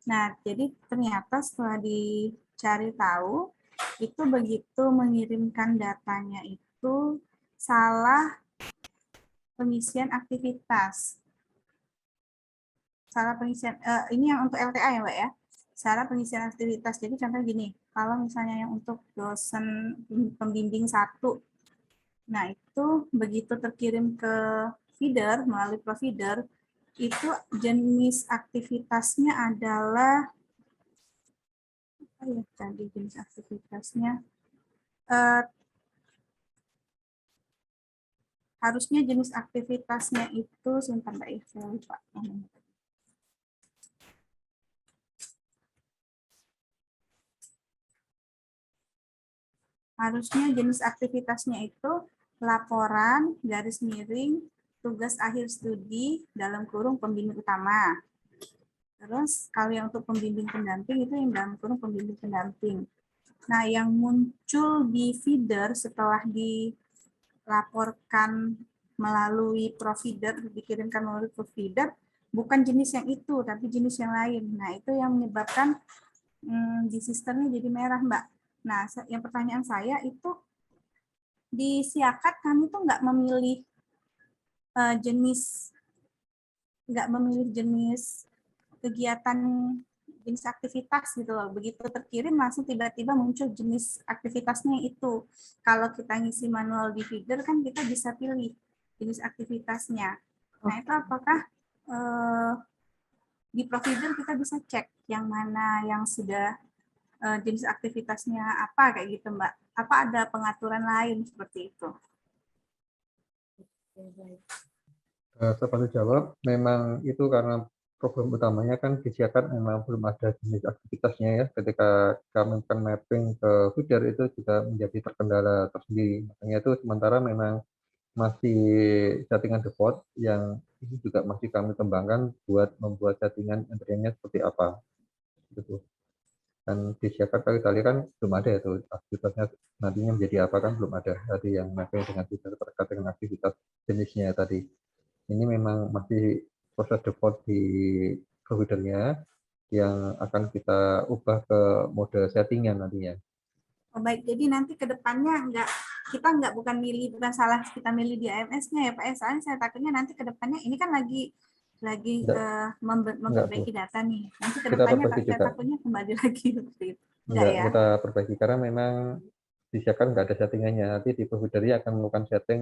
Nah, jadi ternyata setelah dicari tahu, itu begitu mengirimkan datanya itu salah pengisian aktivitas. Salah pengisian, ini yang untuk LTA ya Mbak ya, salah pengisian aktivitas. Jadi contoh gini, kalau misalnya yang untuk dosen pembimbing 1, nah itu begitu terkirim ke feeder, melalui provider, itu jenis aktivitasnya adalah, apa ya tadi jenis aktivitasnya, harusnya jenis aktivitasnya itu, sebentar Mbak ya, saya lupa. Harusnya jenis aktivitasnya itu laporan, garis miring, tugas akhir studi, dalam kurung pembimbing utama. Terus kalau yang untuk pembimbing pendamping itu yang dalam kurung pembimbing pendamping. Nah, yang muncul di feeder setelah dilaporkan melalui provider, dikirimkan melalui provider, bukan jenis yang itu, tapi jenis yang lain. Nah, itu yang menyebabkan di sistemnya jadi merah, Mbak. Nah, yang pertanyaan saya itu di Siakat kami tuh nggak memilih jenis kegiatan, jenis aktivitas gitu loh. Begitu terkirim langsung tiba-tiba muncul jenis aktivitasnya itu. Kalau kita ngisi manual di feeder kan kita bisa pilih jenis aktivitasnya. Nah, itu apakah di provider kita bisa cek yang mana yang sudah jenis aktivitasnya apa kayak gitu Mbak? Apa ada pengaturan lain seperti itu? Seperti jawab, memang itu karena problem utamanya kan di Siakat memang belum ada jenis aktivitasnya ya. Ketika kami kan mapping ke feeder itu juga menjadi terkendala tersendiri. Makanya itu sementara memang masih settingan default yang ini juga masih kami kembangkan buat membuat settingan entry-nya seperti apa. Gitu. Dan di Siakat kali kan belum ada itu aktivitasnya nantinya menjadi apa kan belum ada. Tadi yang mapping dengan feeder terkait dengan aktivitas jenisnya tadi. Ini memang masih proses default di providernya yang akan kita ubah ke mode settingan nantinya. Oh, baik, jadi nanti ke depannya kita bukan salah kita milih di AMS-nya ya Pak. Soalnya saya takutnya nanti ke depannya ini kan lagi memperbaiki data nih. Nanti ke depannya saya takutnya kembali lagi seperti itu. Ya? Kita perbaiki karena memang disiapkan nggak ada settingannya. Nanti di providernya akan melakukan setting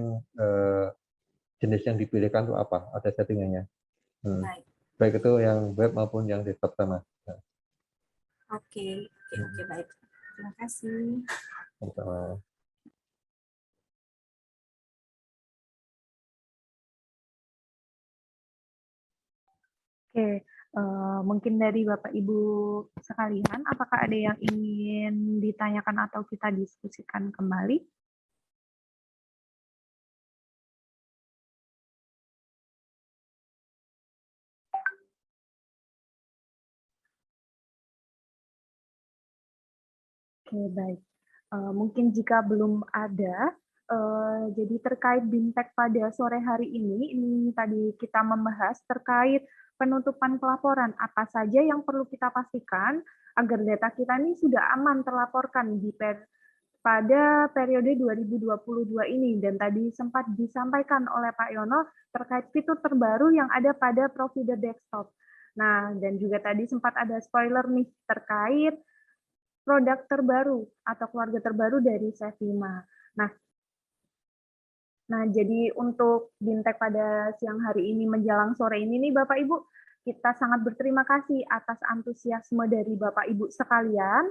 jenis yang dipilihkan itu apa, ada settingannya. Baik. baik itu yang web maupun yang desktop sama. Oke, baik. Terima kasih. Sama. Oke, mungkin dari Bapak Ibu sekalian, apakah ada yang ingin ditanyakan atau kita diskusikan kembali? Oke, baik. Mungkin jika belum ada, jadi terkait BIMTEK pada sore hari ini tadi kita membahas terkait penutupan pelaporan, apa saja yang perlu kita pastikan agar data kita ini sudah aman terlaporkan pada periode 2022 ini, dan tadi sempat disampaikan oleh Pak Yono terkait fitur terbaru yang ada pada provider desktop. Nah, dan juga tadi sempat ada spoiler nih terkait produk terbaru atau keluarga terbaru dari Sevima. Nah, jadi untuk BIMTEK pada siang hari ini menjelang sore ini nih Bapak Ibu, kita sangat berterima kasih atas antusiasme dari Bapak Ibu sekalian.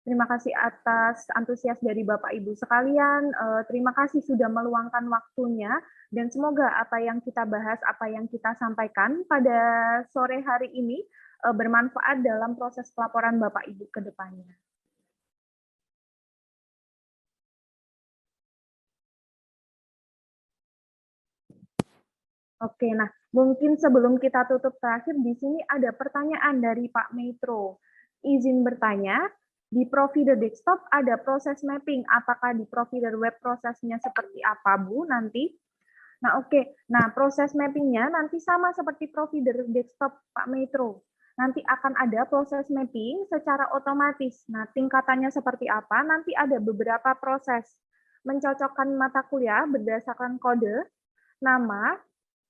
Terima kasih atas antusias dari Bapak Ibu sekalian. Terima kasih sudah meluangkan waktunya, dan semoga apa yang kita bahas, apa yang kita sampaikan pada sore hari ini bermanfaat dalam proses pelaporan Bapak Ibu ke depannya. Oke, nah mungkin sebelum kita tutup terakhir, di sini ada pertanyaan dari Pak Metro. Izin bertanya, di provider desktop ada proses mapping, apakah di provider web prosesnya seperti apa Bu nanti? Nah oke, nah proses mappingnya nanti sama seperti provider desktop Pak Metro. Nanti akan ada proses mapping secara otomatis. Nah tingkatannya seperti apa? Nanti ada beberapa proses. Mencocokkan mata kuliah berdasarkan kode, nama,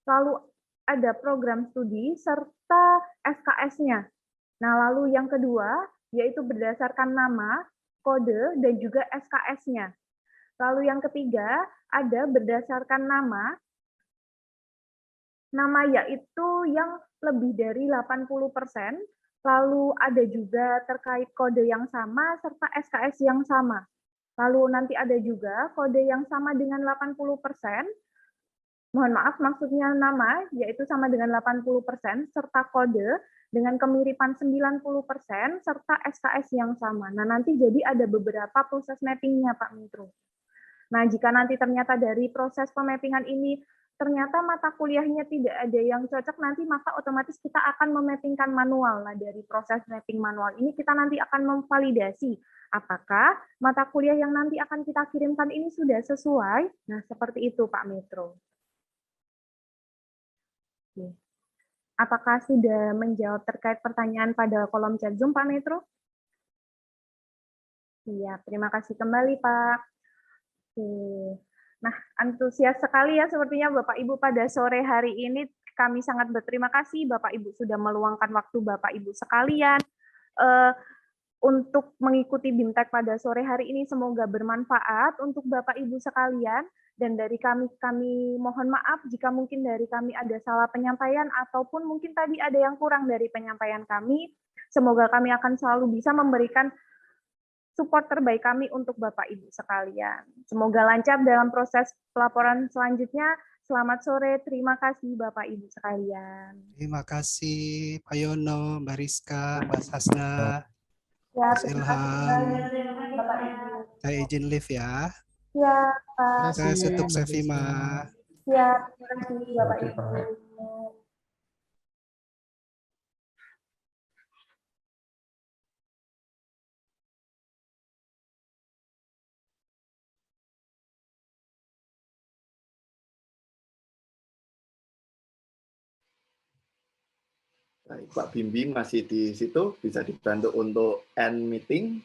lalu ada program studi, serta SKS-nya. Nah, lalu yang kedua, yaitu berdasarkan nama, kode, dan juga SKS-nya. Lalu yang ketiga, ada berdasarkan nama yaitu yang lebih dari 80%, lalu ada juga terkait kode yang sama, serta SKS yang sama. Lalu nanti ada juga kode yang sama dengan 80%, mohon maaf, maksudnya nama, yaitu sama dengan 80%, serta kode dengan kemiripan 90%, serta SKS yang sama. Nah, nanti jadi ada beberapa proses mapping-nya, Pak Mentro. Nah, jika nanti ternyata dari proses pemappingan ini, ternyata mata kuliahnya tidak ada yang cocok, nanti maka otomatis kita akan memappingkan manual. Nah, dari proses mapping manual ini, kita nanti akan memvalidasi apakah mata kuliah yang nanti akan kita kirimkan ini sudah sesuai. Nah, seperti itu, Pak Metro. Apakah sudah menjawab terkait pertanyaan pada kolom chat Zoom, Pak Metro? Iya, terima kasih kembali, Pak. Nah, antusias sekali ya sepertinya Bapak Ibu pada sore hari ini. Kami sangat berterima kasih Bapak Ibu sudah meluangkan waktu Bapak Ibu sekalian untuk mengikuti BIMTEK pada sore hari ini. Semoga bermanfaat untuk Bapak Ibu sekalian. Dan dari kami mohon maaf jika mungkin dari kami ada salah penyampaian ataupun mungkin tadi ada yang kurang dari penyampaian kami. Semoga kami akan selalu bisa memberikan support terbaik kami untuk Bapak Ibu sekalian. Semoga lancar dalam proses pelaporan selanjutnya. Selamat sore, terima kasih Bapak Ibu sekalian. Terima kasih Pak Yono, Mbak Rizka, Mbak Sasna, Mas Ilham. Saya izin live ya. Ya, Pak. Saya tutup Sevima. Ya, terima kasih Bapak Ibu. Baik, Pak Bimbing masih di situ, bisa dibantu untuk end meeting.